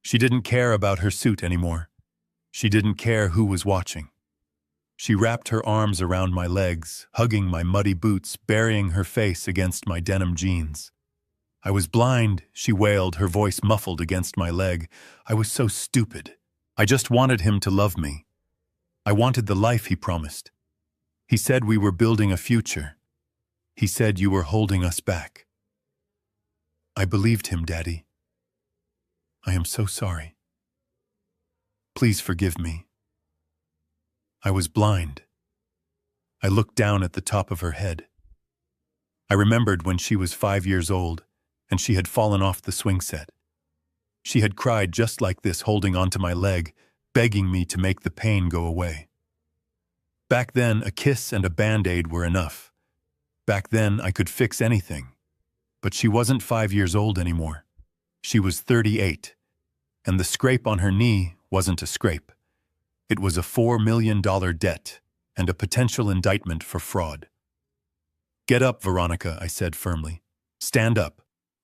She didn't care about her suit anymore. She didn't care who was watching. She wrapped her arms around my legs, hugging my muddy boots, burying her face against my denim jeans. "I was blind," she wailed, her voice muffled against my leg. "I was so stupid. I just wanted him to love me. I wanted the life he promised. He said we were building a future. He said you were holding us back. I believed him, Daddy. I am so sorry. Please forgive me. I was blind." I looked down at the top of her head. I remembered when she was 5 years old and she had fallen off the swing set. She had cried just like this, holding onto my leg, begging me to make the pain go away. Back then, a kiss and a Band-Aid were enough. Back then, I could fix anything. But she wasn't 5 years old anymore. She was 38, and the scrape on her knee wasn't a scrape. It was a $4 million debt and a potential indictment for fraud. "Get up, Veronica," I said firmly. "Stand up.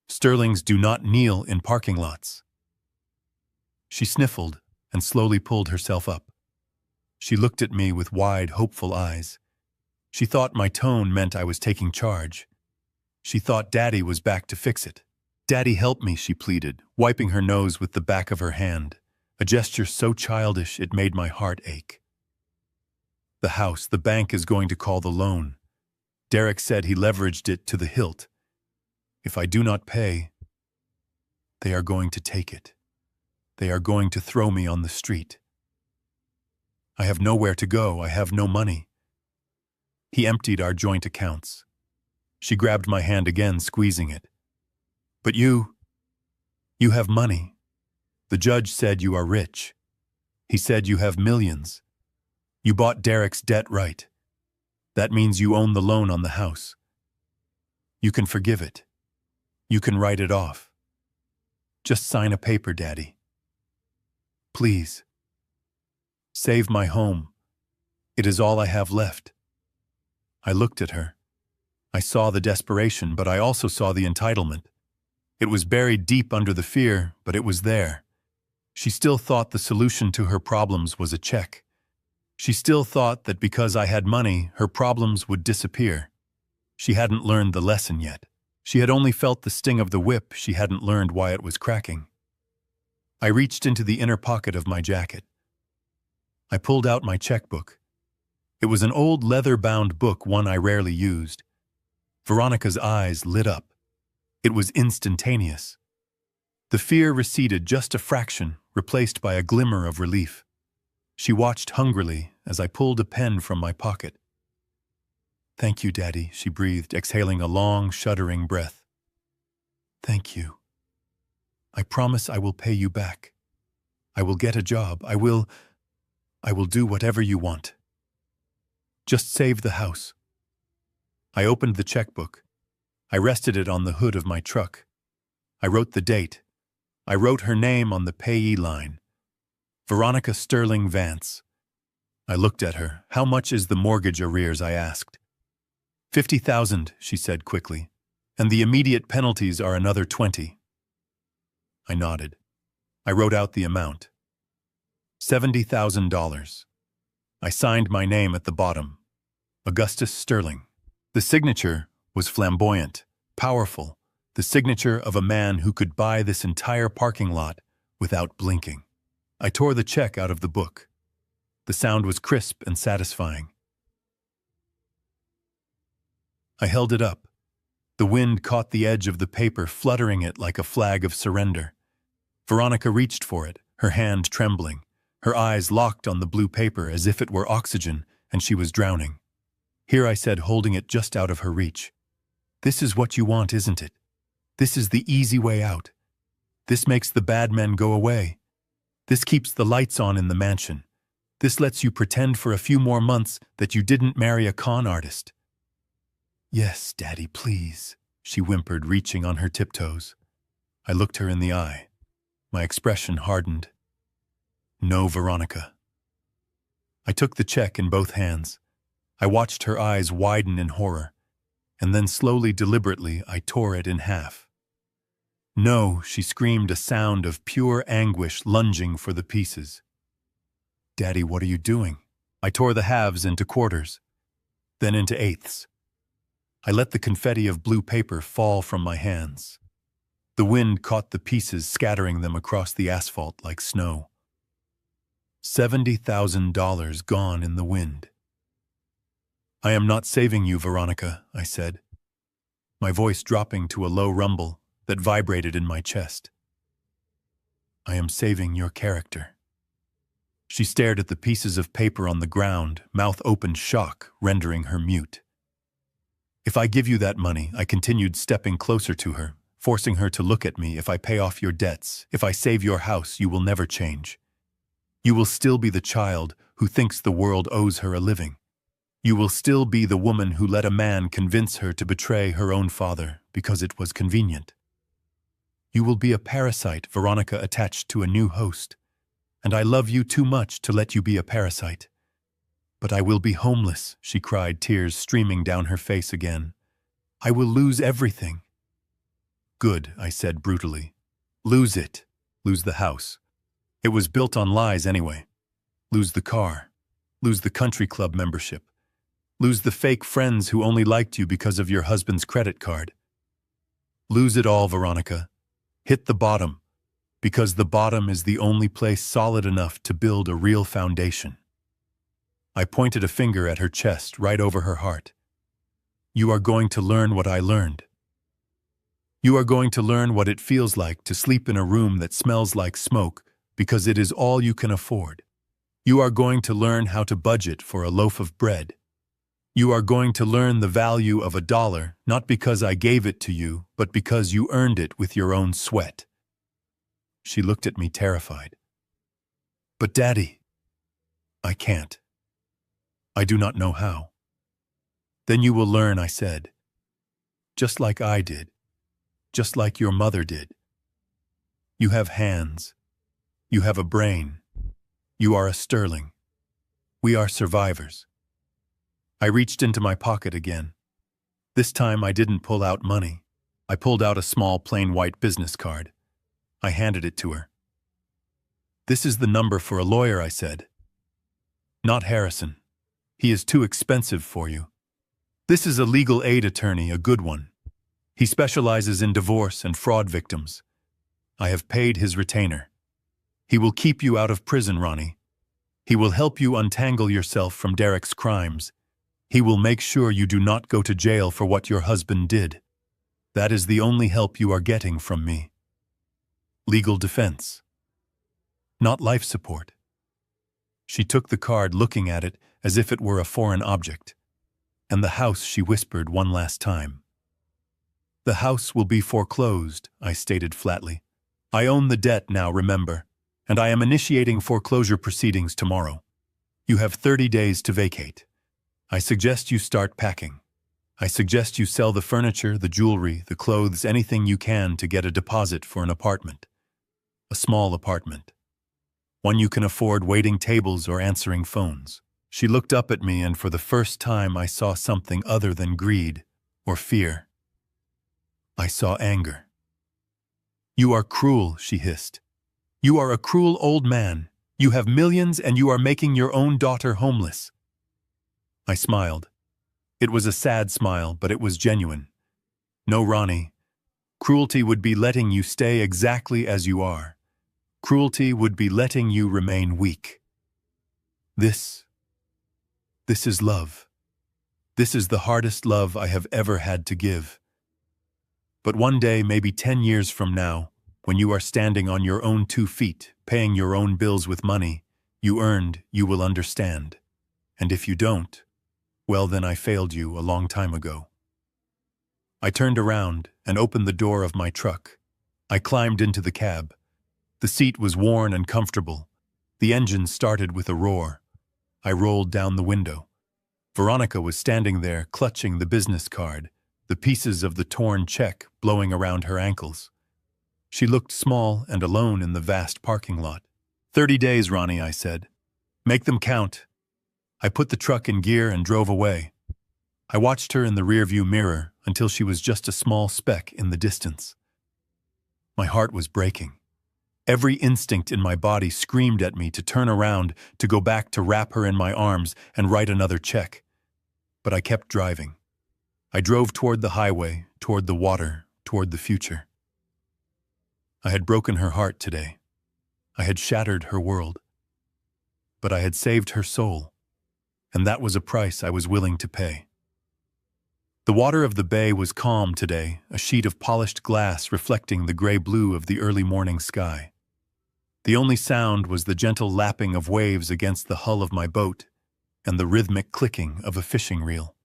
Sterlings do not kneel in parking lots." She sniffled and slowly pulled herself up. She looked at me with wide, hopeful eyes. She thought my tone meant I was taking charge. She thought Daddy was back to fix it. "Daddy, help me," she pleaded, wiping her nose with the back of her hand, a gesture so childish it made my heart ache. "The house, the bank is going to call the loan. Derek said he leveraged it to the hilt. If I do not pay, they are going to take it. They are going to throw me on the street. I have nowhere to go. I have no money." He emptied our joint accounts. She grabbed my hand again, squeezing it. "But you have money. The judge said you are rich. He said you have millions. You bought Derek's debt right. That means you own the loan on the house. You can forgive it. You can write it off. Just sign a paper, Daddy. Please. Save my home. It is all I have left." I looked at her. I saw the desperation, but I also saw the entitlement. It was buried deep under the fear, but it was there. She still thought the solution to her problems was a check. She still thought that because I had money, her problems would disappear. She hadn't learned the lesson yet. She had only felt the sting of the whip. She hadn't learned why it was cracking. I reached into the inner pocket of my jacket. I pulled out my checkbook. It was an old leather-bound book, one I rarely used. Veronica's eyes lit up. It was instantaneous. The fear receded just a fraction, replaced by a glimmer of relief. She watched hungrily as I pulled a pen from my pocket. "Thank you, Daddy," she breathed, exhaling a long, shuddering breath. "Thank you. I promise I will pay you back. I will get a job. I will do whatever you want. Just save the house." I opened the checkbook. I rested it on the hood of my truck. I wrote the date. I wrote her name on the payee line. Veronica Sterling Vance. I looked at her. "How much is the mortgage arrears?" I asked. $50,000, she said quickly, "and the immediate penalties are another 20. I nodded. I wrote out the amount. $70,000. I signed my name at the bottom. Augustus Sterling. The signature was flamboyant, powerful, the signature of a man who could buy this entire parking lot without blinking. I tore the check out of the book. The sound was crisp and satisfying. I held it up. The wind caught the edge of the paper, fluttering it like a flag of surrender. Veronica reached for it, her hand trembling, her eyes locked on the blue paper as if it were oxygen and she was drowning. "Here," I said, holding it just out of her reach. "This is what you want, isn't it? This is the easy way out. This makes the bad men go away. This keeps the lights on in the mansion. This lets you pretend for a few more months that you didn't marry a con artist." "Yes, Daddy, please," she whimpered, reaching on her tiptoes. I looked her in the eye. My expression hardened. "No, Veronica." I took the check in both hands. I watched her eyes widen in horror, and then slowly, deliberately, I tore it in half. "No," she screamed, a sound of pure anguish, lunging for the pieces. "Daddy, what are you doing?" I tore the halves into quarters, then into eighths. I let the confetti of blue paper fall from my hands. The wind caught the pieces, scattering them across the asphalt like snow. $70,000 gone in the wind. "I am not saving you, Veronica," I said, my voice dropping to a low rumble that vibrated in my chest. "I am saving your character." She stared at the pieces of paper on the ground, mouth open, shock rendering her mute. "If I give you that money," I continued, stepping closer to her, forcing her to look at me, "if I pay off your debts, if I save your house, you will never change. You will still be the child who thinks the world owes her a living. You will still be the woman who let a man convince her to betray her own father because it was convenient. You will be a parasite, Veronica, attached to a new host, and I love you too much to let you be a parasite. But I will be homeless, she cried, tears streaming down her face again. I will lose everything. Good, I said brutally. Lose it. Lose the house. It was built on lies anyway. Lose the car. Lose the country club membership. Lose the fake friends who only liked you because of your husband's credit card. Lose it all, Veronica. Hit the bottom, because the bottom is the only place solid enough to build a real foundation. I pointed a finger at her chest, right over her heart. You are going to learn what I learned. You are going to learn what it feels like to sleep in a room that smells like smoke because it is all you can afford. You are going to learn how to budget for a loaf of bread. You are going to learn the value of $1, not because I gave it to you, but because you earned it with your own sweat. She looked at me terrified. But Daddy, I can't. I do not know how. Then you will learn, I said. Just like I did. Just like your mother did. You have hands. You have a brain. You are a sterling. We are survivors. I reached into my pocket again. This time I didn't pull out money. I pulled out a small plain white business card. I handed it to her. This is the number for a lawyer, I said. Not Harrison. He is too expensive for you. This is a legal aid attorney, a good one. He specializes in divorce and fraud victims. I have paid his retainer. He will keep you out of prison, Ronnie. He will help you untangle yourself from Derek's crimes. He will make sure you do not go to jail for what your husband did. That is the only help you are getting from me. Legal defense. Not life support. She took the card, looking at it as if it were a foreign object. And the house, she whispered one last time. The house will be foreclosed, I stated flatly. I own the debt now, remember, and I am initiating foreclosure proceedings tomorrow. You have 30 days to vacate. I suggest you start packing. I suggest you sell the furniture, the jewelry, the clothes, anything you can to get a deposit for an apartment. A small apartment. One you can afford waiting tables or answering phones. She looked up at me, and for the first time I saw something other than greed or fear. I saw anger. You are cruel, she hissed. You are a cruel old man. You have millions and you are making your own daughter homeless. I smiled. It was a sad smile, but it was genuine. No, Ronnie. Cruelty would be letting you stay exactly as you are. Cruelty would be letting you remain weak. This is love. This is the hardest love I have ever had to give. But one day, maybe 10 years from now, when you are standing on your own 2 feet, paying your own bills with money you earned, you will understand. And if you don't, well, then I failed you a long time ago. I turned around and opened the door of my truck. I climbed into the cab. The seat was worn and comfortable. The engine started with a roar. I rolled down the window. Veronica was standing there, clutching the business card, the pieces of the torn check blowing around her ankles. She looked small and alone in the vast parking lot. 30 days, Ronnie, I said. Make them count. I put the truck in gear and drove away. I watched her in the rearview mirror until she was just a small speck in the distance. My heart was breaking. Every instinct in my body screamed at me to turn around, to go back to wrap her in my arms and write another check. But I kept driving. I drove toward the highway, toward the water, toward the future. I had broken her heart today. I had shattered her world. But I had saved her soul. And that was a price I was willing to pay. The water of the bay was calm today, a sheet of polished glass reflecting the gray-blue of the early morning sky. The only sound was the gentle lapping of waves against the hull of my boat and the rhythmic clicking of a fishing reel.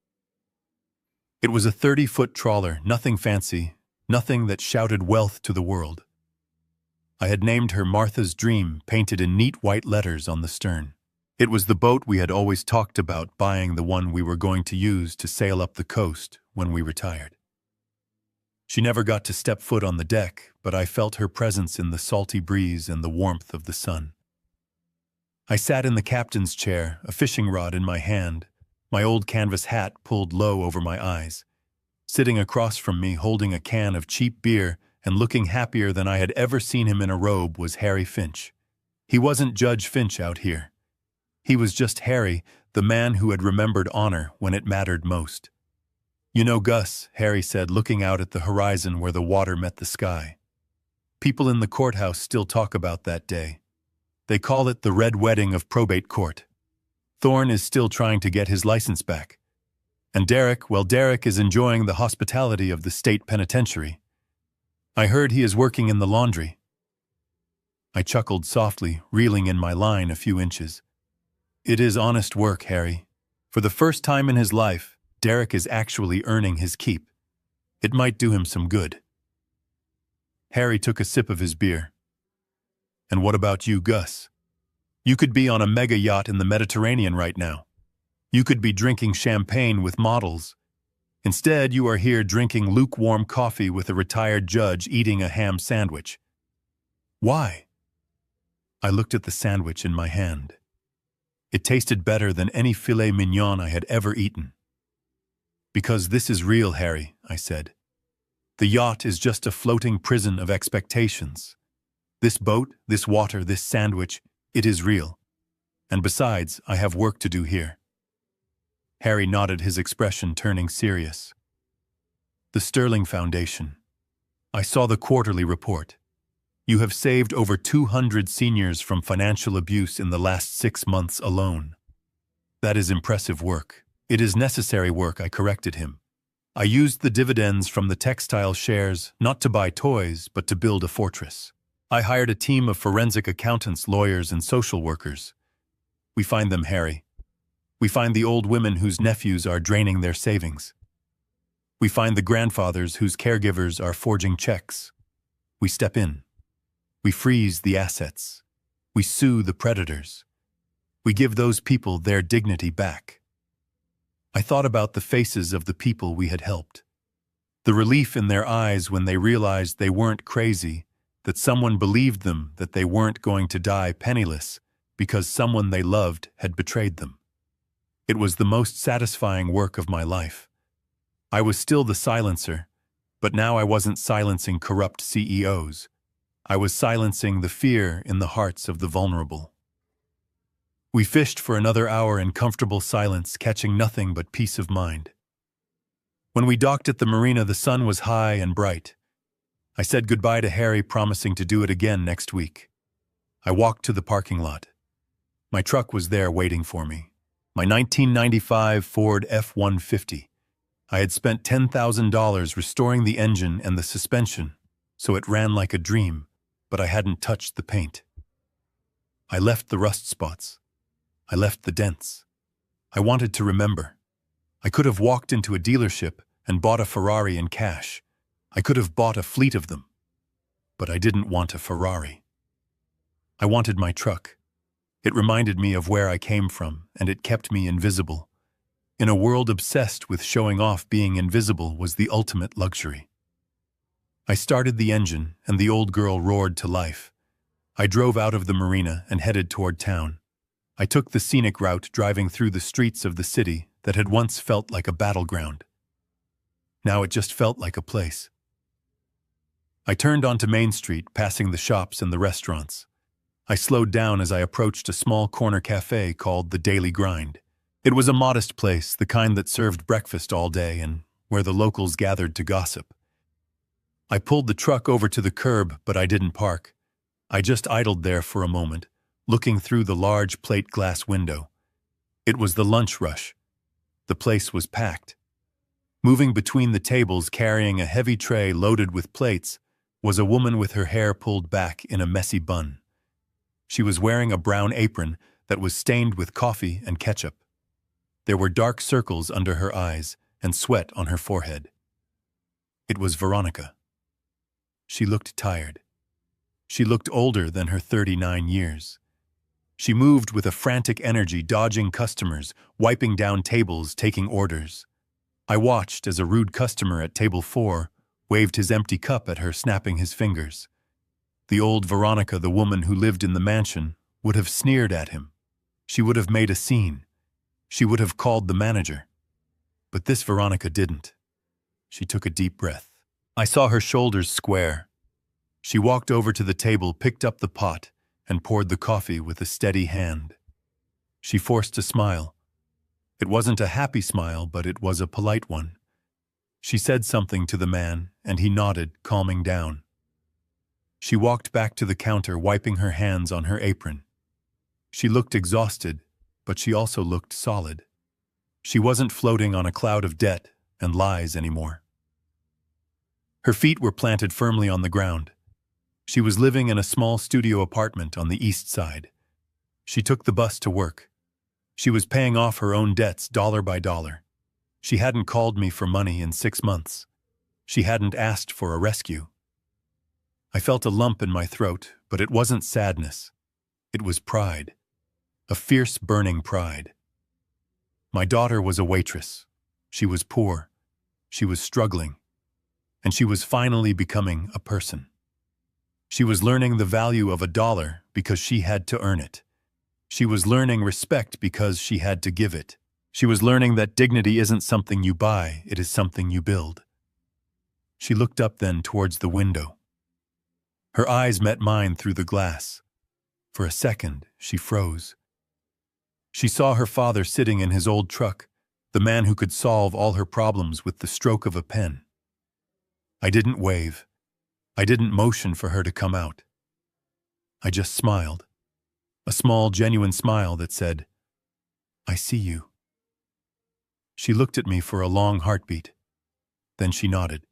It was a 30-foot trawler, nothing fancy, nothing that shouted wealth to the world. I had named her Martha's Dream, painted in neat white letters on the stern. It was the boat we had always talked about buying, the one we were going to use to sail up the coast when we retired. She never got to step foot on the deck, but I felt her presence in the salty breeze and the warmth of the sun. I sat in the captain's chair, a fishing rod in my hand, my old canvas hat pulled low over my eyes. Sitting across from me, holding a can of cheap beer and looking happier than I had ever seen him in a robe, was Harry Finch. He wasn't Judge Finch out here. He was just Harry, the man who had remembered honor when it mattered most. "You know, Gus," Harry said, looking out at the horizon where the water met the sky. "People in the courthouse still talk about that day. They call it the Red Wedding of Probate Court. Thorne is still trying to get his license back. And Derek, well, Derek is enjoying the hospitality of the state penitentiary. I heard he is working in the laundry." I chuckled softly, reeling in my line a few inches. "It is honest work, Harry. For the first time in his life, Derek is actually earning his keep. It might do him some good." Harry took a sip of his beer. "And what about you, Gus? You could be on a mega yacht in the Mediterranean right now. You could be drinking champagne with models. Instead, you are here drinking lukewarm coffee with a retired judge eating a ham sandwich. Why?" I looked at the sandwich in my hand. It tasted better than any filet mignon I had ever eaten. "Because this is real, Harry," I said. "The yacht is just a floating prison of expectations. This boat, this water, this sandwich, it is real. And besides, I have work to do here." Harry nodded, his expression turning serious. "The Sterling Foundation. I saw the quarterly report. You have saved over 200 seniors from financial abuse in the last 6 months alone. That is impressive work. It is necessary work," I corrected him. "I used the dividends from the textile shares not to buy toys, but to build a fortress. I hired a team of forensic accountants, lawyers, and social workers. We find them, Harry. We find the old women whose nephews are draining their savings. We find the grandfathers whose caregivers are forging checks. We step in. We freeze the assets. We sue the predators. We give those people their dignity back." I thought about the faces of the people we had helped. The relief in their eyes when they realized they weren't crazy, that someone believed them, that they weren't going to die penniless because someone they loved had betrayed them. It was the most satisfying work of my life. I was still the silencer, but now I wasn't silencing corrupt CEOs. I was silencing the fear in the hearts of the vulnerable. We fished for another hour in comfortable silence, catching nothing but peace of mind. When we docked at the marina, the sun was high and bright. I said goodbye to Harry, promising to do it again next week. I walked to the parking lot. My truck was there waiting for me. My 1995 Ford F-150. I had spent $10,000 restoring the engine and the suspension, so it ran like a dream, but I hadn't touched the paint. I left the rust spots. I left the dents. I wanted to remember. I could have walked into a dealership and bought a Ferrari in cash. I could have bought a fleet of them. But I didn't want a Ferrari. I wanted my truck. It reminded me of where I came from, and it kept me invisible. In a world obsessed with showing off, being invisible was the ultimate luxury. I started the engine, and the old girl roared to life. I drove out of the marina and headed toward town. I took the scenic route, driving through the streets of the city that had once felt like a battleground. Now it just felt like a place. I turned onto Main Street, passing the shops and the restaurants. I slowed down as I approached a small corner cafe called The Daily Grind. It was a modest place, the kind that served breakfast all day and where the locals gathered to gossip. I pulled the truck over to the curb, but I didn't park. I just idled there for a moment, looking through the large plate glass window. It was the lunch rush. The place was packed. Moving between the tables, carrying a heavy tray loaded with plates, was a woman with her hair pulled back in a messy bun. She was wearing a brown apron that was stained with coffee and ketchup. There were dark circles under her eyes and sweat on her forehead. It was Veronica. She looked tired. She looked older than her 39 years. She moved with a frantic energy, dodging customers, wiping down tables, taking orders. I watched as a rude customer at table 4 waved his empty cup at her, snapping his fingers. The old Veronica, the woman who lived in the mansion, would have sneered at him. She would have made a scene. She would have called the manager. But this Veronica didn't. She took a deep breath. I saw her shoulders square. She walked over to the table, picked up the pot, and poured the coffee with a steady hand. She forced a smile. It wasn't a happy smile, but it was a polite one. She said something to the man, and he nodded, calming down. She walked back to the counter, wiping her hands on her apron. She looked exhausted, but she also looked solid. She wasn't floating on a cloud of debt and lies anymore. Her feet were planted firmly on the ground. She was living in a small studio apartment on the east side. She took the bus to work. She was paying off her own debts dollar by dollar. She hadn't called me for money in 6 months. She hadn't asked for a rescue. I felt a lump in my throat, but it wasn't sadness. It was pride. A fierce, burning pride. My daughter was a waitress. She was poor. She was struggling. And she was finally becoming a person. She was learning the value of $1 because she had to earn it. She was learning respect because she had to give it. She was learning that dignity isn't something you buy, it is something you build. She looked up then towards the window. Her eyes met mine through the glass. For a second, she froze. She saw her father sitting in his old truck, the man who could solve all her problems with the stroke of a pen. I didn't wave. I didn't motion for her to come out. I just smiled. A small, genuine smile that said, "I see you." She looked at me for a long heartbeat. Then she nodded.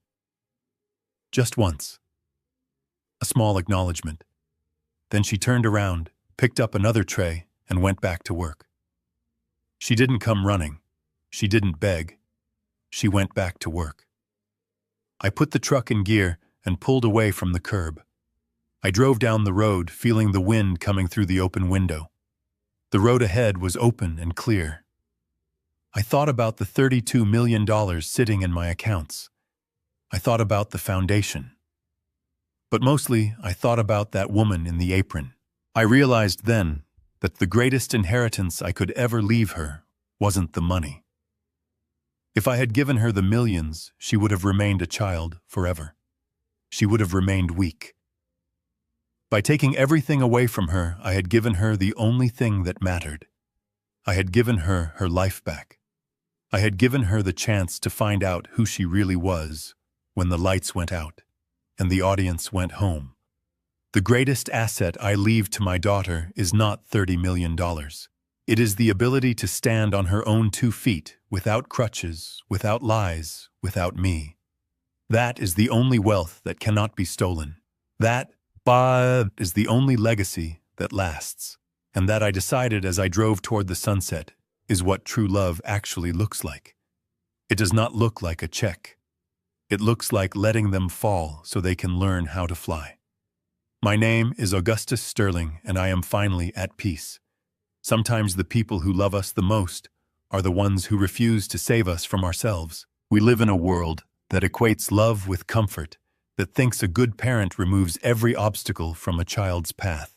Just once. A small acknowledgement. Then she turned around, picked up another tray, and went back to work. She didn't come running. She didn't beg. She went back to work. I put the truck in gear and pulled away from the curb. I drove down the road, feeling the wind coming through the open window. The road ahead was open and clear. I thought about the $32 million sitting in my accounts. I thought about the foundation. But mostly, I thought about that woman in the apron. I realized then that the greatest inheritance I could ever leave her wasn't the money. If I had given her the millions, she would have remained a child forever. She would have remained weak. By taking everything away from her, I had given her the only thing that mattered. I had given her her life back. I had given her the chance to find out who she really was when the lights went out and the audience went home. The greatest asset I leave to my daughter is not $30 million. It is the ability to stand on her own 2 feet, without crutches, without lies, without me. That is the only wealth that cannot be stolen. That is the only legacy that lasts. And that, I decided as I drove toward the sunset, is what true love actually looks like. It does not look like a check. It looks like letting them fall so they can learn how to fly. My name is Augustus Sterling, and I am finally at peace. Sometimes the people who love us the most are the ones who refuse to save us from ourselves. We live in a world that equates love with comfort, that thinks a good parent removes every obstacle from a child's path.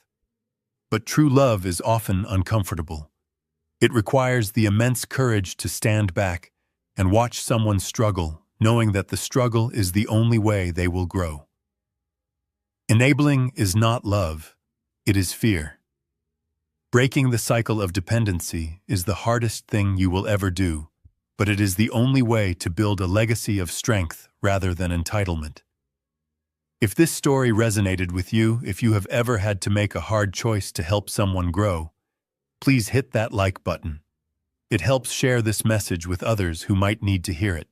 But true love is often uncomfortable. It requires the immense courage to stand back and watch someone struggle, knowing that the struggle is the only way they will grow. Enabling is not love, it is fear. Breaking the cycle of dependency is the hardest thing you will ever do, but it is the only way to build a legacy of strength rather than entitlement. If this story resonated with you, if you have ever had to make a hard choice to help someone grow, please hit that like button. It helps share this message with others who might need to hear it.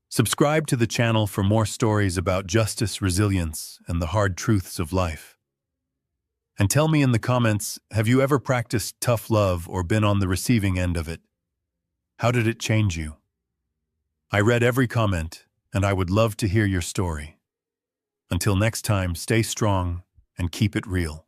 Subscribe to the channel for more stories about justice, resilience, and the hard truths of life. And tell me in the comments, have you ever practiced tough love or been on the receiving end of it? How did it change you? I read every comment, and I would love to hear your story. Until next time, stay strong and keep it real.